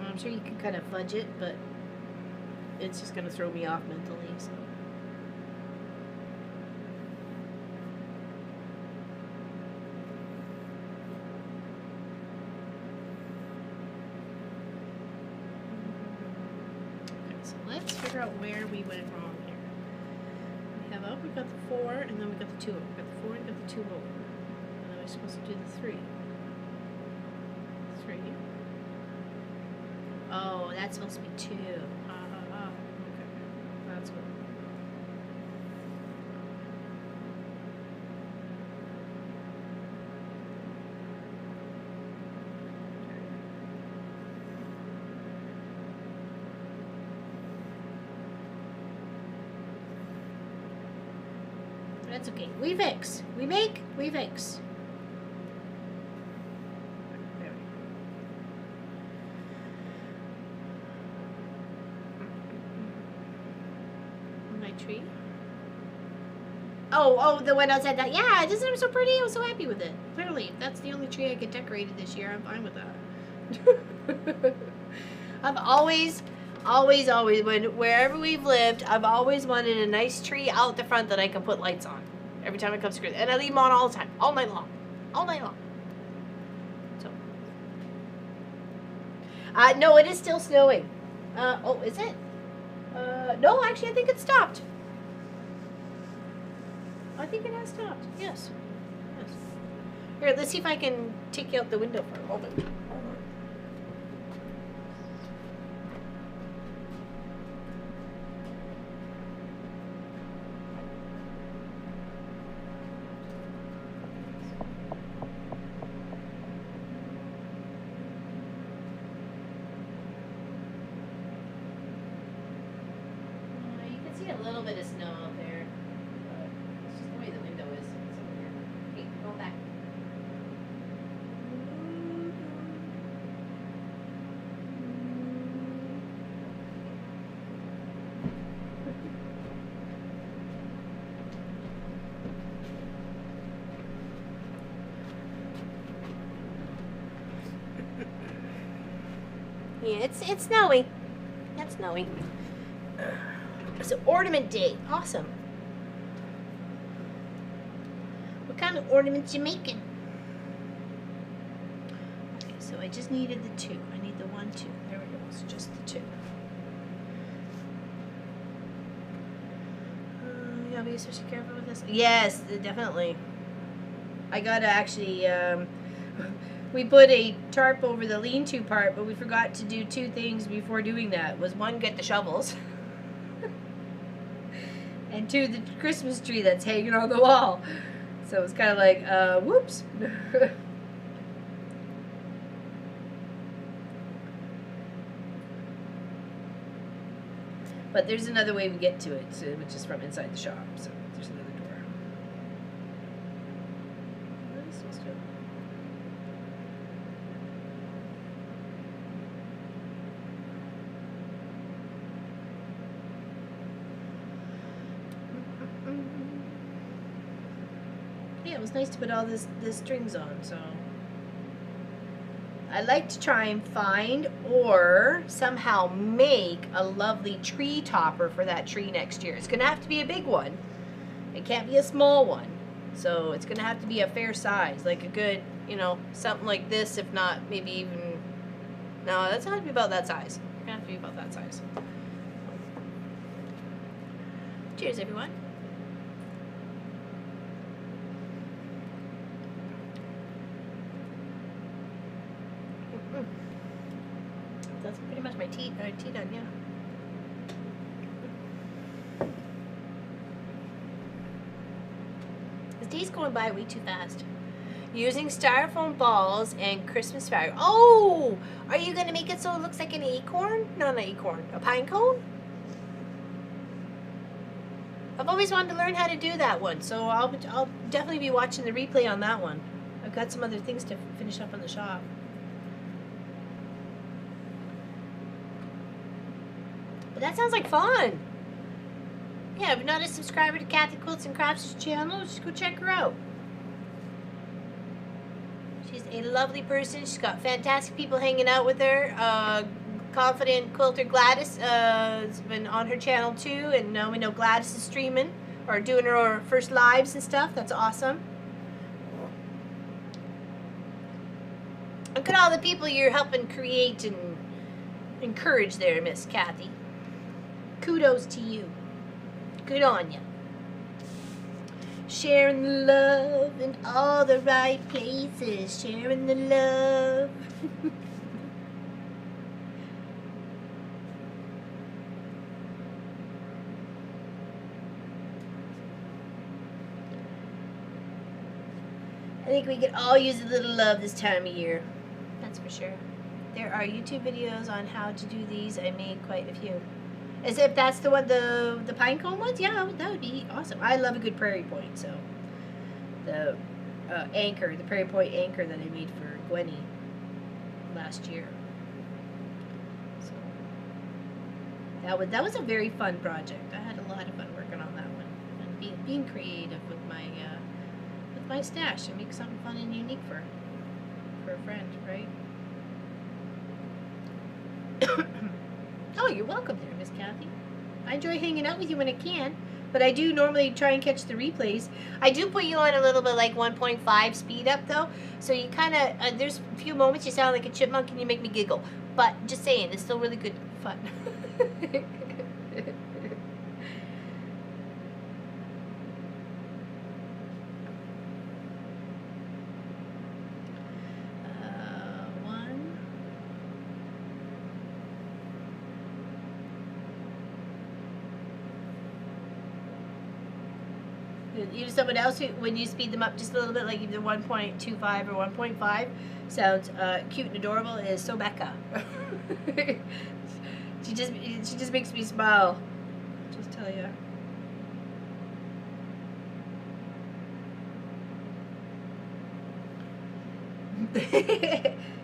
I'm sure you can kind of fudge it, but it's just going to throw me off mentally, so. Let's figure out where we went wrong here. We got the 4, and then we got the 2 over. We got the 4 and got the 2 over. And then we're supposed to do the 3. 3. Oh, that's supposed to be 2. Okay. That's what. That's okay. We fix. We make. We fix. There we go. My tree. Oh, the one outside that. Yeah, doesn't it so pretty? I was so happy with it. Clearly, if that's the only tree I get decorated this year, I'm fine with that. I've always, wherever we've lived, I've always wanted a nice tree out the front that I can put lights on. Every time it comes to Christmas. And I leave them on all the time. All night long. All night long. So. No, it is still snowing. Oh, is it? No, actually, I think it stopped. I think it has stopped. Yes. Yes. Here, let's see if I can take you out the window for a moment. Hold on. You can see a little bit of snow out there, but it's just the way the window is. It's over here. Okay, go back. Yeah, it's snowy. It's snowy. It's an ornament day. Awesome. What kind of ornaments you making? Okay, so I just needed the 2. I need the 1, 2. There we go. It's just the 2. You gotta be especially careful with this. Yes, definitely. I gotta actually. We put a tarp over the lean-to part, but we forgot to do 2 things before doing that. Was 1, get the shovels, and 2, the Christmas tree that's hanging on the wall. So it's kind of like, whoops. But there's another way we get to it, so, which is from inside the shop. So there's another door. What is this door? Yeah, it was nice to put all the strings on, so I like to try and find or somehow make a lovely tree topper for that tree next year. It's gonna have to be a big one. It can't be a small one. So it's gonna have to be a fair size, like a good, you know, something like this, if not maybe even, no, that's gonna have to be about that size. It's gonna have to be about that size. Cheers, everyone. That's pretty much my tea done, yeah. The day's going by way too fast. Using styrofoam balls and Christmas fabric. Oh! Are you going to make it so it looks like an acorn? No, not an acorn. A pine cone? I've always wanted to learn how to do that one, so I'll definitely be watching the replay on that one. I've got some other things to finish up in the shop. But that sounds like fun. Yeah, if you're not a subscriber to Kathy Quilts and Crafts channel, just go check her out. She's a lovely person. She's got fantastic people hanging out with her. Confident Quilter Gladys has been on her channel too, and now we know Gladys is streaming or doing her first lives and stuff. That's awesome. Look at all the people you're helping create and encourage there, Miss Kathy. Kudos to you. Good on you. Sharing the love in all the right places. Sharing the love. I think we could all use a little love this time of year. That's for sure. There are YouTube videos on how to do these. I made quite a few. As if that's the one, the pine cone ones? Yeah, that would be awesome. I love a good prairie point, so. The anchor, the prairie point anchor that I made for Gwenny last year. So that was a very fun project. I had a lot of fun working on that one. And being creative with my stash and make something fun and unique for a friend, right? Oh, you're welcome there, Miss Kathy. I enjoy hanging out with you when I can, but I do normally try and catch the replays. I do put you on a little bit like 1.5 speed up though, so you kind of, there's a few moments you sound like a chipmunk and you make me giggle, but just saying, it's still really good fun. You someone else who, when you speed them up just a little bit, like either 1.25 or 1.5, sounds cute and adorable, is Sobecca. she just makes me smile. Just tell you.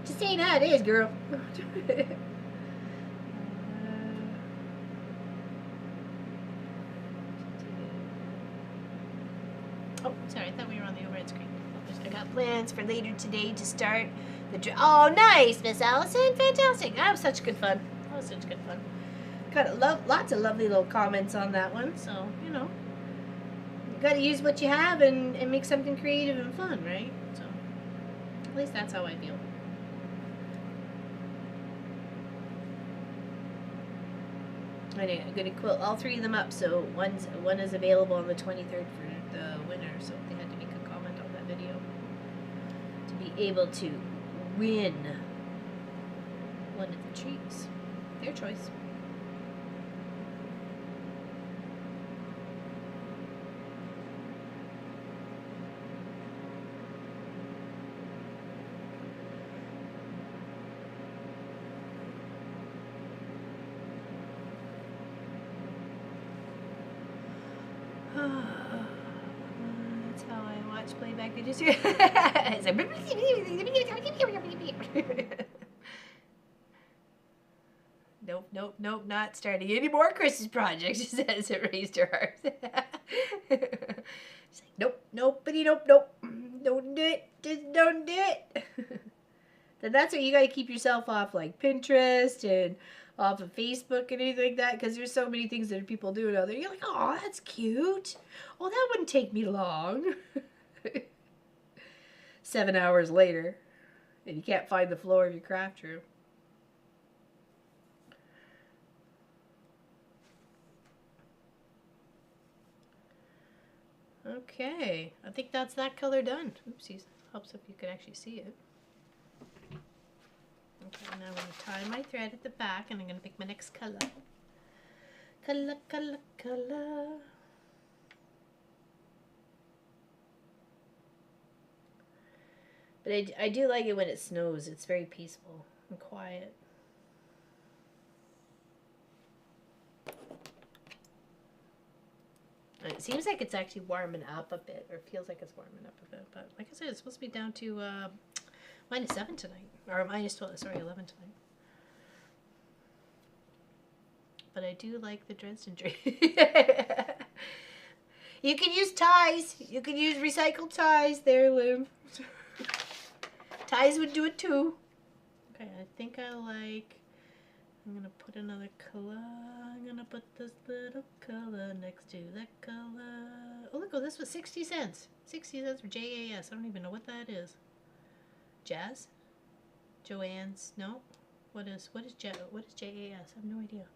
Just saying how it is, girl. Oh, sorry, I thought we were on the overhead screen. I got plans for later today to start the oh, nice, Miss Allison. Fantastic. That was such good fun. That was such good fun. Got lots of lovely little comments on that one, so, you know. You got to use what you have and make something creative and fun, right? So, at least that's how I feel. Anyway, I'm going to quilt all three of them up, so one is available on the 23rd for the winner, so they had to make a comment on that video to be able to win one of the trees. Their choice. That's how I watch playback videos. It's like nope, nope, nope, not starting any more Christmas projects, she says it raised her heart. She's like, nope, nobody, nope, nope. Don't do it. Just don't do it. Then that's why you gotta keep yourself off like Pinterest and off of Facebook and anything like that, because there's so many things that people do out there. You're like, oh, that's cute. Oh, that wouldn't take me long. 7 hours later, and you can't find the floor of your craft room. Okay, I think that's that color done. Oopsies. Helps if you can actually see it. Okay, now I'm going to tie my thread at the back, and I'm going to pick my next color. Color, color, color. But I do like it when it snows. It's very peaceful and quiet. It seems like it's actually warming up a bit, or feels like it's warming up a bit. But like I said, it's supposed to be down to -7 tonight, or -12. Sorry, 11 tonight. But I do like the Dresden tree. You can use ties. You can use recycled ties. There, Liv. Ties would do it too. Okay, I think I like. I'm gonna put another color. I'm gonna put this little color next to that color. Oh, look! Oh, this was 60 cents. 60 cents for JAS. I don't even know what that is. Jazz? Joanne's? No. What is JAS? I have no idea.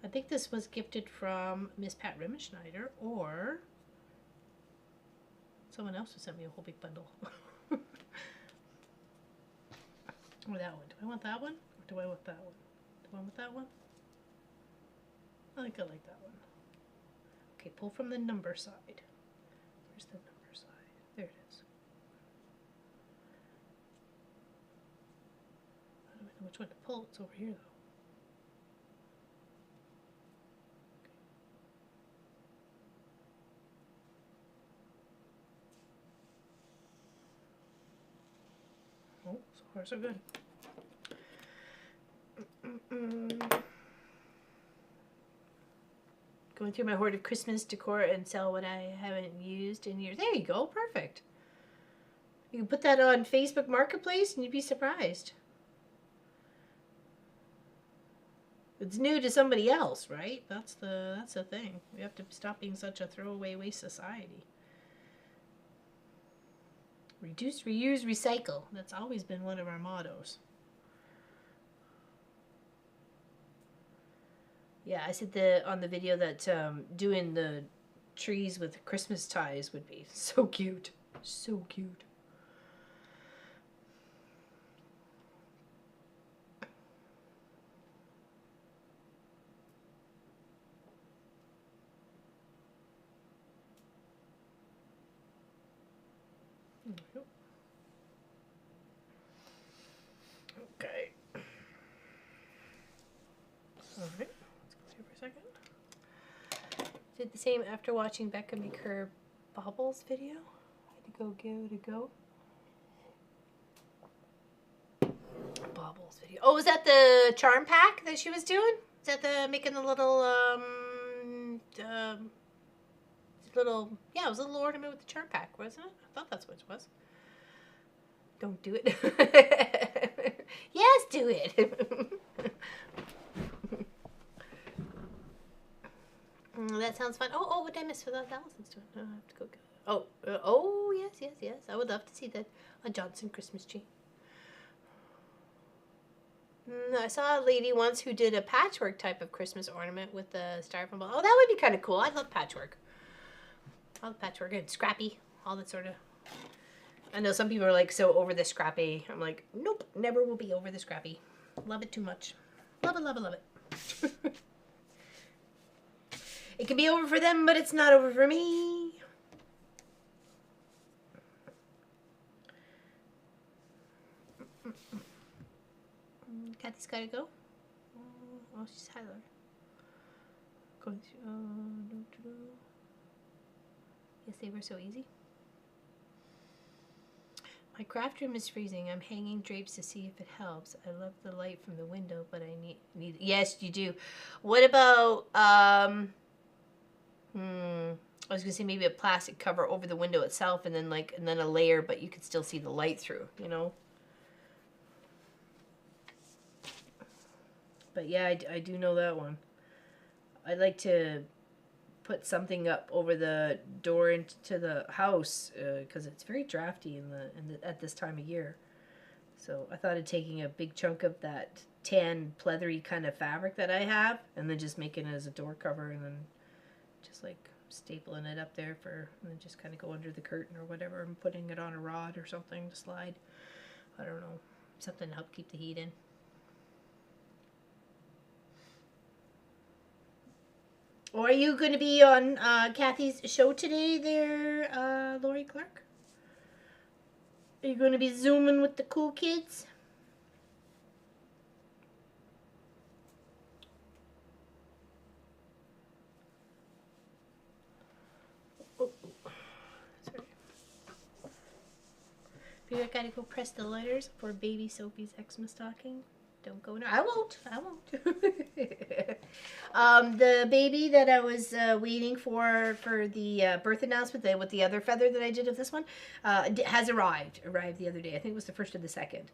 I think this was gifted from Miss Pat Rimmenschneider, or someone else who sent me a whole big bundle. Or that one. Do I want that one? Or do I want that one? Do I want that one? I think I like that one. Okay, pull from the number side. Where's the number side? There it is. I don't know which one to pull. It's over here, though. Oh, so far so good. Going through my hoard of Christmas decor and sell what I haven't used in years. There you go, perfect. You can put that on Facebook Marketplace and you'd be surprised. It's new to somebody else, right? That's the thing. We have to stop being such a throwaway waste society. Reduce, reuse, recycle. That's always been one of our mottos. Yeah, I said on the video that doing the trees with Christmas ties would be so cute. So cute. Okay. All right. Let's go here for a second. Did the same after watching Becca make her baubles video. I had to go give it a go. Baubles video. Oh, was that the charm pack that she was doing? Is that the making the little yeah, it was a little ornament with the charm pack, wasn't it? I thought that's what it was. Don't do it. Yes, do it. That sounds fun. Oh, what did I miss for that Allison's doing? I have to go get it. Oh, yes. I would love to see that a Johnson Christmas tree. I saw a lady once who did a patchwork type of Christmas ornament with the styrofoam ball. Oh, that would be kind of cool. I love patchwork. I love patchwork and scrappy, all that sort of. I know some people are like so over the scrappy. I'm like, nope, never will be over the scrappy. Love it too much. Love it, love it, love it. It can be over for them, but it's not over for me. Kathy's gotta go. Oh, she's Tyler. going through. Yes, they were so easy. My craft room is freezing. I'm hanging drapes to see if it helps. I love the light from the window, but I need. Yes, you do. What about I was gonna say maybe a plastic cover over the window itself, and then a layer, but you could still see the light through. You know. But yeah, I do know that one. I'd like to put something up over the door into the house because it's very drafty at this time of year. So I thought of taking a big chunk of that tan pleathery kind of fabric that I have, and then just making it as a door cover, and then just like stapling it up there and then just kind of go under the curtain or whatever, and putting it on a rod or something to slide. I don't know, something to help keep the heat in. Or are you going to be on Kathy's show today there, Lori Clark? Are you going to be Zooming with the cool kids? Oh, sorry. Maybe I gotta go press the letters for baby Sophie's Xmas stocking. Don't go in there. I won't. The baby that I was waiting for the birth announcement with the other feather that I did of this one has arrived the other day. I think it was the first or the second.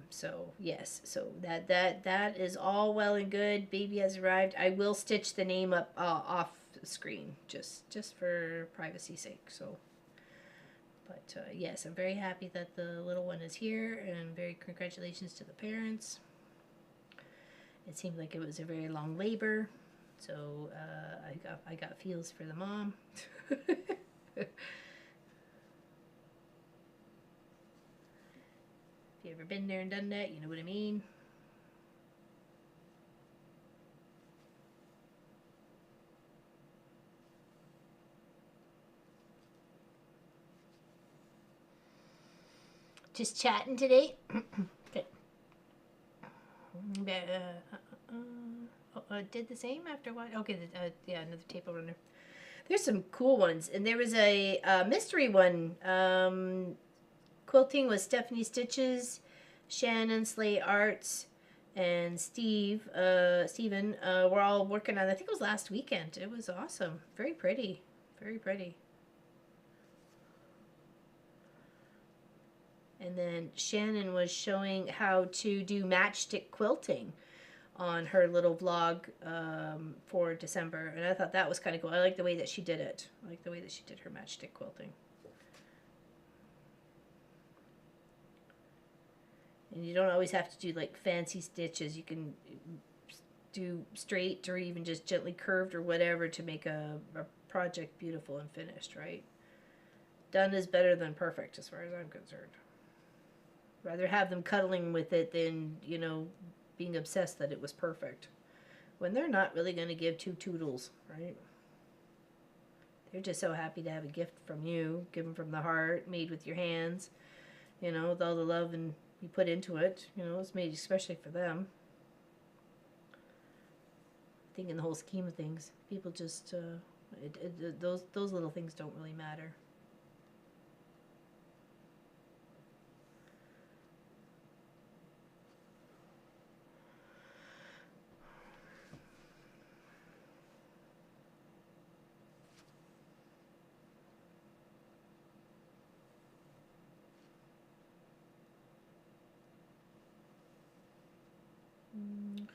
So yes, so that is all well and good. Baby has arrived. I will stitch the name up off screen just for privacy's sake. So. But yes, I'm very happy that the little one is here, and very congratulations to the parents. It seemed like it was a very long labor, so I got feels for the mom. If you ever been there and done that, you know what I mean. Just chatting today. Okay. Did the same after what? Okay, yeah, another table runner. There's some cool ones, and there was a mystery one. Quilting with Stephanie Stitches, Shannon Slay Arts, and Steven were all working on. I think it was last weekend. It was awesome. Very pretty. Very pretty. And then Shannon was showing how to do matchstick quilting on her little vlog for December. And I thought that was kind of cool. I like the way that she did it. I like the way that she did her matchstick quilting. And you don't always have to do like fancy stitches. You can do straight or even just gently curved or whatever to make a project beautiful and finished, right? Done is better than perfect as far as I'm concerned. Rather have them cuddling with it than, being obsessed that it was perfect. When they're not really going to give two toodles, right? They're just so happy to have a gift from you, given from the heart, made with your hands, with all the love and you put into it. It's made especially for them. I think in the whole scheme of things, people just, those little things don't really matter.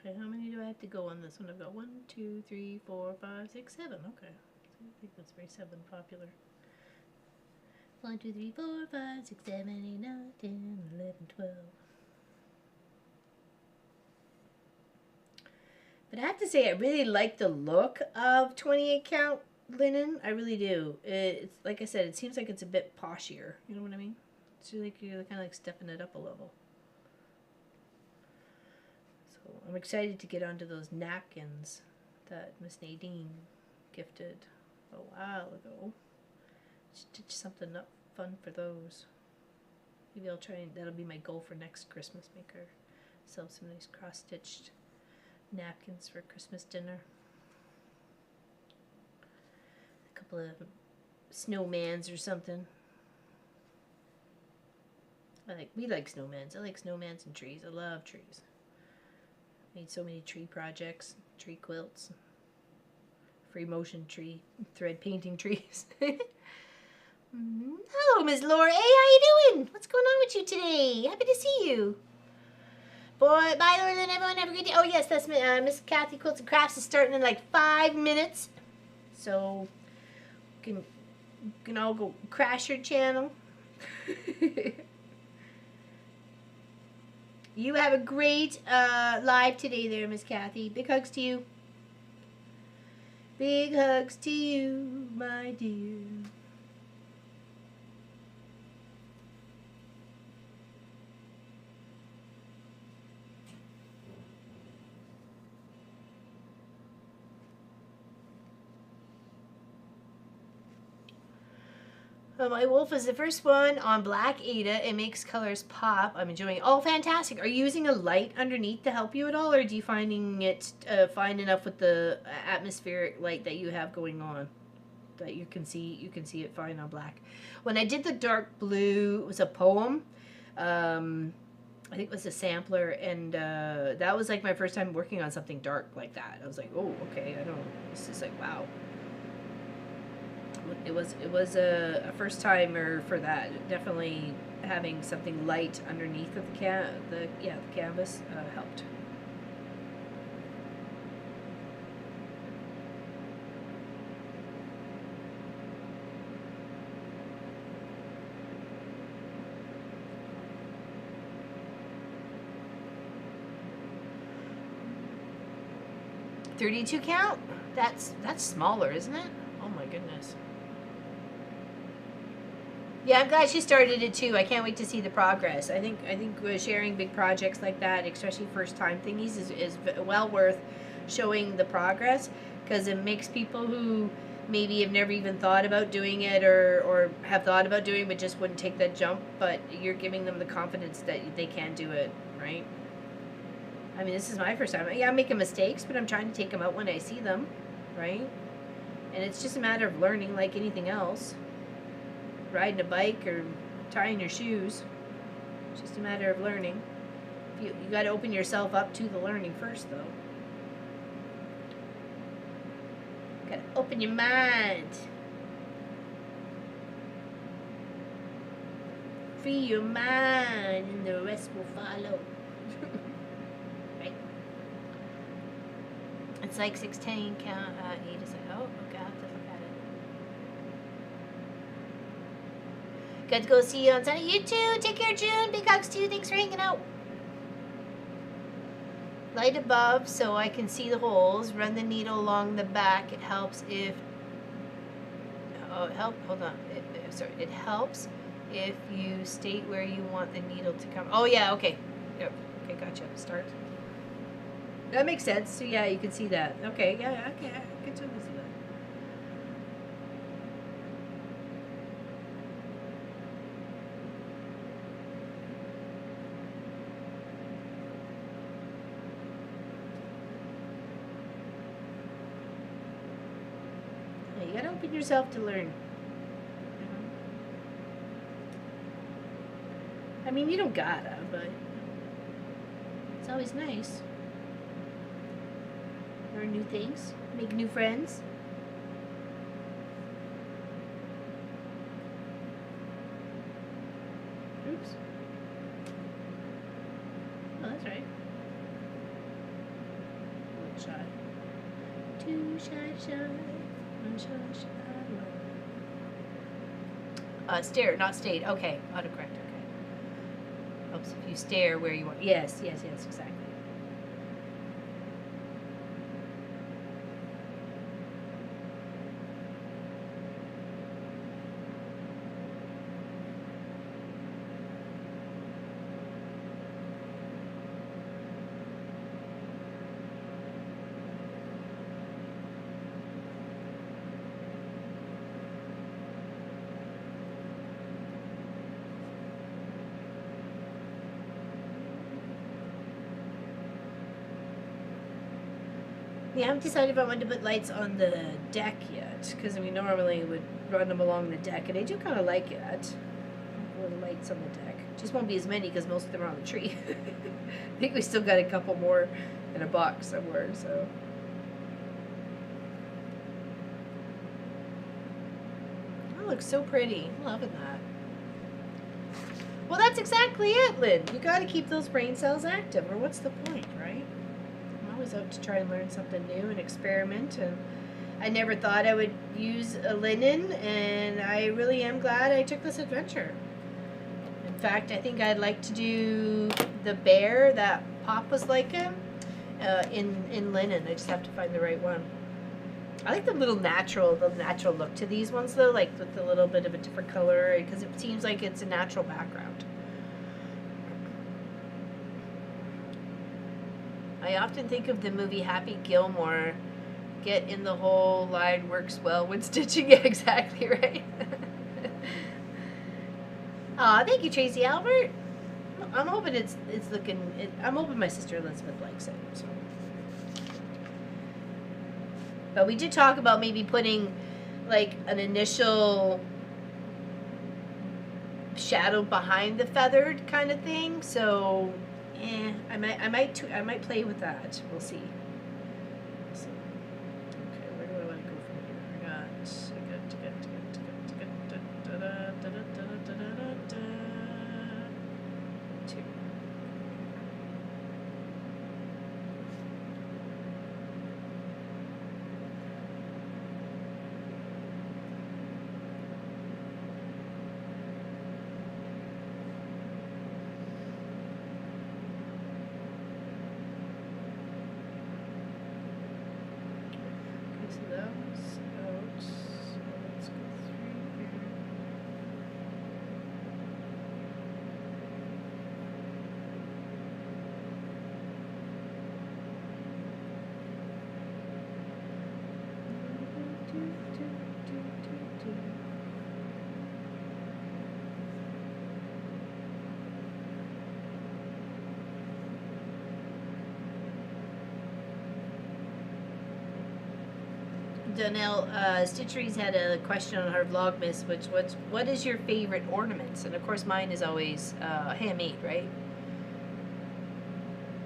Okay, how many do I have to go on this one? I've got 1, 2, 3, 4, 5, 6, 7. Okay. I think that's very 7 popular. 1, 2, 3, 4, 5, 6, 7, 8, 9, 10, 11, 12. But I have to say, I really like the look of 28 count linen. I really do. It's like I said, it seems like it's a bit poshier. You know what I mean? It's like you're kind of like stepping it up a level. I'm excited to get onto those napkins that Miss Nadine gifted a while ago. Stitch something up fun for those. Maybe I'll try and that'll be my goal for next Christmas. Make her sell some nice cross-stitched napkins for Christmas dinner. couple of snowmans or something. We like snowmans. I like snowmans and trees. I love trees. Made so many tree projects, tree quilts, free motion tree, thread painting trees. Hello, Miss Laura. Hey, how you doing? What's going on with you today? Happy to see you. Boy, bye, Laura, and everyone. Have a great day. Oh, yes, that's Miss Kathy Quilts and Crafts is starting in like 5 minutes. So, you can all go crash your channel. You have a great live today there, Miss Kathy. Big hugs to you. Big hugs to you, my dear. My wolf is the first one on Black Ada. It makes colors pop. I'm enjoying it. Oh, fantastic. Are you using a light underneath to help you at all, or are you finding it fine enough with the atmospheric light that you have going on that you can see it fine on black? When I did the dark blue, it was a poem. I think it was a sampler, and that was like my first time working on something dark like that. I was like, oh, okay, I don't know. This is like, wow. It was a first timer for that. Definitely having something light underneath of the canvas helped. .32 count? That's smaller, isn't it? Oh my goodness. Yeah, I'm glad she started it too. I can't wait to see the progress. I think sharing big projects like that, especially first time thingies, is well worth showing the progress, because it makes people who maybe have never even thought about doing it or have thought about doing it but just wouldn't take that jump, but you're giving them the confidence that they can do it, right? I mean, this is my first time. Yeah, I'm making mistakes, but I'm trying to take them out when I see them, right? And it's just a matter of learning like anything else. Riding a bike or tying your shoes. It's just a matter of learning. You got to open yourself up to the learning first, though. Got to open your mind. Free your mind, and the rest will follow. Right? It's like 16 count. 8 is like, oh, okay, I'll have to look at it. Good to go see you on Sunday. You too. Take care, June. Big hugs to you. Thanks for hanging out. Light above so I can see the holes. Run the needle along the back. It helps if... Oh, hold on. It helps if you state where you want the needle to come. Oh, yeah. Okay. Yep. Okay, gotcha. Start. That makes sense. So, yeah, you can see that. Okay. Yeah, okay. I can totally see that. You gotta open yourself to learn. I mean, you don't gotta, but it's always nice. Learn new things, make new friends. Oops. Oh, that's right. One shot. Two shot. Stare, not stayed. Okay, autocorrect. Okay. Helps if you stare where you want. Yes, exactly. Yeah, I haven't decided if I want to put lights on the deck yet, because we normally would run them along the deck, and I do kind of like it. Little lights on the deck. Just won't be as many because most of them are on the tree. I think we still got a couple more in a box somewhere, so. That looks so pretty. I'm loving that. Well, that's exactly it, Lynn. You got to keep those brain cells active, or what's the point, right? I'm always out to try and learn something new and experiment, and I never thought I would use a linen, and I really am glad I took this adventure. In fact, I think I'd like to do the bear that Pop was like him in linen. I just have to find the right one. I like the natural look to these ones though, like with a little bit of a different color, because it seems like it's a natural background. I often think of the movie Happy Gilmore. Get in the hole, line works well when stitching. Yeah, exactly right. Aw, thank you, Tracy Albert. I'm hoping it's looking. I'm hoping my sister Elizabeth likes it. So. But we did talk about maybe putting like an initial shadow behind the feathered kind of thing. So, I might play with that. We'll see. So, okay, where do I want to go from here? I got. Two. So that was out. So let's go through here. Donnell Stitcheries had a question on her Vlogmas, which what is your favorite ornaments? And of course mine is always handmade, right?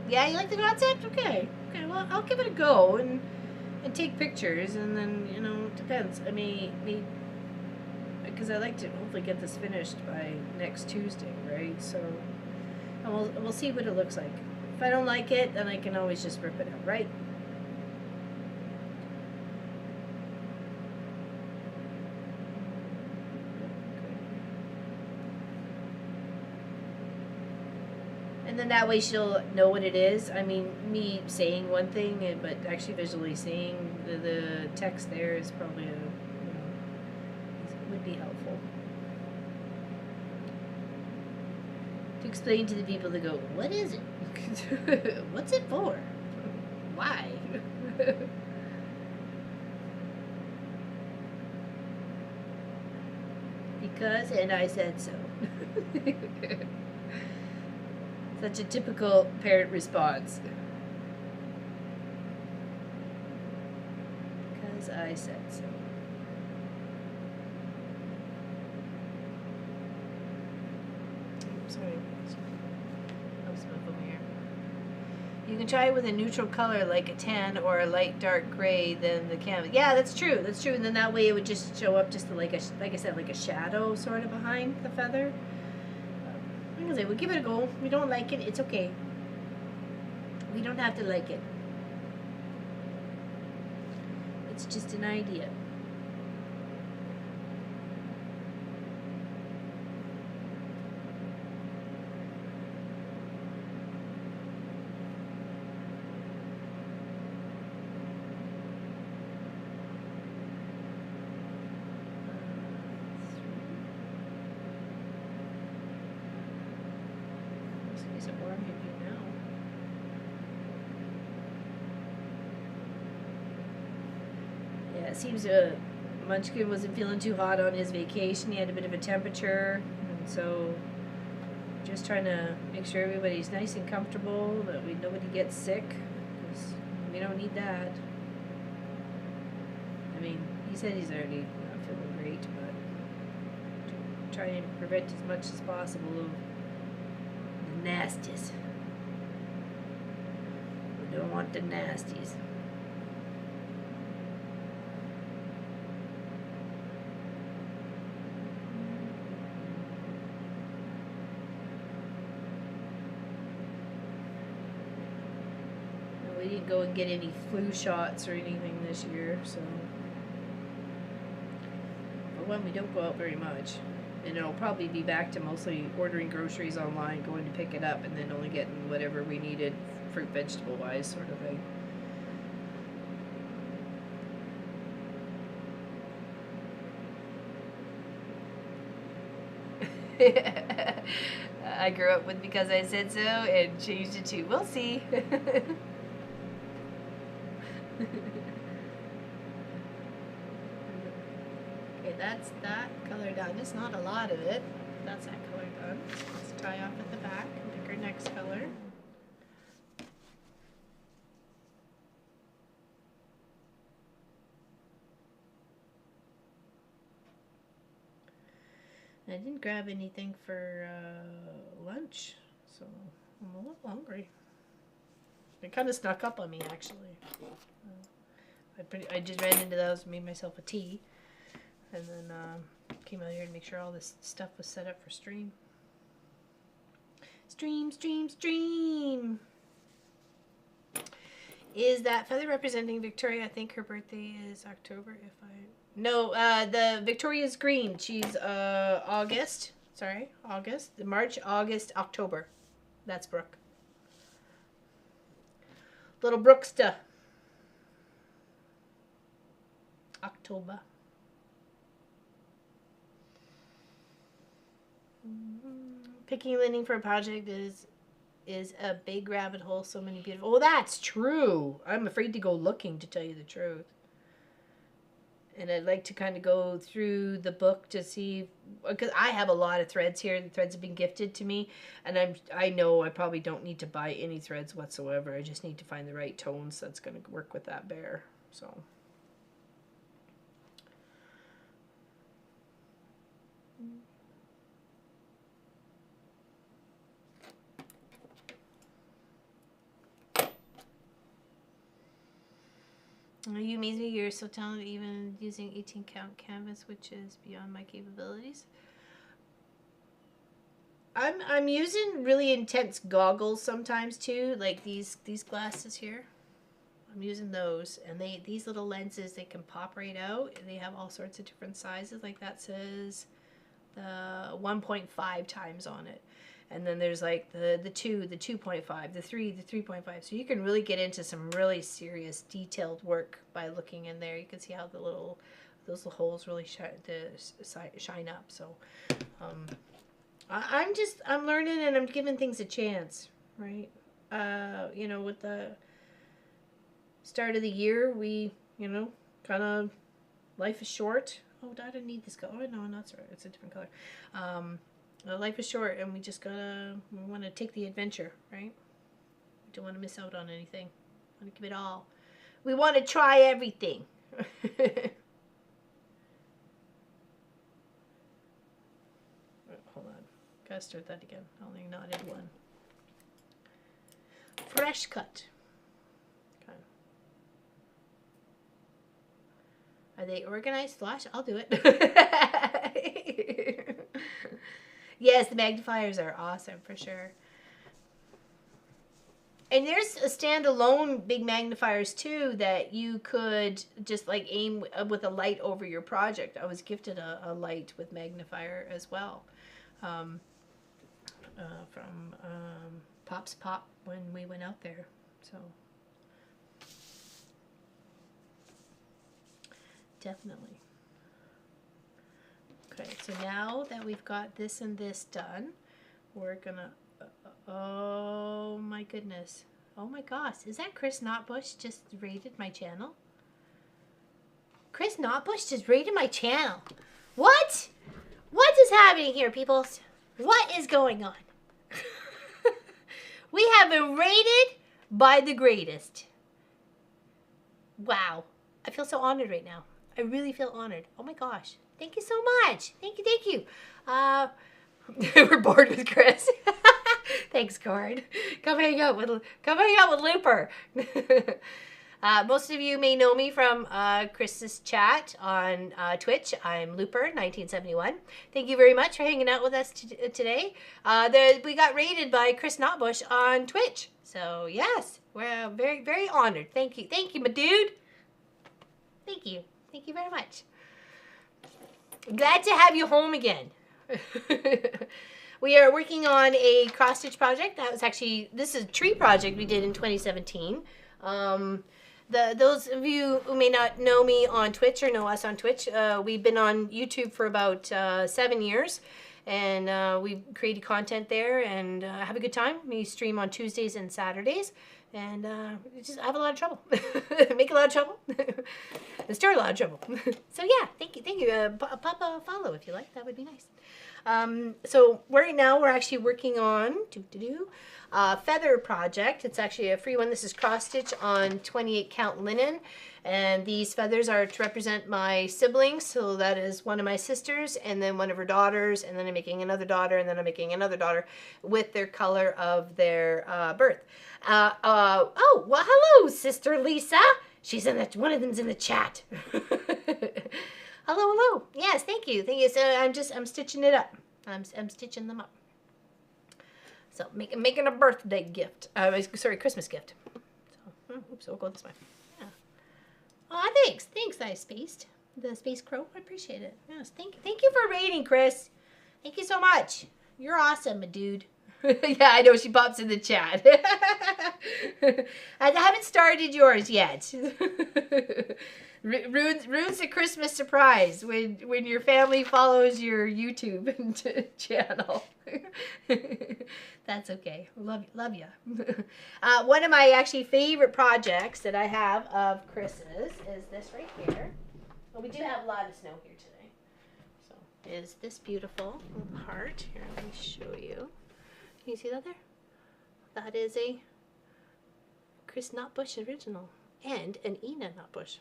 Yeah, you like the concept? Okay. Okay, well I'll give it a go and take pictures, and then, you know, it depends. I may because I like to hopefully get this finished by next Tuesday, right? So and we'll see what it looks like. If I don't like it, then I can always just rip it out, right? And then that way she'll know what it is. I mean, me saying one thing, but actually visually seeing the text there is probably would be helpful. To explain to the people that go, what is it? What's it for? Why? Because, and I said so. Such a typical parent response. Because I said so. Sorry. I'll move over here. You can try it with a neutral color like a tan or a light dark gray than the canvas. Yeah, that's true. That's true. And then that way it would just show up just like I said, like a shadow sort of behind the feather. Like I say, we'll give it a go. If we don't like it, it's okay. We don't have to like it. It's just an idea. Is it warm in here now? Yeah, it seems Munchkin wasn't feeling too hot on his vacation. He had a bit of a temperature, and so just trying to make sure everybody's nice and comfortable, that nobody gets sick, because we don't need that. said he's already not feeling great, but trying to prevent as much as possible of the nasties. We don't want the nasties. We didn't go and get any flu shots or anything this year, so. For one, we don't go out very much. And it'll probably be back to mostly ordering groceries online, going to pick it up, and then only getting whatever we needed, fruit, vegetable wise, sort of thing. I grew up with Because I Said So and changed it to We'll See. Okay, that's that color done. It's not a lot of it. That's that color done. Let's tie off at the back and pick our next color. I didn't grab anything for lunch, so I'm a little hungry. It kind of snuck up on me, actually. I just ran into those and made myself a tea. And then came out here to make sure all this stuff was set up for stream. Stream, stream, stream! Is that feather representing Victoria? I think her birthday is October, if I... No, the Victoria's green. She's August. Sorry, August. March, August, October. That's Brooke. Little Brooksta. October. Picking linen for a project is a big rabbit hole. So many beautiful... Oh, that's true. I'm afraid to go looking, to tell you the truth. And I'd like to kind of go through the book to see, because I have a lot of threads here. The threads have been gifted to me, and I know I probably don't need to buy any threads whatsoever. I just need to find the right tones that's going to work with that bear. So. You amaze me. You're so talented, even using 18 count canvas, which is beyond my capabilities. I'm using really intense goggles sometimes too, like these glasses here. I'm using those, and these little lenses, they can pop right out. They have all sorts of different sizes. Like that says the 1.5 times on it. And then there's like the 2, the 2.5, the 3, the 3.5. So you can really get into some really serious detailed work by looking in there. You can see how those little holes really shine up. So I'm learning, and I'm giving things a chance, right? You know, with the start of the year, we, you know, kind of, life is short. Oh, I didn't need this color. Oh, no, not sorry. It's a different color. Life is short, and we want to take the adventure, right? We don't want to miss out on anything. We want to give it all. We want to try everything. Hold on. Gotta start that again. I only knotted one. Fresh cut. Okay. Are they organized? Flash? I'll do it. Yes, the magnifiers are awesome for sure. And there's a standalone big magnifiers too that you could just like aim with a light over your project. I was gifted a light with magnifier as well from Pop's Pop when we went out there. So definitely. Okay, so now that we've got this and this done, we're gonna, oh my goodness. Oh my gosh, is that Chris Notbush just raided my channel? Chris Notbush just raided my channel. What? What is happening here, peoples? What is going on? We have been raided by the greatest. Wow. I feel so honored right now. I really feel honored. Oh my gosh. Thank you so much. Thank you, thank you. We're bored with Chris. Thanks, Cord. Come hang out with Looper. Most of you may know me from Chris's chat on Twitch. I'm Looper1971. Thank you very much for hanging out with us today. We got raided by Chris Notbush on Twitch. So yes, we're very, very honored. Thank you. Thank you, my dude. Thank you. Thank you very much. Glad to have you home again. We are working on a cross-stitch project. That was actually, this is a tree project we did in 2017. Those of you who may not know me on Twitch or know us on Twitch, we've been on YouTube for about 7 years. And we created content there and have a good time. We stream on Tuesdays and Saturdays. And just have a lot of trouble. Make a lot of trouble. And stir a lot of trouble. So yeah, thank you. Thank you. Pop a follow if you like. That would be nice. So right now we're actually working on feather project. It's actually a free one. This is cross stitch on 28 count linen, and these feathers are to represent my siblings. So that is one of my sisters and then one of her daughters, and then I'm making another daughter, and then I'm making another daughter with their color of their birth. Oh, well, hello, Sister Lisa. She's in the, one of them's in the chat. Hello, hello. Yes, thank you. Thank you. So I'm stitching it up. I'm stitching them up. So making a birthday gift. Sorry, Christmas gift. So, oops, we'll go this way. Yeah. Oh, thanks. Thanks, I spaced. The Space Crow. I appreciate it. Yes, thank you for rating, Chris. Thank you so much. You're awesome, dude. Yeah, I know, she pops in the chat. I haven't started yours yet. Ruins a Christmas surprise when your family follows your YouTube channel. That's okay. Love you. One of my actually favorite projects that I have of Chris's is this right here. Well, we do have a lot of snow here today. So is this beautiful little heart. Here, let me show you. Can you see that there? That is a Chris Notbush original and an Ina Notbush.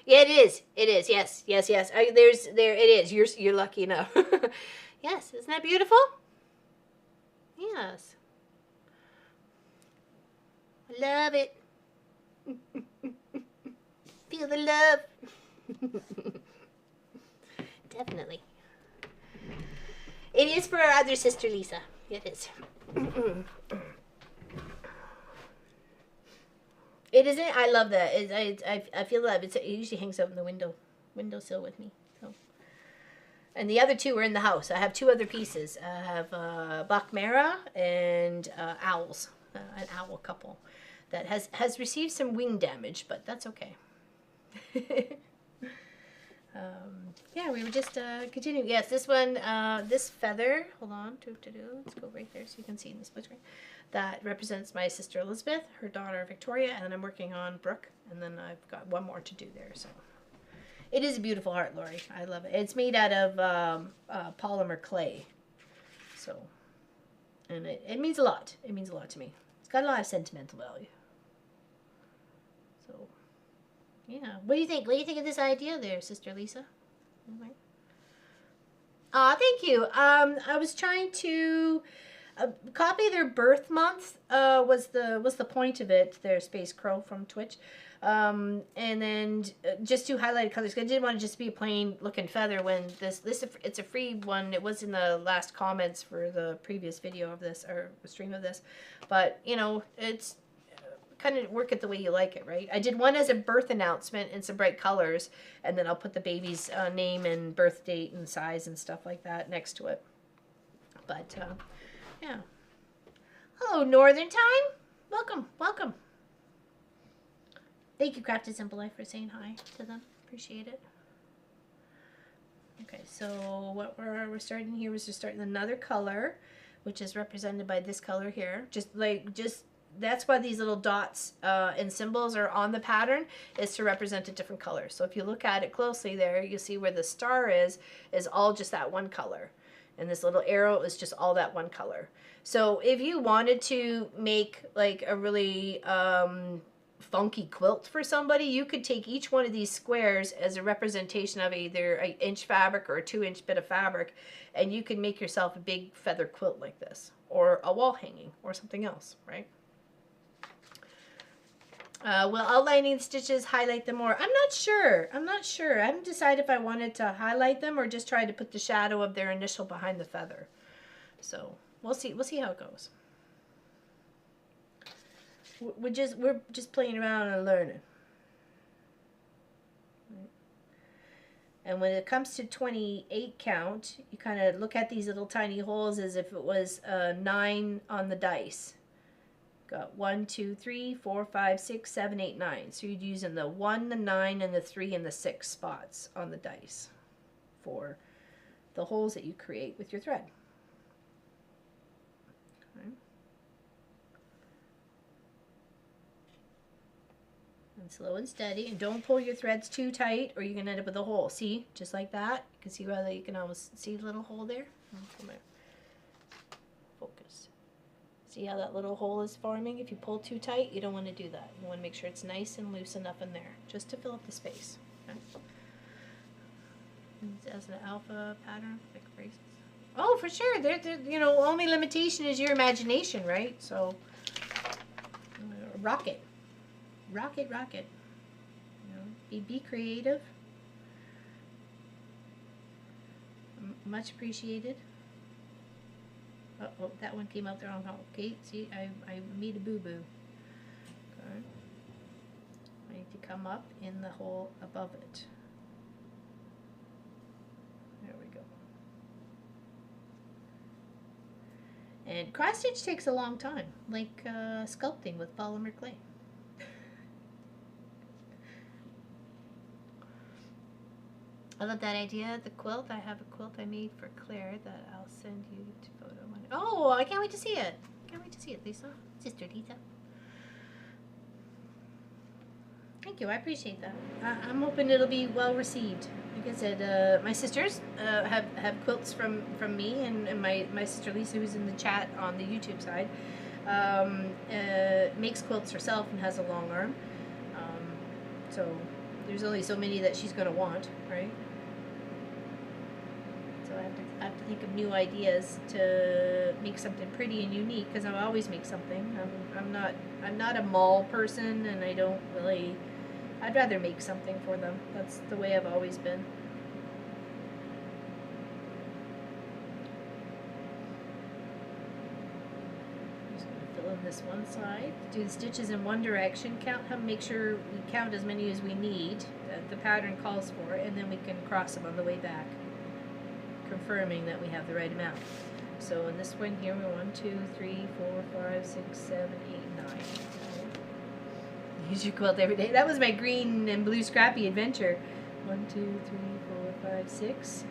Yeah, it is. It is. Yes. Yes. Yes. There. It is. You're lucky enough. Yes. Isn't that beautiful? Yes. I love it. Feel the love. Definitely. It is for our other sister, Lisa. It is. It isn't. I love that. I feel that it usually hangs out in the windowsill with me. So, and the other two are in the house. I have two other pieces. I have Black Mara and owls, an owl couple that has received some wing damage, but that's okay. Yeah, we were just continuing. Yes, this one, this feather. Hold on. Let's go right there so you can see in the split screen. That represents my sister Elizabeth, her daughter Victoria, and then I'm working on Brooke, and then I've got one more to do there. So it is a beautiful heart, Lori. I love it. It's made out of polymer clay. So, and it means a lot. It means a lot to me. It's got a lot of sentimental value. So, yeah. What do you think? What do you think of this idea there, Sister Lisa? Okay. Thank you. I was trying to copy their birth month. Was the point of it? Their Space Crow from Twitch, and then just to highlight colors. I didn't want to just be a plain looking feather. When this it's a free one. It was in the last comments for the previous video of this or stream of this, but you know it's kind of work it the way you like it, right? I did one as a birth announcement in some bright colors, and then I'll put the baby's name and birth date and size and stuff like that next to it. But yeah. Hello, Northern Time. Welcome, welcome. Thank you, Crafted Simple Life, for saying hi to them. Appreciate it. Okay, so what we're starting here is we're starting another color, which is represented by this color here. Just that's why these little dots and symbols are on the pattern, is to represent a different color. So if you look at it closely there, you see where the star is all just that one color. And this little arrow is just all that one color. So if you wanted to make like a really funky quilt for somebody, you could take each one of these squares as a representation of either an inch fabric or a 2-inch bit of fabric, and you can make yourself a big feather quilt like this, or a wall hanging, or something else, right? Will outlining the stitches highlight them more? I'm not sure. I haven't decided if I wanted to highlight them or just try to put the shadow of their initial behind the feather. So we'll see how it goes. We're just playing around and learning. And when it comes to 28 count, you kind of look at these little tiny holes as if it was 9 on the dice. Got 1, 2, 3, 4, 5, 6, 7, 8, 9. So you'd use in the 1, the 9, and the 3 and the 6 spots on the dice for the holes that you create with your thread. Okay. And slow and steady, and don't pull your threads too tight or you're gonna end up with a hole. See, just like that. You can see whether you can almost see the little hole there. Come here. Focus. See how that little hole is forming? If you pull too tight, you don't want to do that. You want to make sure it's nice and loose enough in there, just to fill up the space. Okay. As an alpha pattern, thick braces. Oh, for sure. They're, you know, only limitation is your imagination, right? So, rocket. Rocket. You know, be creative. Much appreciated. Oh, that one came out the wrong hole. Okay, see, I made a boo-boo. Okay. I need to come up in the hole above it. There we go. And cross stitch takes a long time, like sculpting with polymer clay. I love that idea. The quilt. I have a quilt I made for Claire that I'll send you to photo. Oh, I can't wait to see it. Can't wait to see it, Lisa. Sister Lisa. Thank you. I appreciate that. I'm hoping it'll be well received. Like I said, my sisters have quilts from me, and my sister Lisa, who's in the chat on the YouTube side, makes quilts herself and has a long arm. So there's only so many that she's going to want, right? So I have to think of new ideas to make something pretty and unique, because I always make something. I'm not a mall person, and I don't really. I'd rather make something for them. That's the way I've always been. Just gonna fill in this one side. Do the stitches in one direction. Make sure we count as many as we need. The pattern calls for, and then we can cross them on the way back, confirming that we have the right amount. So in this one here, we're 1, 2, 3, 4, 5, 6, 7, 8, 9. Use your quilt every day. That was my green and blue scrappy adventure. 1, 2, 3, 4, 5, 6,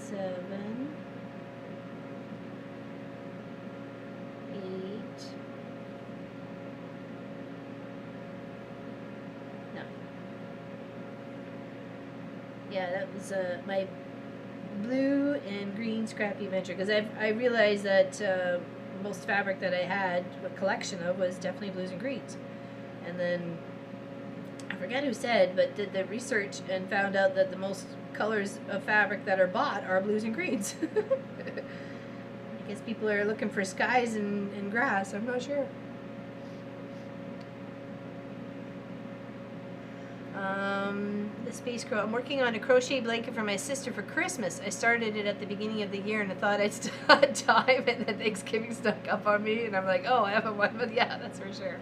7, 8. No. Yeah, that was my blue and green scrappy adventure, because I realized that most fabric that I had a collection of was definitely blues and greens. And then I forget who said, but did the research and found out that the most colors of fabric that are bought are blues and greens. I guess people are looking for skies and grass. I'm not sure. The Space Crow. I'm working on a crochet blanket for my sister for Christmas. I started it at the beginning of the year, and I thought I'd still had time, and then Thanksgiving snuck up on me, and I'm like, oh, I haven't one, but yeah, that's for sure.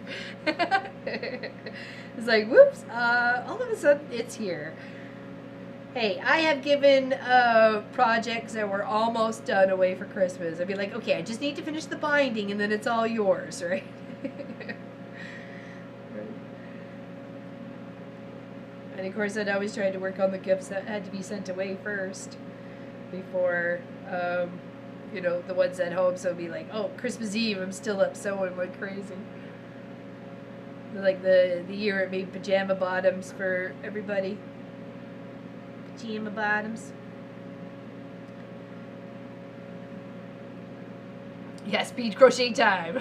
It's like, whoops, all of a sudden it's here. Hey, I have given projects that were almost done away for Christmas. I'd be like, okay, I just need to finish the binding, and then it's all yours, right? And of course, I'd always tried to work on the gifts that had to be sent away first before, you know, the ones at home. So it'd be like, oh, Christmas Eve, I'm still up sewing like crazy. Like the year it made pajama bottoms for everybody. Pajama bottoms. Yeah, speed crochet time.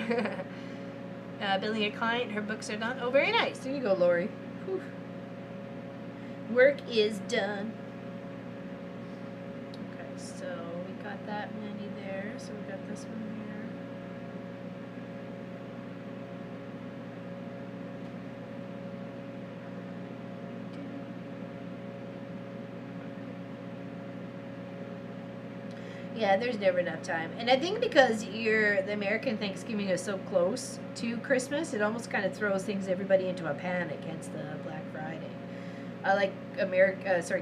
Billing a client. Her books are done. Oh, very nice. There you go, Lori. Whew. Work is done. Okay, so we got that many there. So we got this one here. Yeah, there's never enough time. And I think because the American Thanksgiving is so close to Christmas, it almost kind of throws everybody into a panic, hence the Black Friday. I like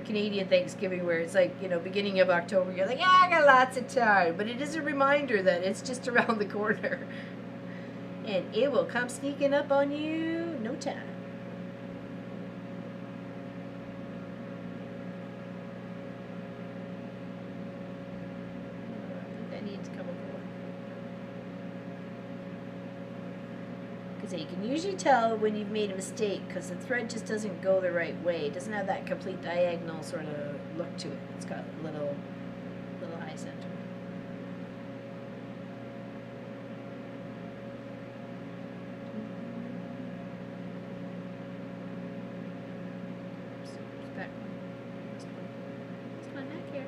Canadian Thanksgiving, where it's like, beginning of October, you're like, yeah, I got lots of time. But it is a reminder that it's just around the corner. And it will come sneaking up on you no time. So you can usually tell when you've made a mistake because the thread just doesn't go the right way. It doesn't have that complete diagonal sort of look to it. It's got a little high center. Oops, back one. It's one back here.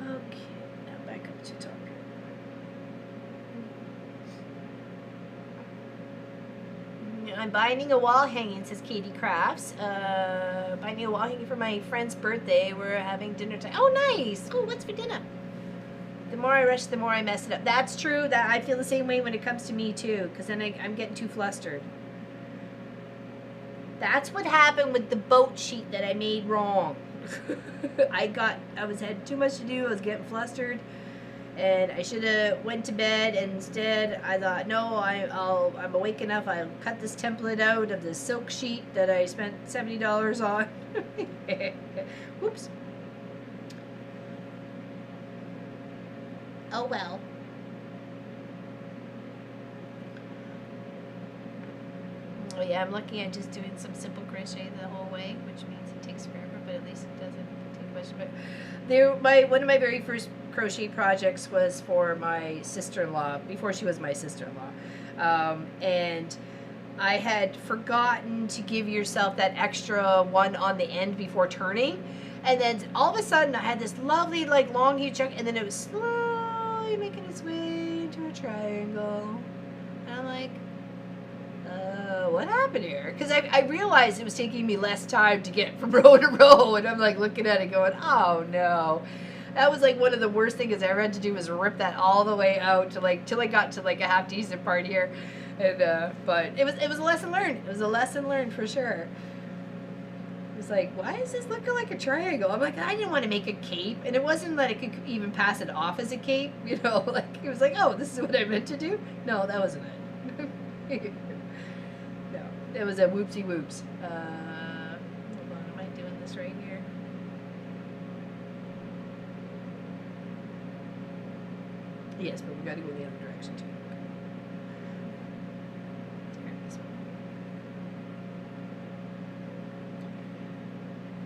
Okay, now back up to talk. I'm binding a wall hanging, says Katie Crafts. Binding a wall hanging for my friend's birthday. We're having dinner time. Oh, nice! Oh, what's for dinner? The more I rush, the more I mess it up. That's true. That I feel the same way when it comes to me too, because then I'm getting too flustered. That's what happened with the boat sheet that I made wrong. I had too much to do. I was getting flustered, and I should have went to bed. And instead, I thought, no, I'm awake enough. I'll cut this template out of the silk sheet that I spent $70 on. Whoops. Oh well. Oh yeah, I'm lucky I'm just doing some simple crochet the whole way, which means it takes forever, but at least it doesn't take much. But one of my very first crochet projects was for my sister-in-law, before she was my sister-in-law. And I had forgotten to give yourself that extra one on the end before turning. And then all of a sudden I had this lovely long huge chunk, and then it was slowly making its way into a triangle. And I'm like, what happened here? Because I realized it was taking me less time to get from row to row, and I'm looking at it going, oh no. That was one of the worst things I ever had to do, was rip that all the way out to till I got to a half decent part here. And but it was a lesson learned. It was a lesson learned for sure. It was why is this looking like a triangle? I'm I didn't want to make a cape, and it wasn't that I could even pass it off as a cape, it was oh, this is what I meant to do? No, that wasn't it. No, it was a whoopsie whoops. Hold on, am I doing this right here? Yes, but we got to go the other direction too.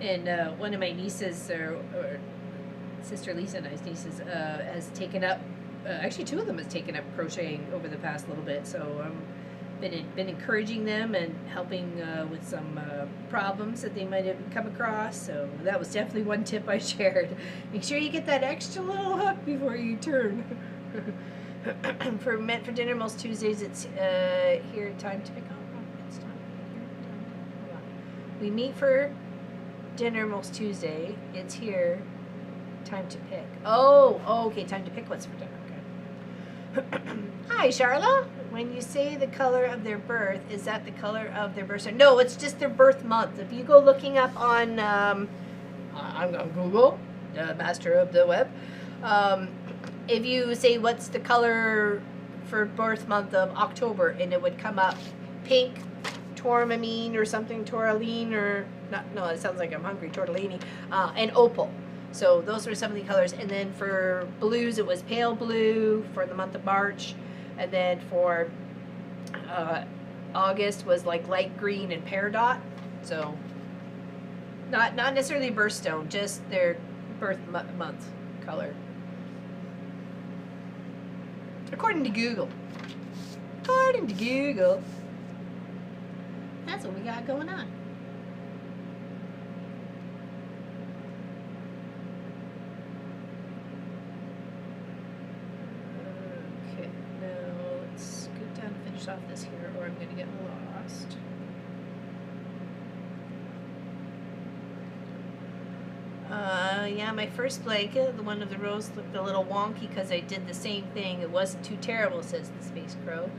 And one of my nieces, or sister Lisa and I's nieces, has taken up, actually two of them has taken up crocheting over the past little bit, so been encouraging them and helping with some problems that they might have come across. So that was definitely one tip I shared. Make sure you get that extra little hook before you turn. Meant for dinner most Tuesdays. It's here. Time to pick up. It's time. Hold on. We meet for dinner most Tuesday. It's here. Time to pick. Oh, okay. Time to pick what's for dinner. Okay. Hi, Charla. When you say the color of their birth, is that the color of their birth? No, it's just their birth month. If you go looking up on Google, the master of the web, if you say what's the color for birth month of October, and it would come up pink, tourmaline or something, tourmaline, or not, no, it sounds like I'm hungry, tortellini, and opal. So those were some of the colors. And then for blues, it was pale blue for the month of March. And then for August was light green and peridot. So not necessarily birthstone, just their birth month color. According to Google. According to Google. That's what we got going on. Okay, now let's scoot down and finish off this here, or I'm going to get lost. Yeah, my first blanket, the one of the rows, looked a little wonky because I did the same thing. It wasn't too terrible, says the Space Crow.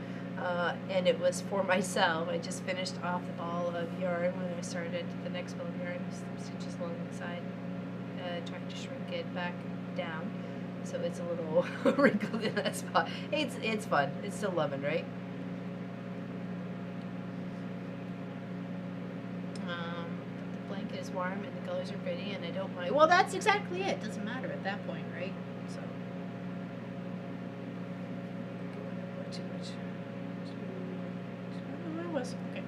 And it was for myself. I just finished off the ball of yarn when I started the next ball of yarn, stitches along the side, trying to shrink it back down. So it's a little wrinkled in that spot. It's fun. It's still loving, right? Is warm and the colors are pretty and I don't mind. Well, that's exactly it. Doesn't matter at that point, right? So too much. Oh, it was okay.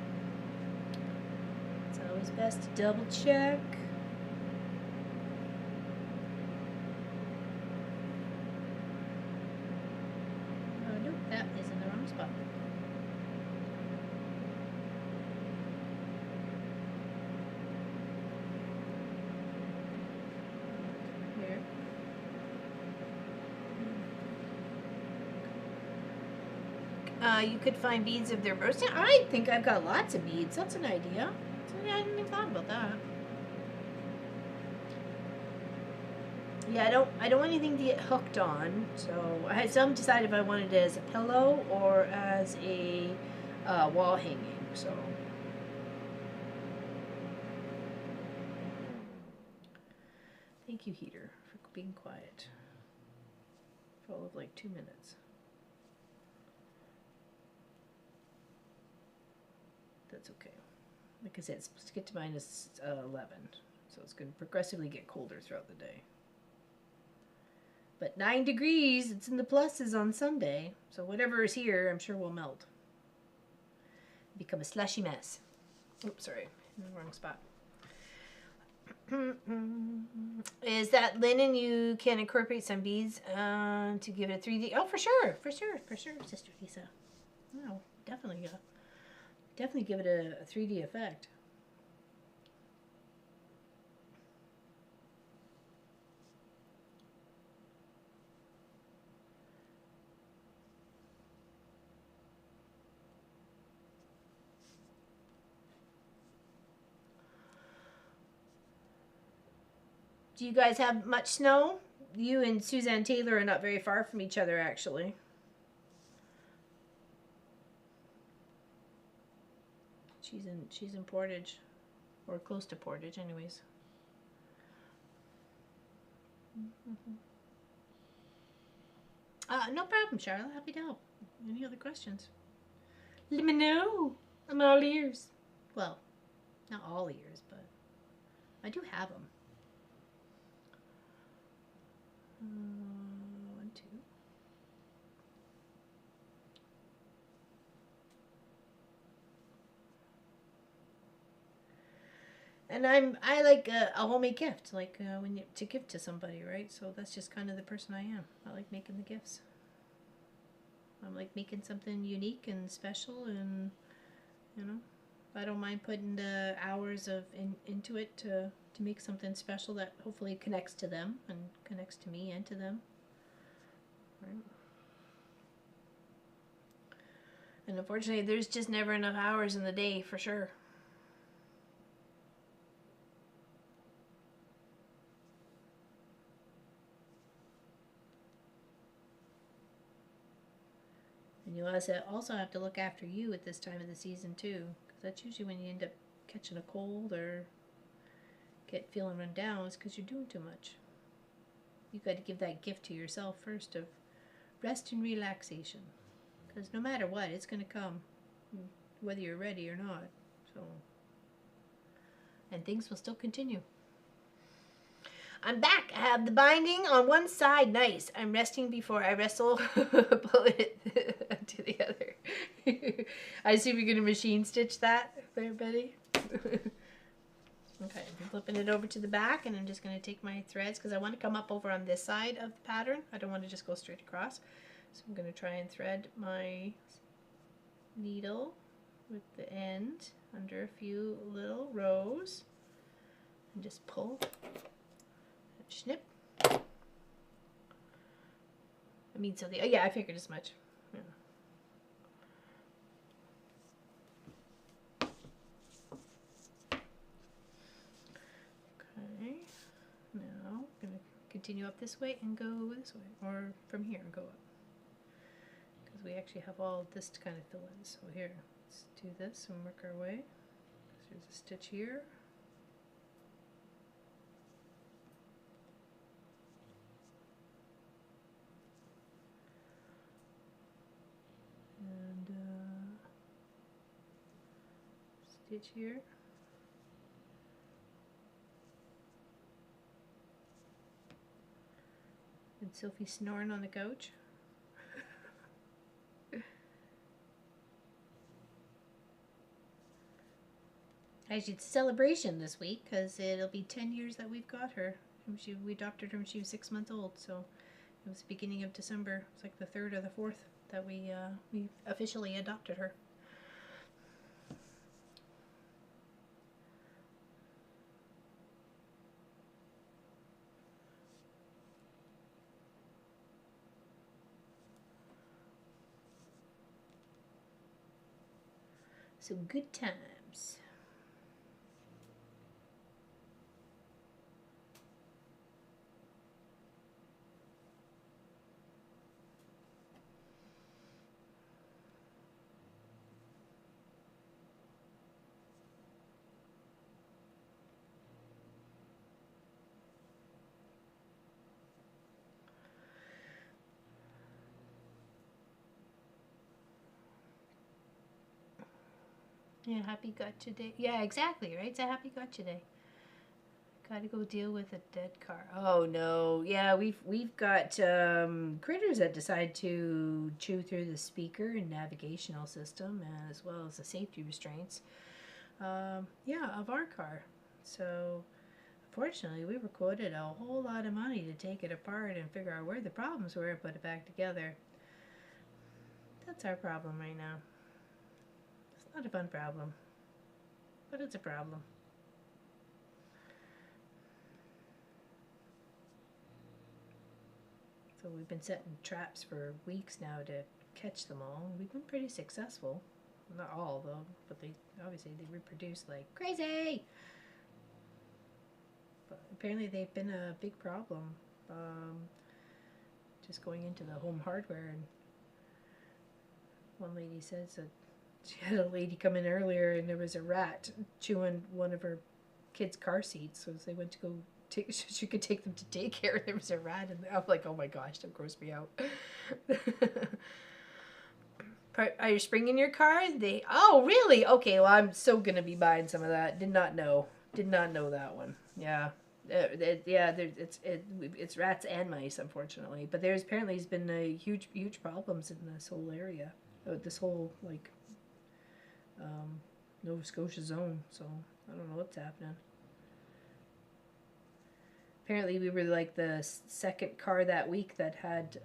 It's always best to double check. Oh no, that is in the wrong spot. You could find beads of their births. Yeah, I think I've got lots of beads. That's an idea. I didn't even thought about that. Yeah, I don't want anything to get hooked on. So I had some decide if I wanted it as a pillow or as a wall hanging. So thank you, heater, for being quiet for all of like 2 minutes. That's okay. Like I said, it's supposed to get to minus 11, so it's going to progressively get colder throughout the day. But 9 degrees, it's in the pluses on Sunday, so whatever is here, I'm sure will melt. Become a slushy mess. Oops, sorry, in the wrong spot. Is that linen? You can incorporate some beads to give it a 3D. Oh, for sure, Sister Lisa. No, definitely. Definitely give it a 3D effect. Do you guys have much snow? You and Suzanne Taylor are not very far from each other, actually. She's in Portage, or close to Portage, anyways. No problem, Charlotte. Happy to help. Any other questions? Let me know. I'm all ears. Well, not all ears, but I do have them. 1, 2. And I like a homemade gift, like when you to give to somebody, right? So that's just kind of the person I am. I like making the gifts. I like making something unique and special, and you know, I don't mind putting the hours of into it to make something special that hopefully connects to them and connects to me and to them. Right? And unfortunately, there's just never enough hours in the day, for sure. And you also have to look after you at this time of the season too, because that's usually when you end up catching a cold or get feeling run down. It's because you're doing too much. You got to give that gift to yourself first of rest and relaxation, because no matter what, it's going to come, whether you're ready or not. So, and things will still continue. I'm back. I have the binding on one side. Nice. I'm resting before I wrestle. Pull it to the other. I assume you're going to machine stitch that there, Betty. Okay. flipping it over to the back, and I'm just going to take my threads because I want to come up over on this side of the pattern. I don't want to just go straight across. So I'm going to try and thread my needle with the end under a few little rows and just pull and snip. I mean, so the, yeah, I figured as much. Yeah. Okay, now I'm going to continue up this way and go this way, or from here and go up. Because we actually have all this to kind of fill in. So here, let's do this and work our way. There's a stitch here. And stitch here. And Sophie's snoring on the couch. Actually, it's a celebration this week because it'll be 10 years that we've got her. We adopted her when she was 6 months old, so it was the beginning of December. It's like the 3rd or the 4th that we officially adopted her. So good times. Yeah, happy gotcha day. Yeah, exactly, right? It's a happy gotcha day. Gotta go deal with a dead car. Oh no. Yeah, we've got critters that decide to chew through the speaker and navigational system as well as the safety restraints. Yeah, of our car. So fortunately we were quoted a whole lot of money to take it apart and figure out where the problems were and put it back together. That's our problem right now. It's not a fun problem, but it's a problem. So we've been setting traps for weeks now to catch them all. We've been pretty successful. Not all though, but they obviously they reproduce like crazy. But apparently they've been a big problem. Just going into the home hardware, and one lady says that she had a lady come in earlier and there was a rat chewing one of her kids' car seats. So as they went to go she could take them to daycare, there was a rat in there. I'm like, oh my gosh, that grossed me out. Are you spring in your car? Oh really? Okay, well I'm so gonna be buying some of that. Did not know that one. Yeah. It's rats and mice, unfortunately. But there's apparently been huge problems in this whole area, this whole like Nova Scotia zone. So I don't know what's happening. Apparently, we were like the second car that week that had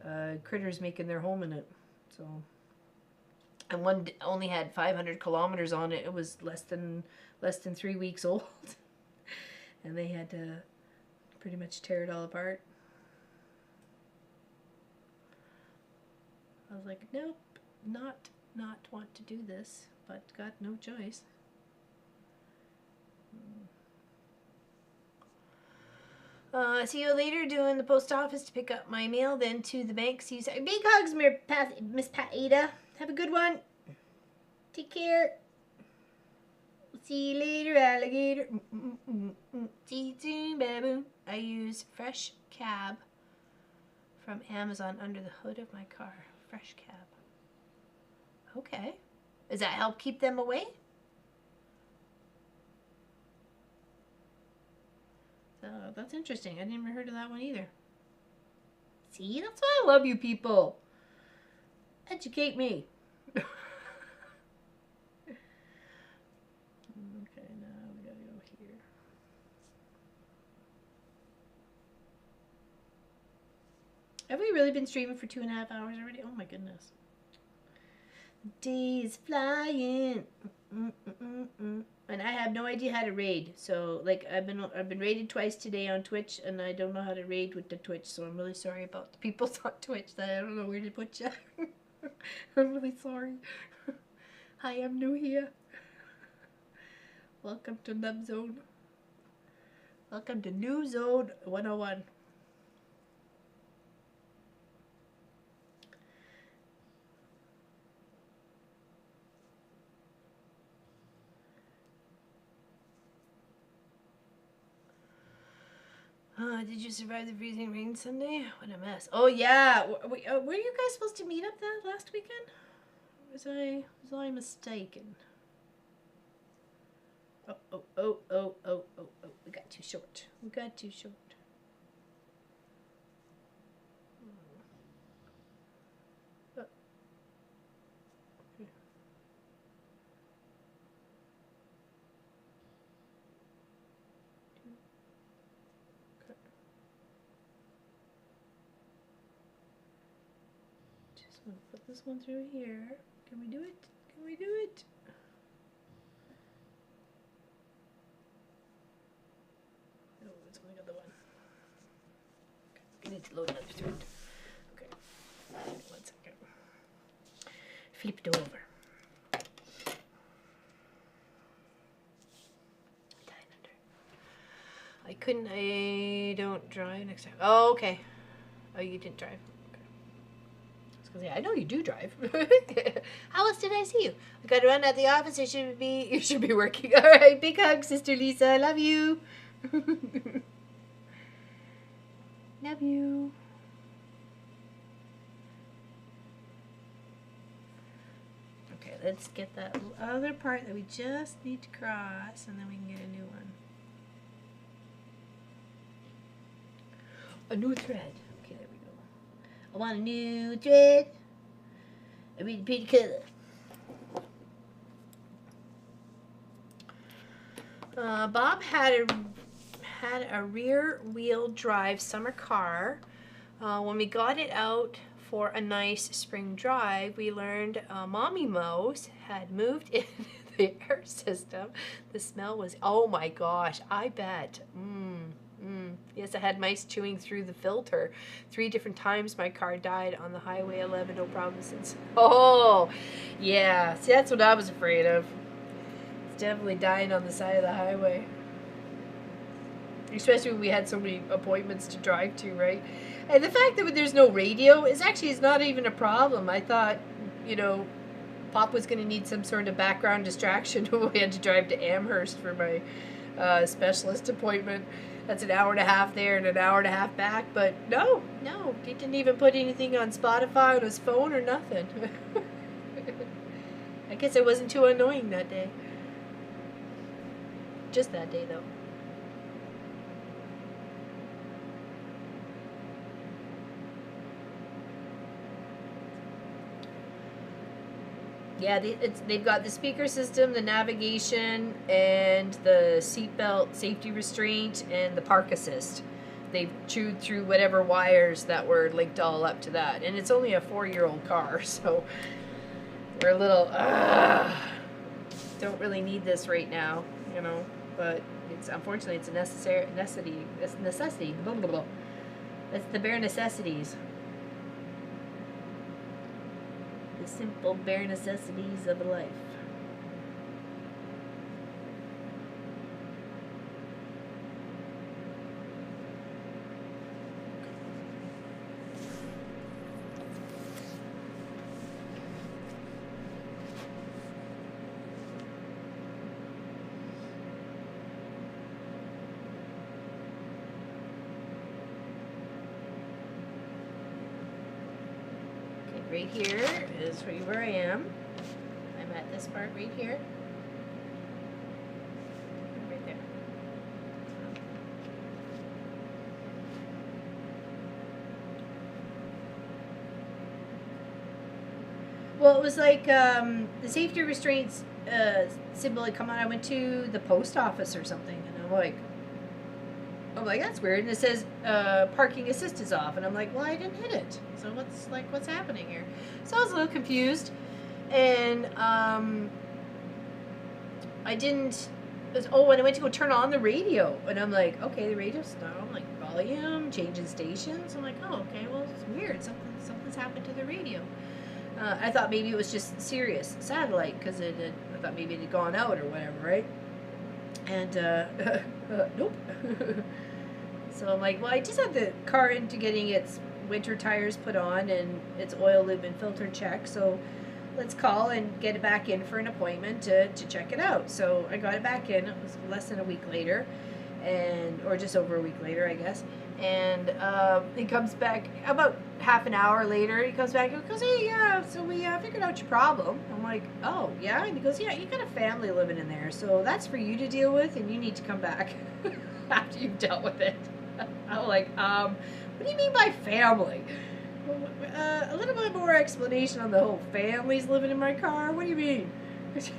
critters making their home in it. So, and one only had 500 kilometers on it. It was less than 3 weeks old, and they had to pretty much tear it all apart. I was like, nope, not want to do this, but got no choice. See you later. Doing the post office to pick up my mail, then to the bank. See you. Big hugs, Miss Pat Ada. Have a good one. Take care. See you later, alligator. See you soon, baboon. I use Fresh Cab from Amazon under the hood of my car. Fresh Cab. Okay. Does that help keep them away? Oh, that's interesting. I never heard of that one either. See, that's why I love you people. Educate me. Okay, now we gotta go here. Have we really been streaming for 2.5 hours already? Oh my goodness. Days flying. And I have no idea how to raid. So like I've been raided twice today on Twitch, and I don't know how to raid with the Twitch. So I'm really sorry about the people on Twitch that I don't know where to put you. I'm really sorry. Hi, I'm new here. Welcome to Love Zone. Welcome to New Zone 101. Did you survive the freezing rain Sunday? What a mess. Oh yeah, were you guys supposed to meet up that last weekend? Was I mistaken? Oh. We got too short. We got too short. Oh. Just want to put this one through here. Can we do it? Can we do it? No, it's only got the one. Okay, I need to load another thread. Okay, 1 second. Flip it over. I don't drive next time. Oh, okay. Oh, you didn't drive. Okay. I know you do drive. How else did I see you? I got to run at the office. You should be working. All right. Big hug, Sister Lisa. I love you. Love you. Okay, let's get that other part that we just need to cross, and then we can get a new one. A new thread. Okay, there we go. I want a new thread. I need a pretty color. Bob had a rear-wheel drive summer car. When we got it out for a nice spring drive, we learned Mommy Mo's had moved in the air system. The smell was, oh my gosh, I bet. Yes, I had mice chewing through the filter. 3 different times my car died on the Highway 11, no problem since. Oh, yeah. See, that's what I was afraid of. It's definitely dying on the side of the highway. Especially when we had so many appointments to drive to, right? And the fact that there's no radio is not even a problem. I thought, you know, Pop was going to need some sort of background distraction when we had to drive to Amherst for my specialist appointment. That's an hour and a half there and an hour and a half back. But no, he didn't even put anything on Spotify on his phone or nothing. I guess it wasn't too annoying that day. Just that day, though. Yeah, they've got the speaker system, the navigation, and the seatbelt safety restraint, and the park assist. They've chewed through whatever wires that were linked all up to that. And it's only a 4-year-old car, so we're a little, don't really need this right now, you know. But unfortunately, it's a necessity. It's necessity. Blah, blah, blah. That's the bare necessities. The simple bare necessities of life. Right here is where I am. I'm at this part right here. Right there. Well, it was like the safety restraints symbol had come on. I went to the post office or something, and I'm like, I'm like, that's weird. And it says parking assist is off. And I'm like, well, I didn't hit it. So what's happening here? So I was a little confused. And I didn't. And I went to go turn on the radio. And I'm like, okay, the radio's down. Like, volume, changing stations. I'm like, oh, okay, well, it's weird. Something's happened to the radio. I thought maybe it was just Sirius satellite because I thought maybe it had gone out or whatever, right? And nope. So I'm like, well, I just had the car into getting its winter tires put on and its oil, lube, and filter checked. So let's call and get it back in for an appointment to check it out. So I got it back in. It was less than a week later, or just over a week later, I guess. And he comes back about half an hour later. He comes back and goes, hey, yeah, so we figured out your problem. I'm like, oh, yeah? And he goes, yeah, you got a family living in there, so that's for you to deal with, and you need to come back after you've dealt with it. I'm like, what do you mean by family? A little bit more explanation on the whole family's living in my car. What do you mean? Is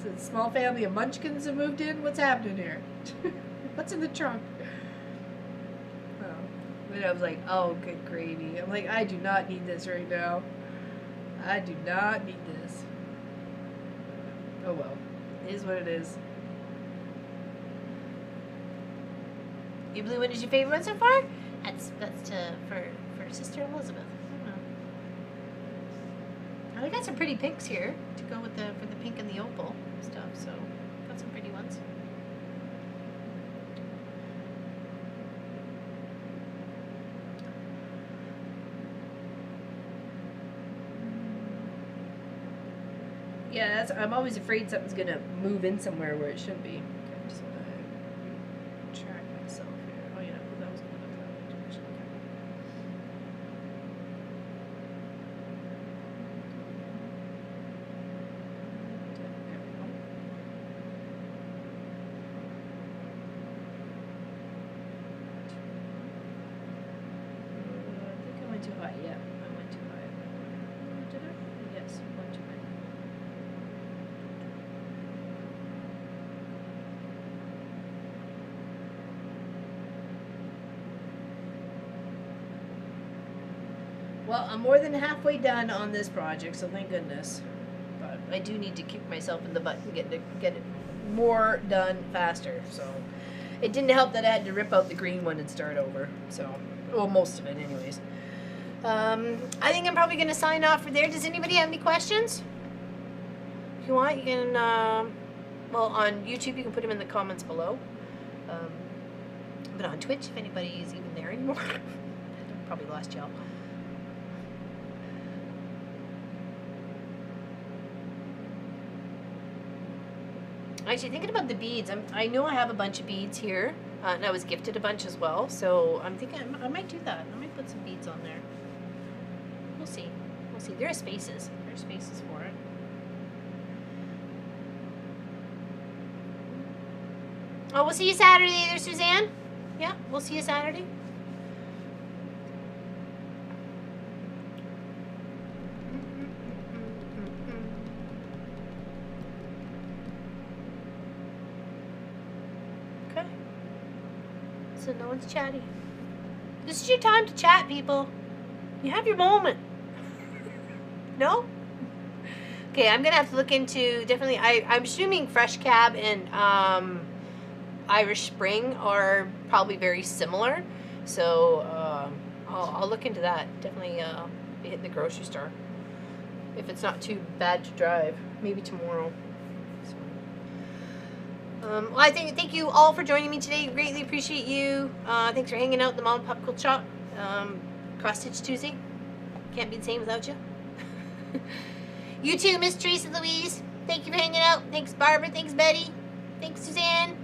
it a small family of munchkins have moved in? What's happening here? What's in the trunk? And I was like, oh, good gravy. I'm like, I do not need this right now. I do not need this. Oh well, it is what it is. Your blue one is your favorite one so far? That's for Sister Elizabeth. I got some pretty pinks here to go with for the pink and the opal stuff. So got some pretty ones. Yeah, I'm always afraid something's gonna move in somewhere where it shouldn't be. Okay, I just want to track myself here. Oh yeah, that was going to that direction. There we go. I think I went too high. Yeah, I went too high. Did I? Yes, went too high. Well, I'm more than halfway done on this project, so thank goodness. But I do need to kick myself in the butt and get it more done faster. So it didn't help that I had to rip out the green one and start over. So, well, most of it, anyways. I think I'm probably going to sign off for there. Does anybody have any questions? If you want, you can. Well, on YouTube, you can put them in the comments below. But on Twitch, if anybody is even there anymore, I probably lost y'all. Actually, thinking about the beads, I know I have a bunch of beads here, and I was gifted a bunch as well, so I'm thinking I might do that. I might put some beads on there. We'll see. We'll see. There are spaces. There are spaces for it. Oh, we'll see you Saturday there, Suzanne. Yeah, we'll see you Saturday. So no one's chatting. This is your time to chat, people. You have your moment. No? Okay, I'm gonna have to look into definitely. I'm assuming Fresh Cab and Irish Spring are probably very similar. So I'll look into that. Definitely be hitting the grocery store if it's not too bad to drive. Maybe tomorrow. Well, I thank you all for joining me today. Greatly appreciate you. Thanks for hanging out at the Mom and Pop Quilt Shop. Cross Stitch Tuesday. Can't be the same without you. You too, Miss Teresa Louise. Thank you for hanging out. Thanks, Barbara. Thanks, Betty. Thanks, Suzanne.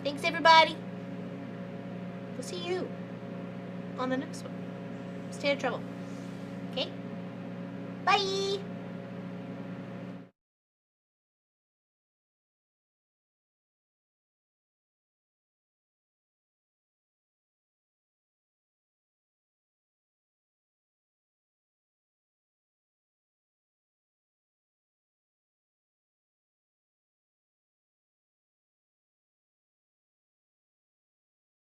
Thanks, everybody. We'll see you on the next one. Stay out of trouble. Okay? Bye.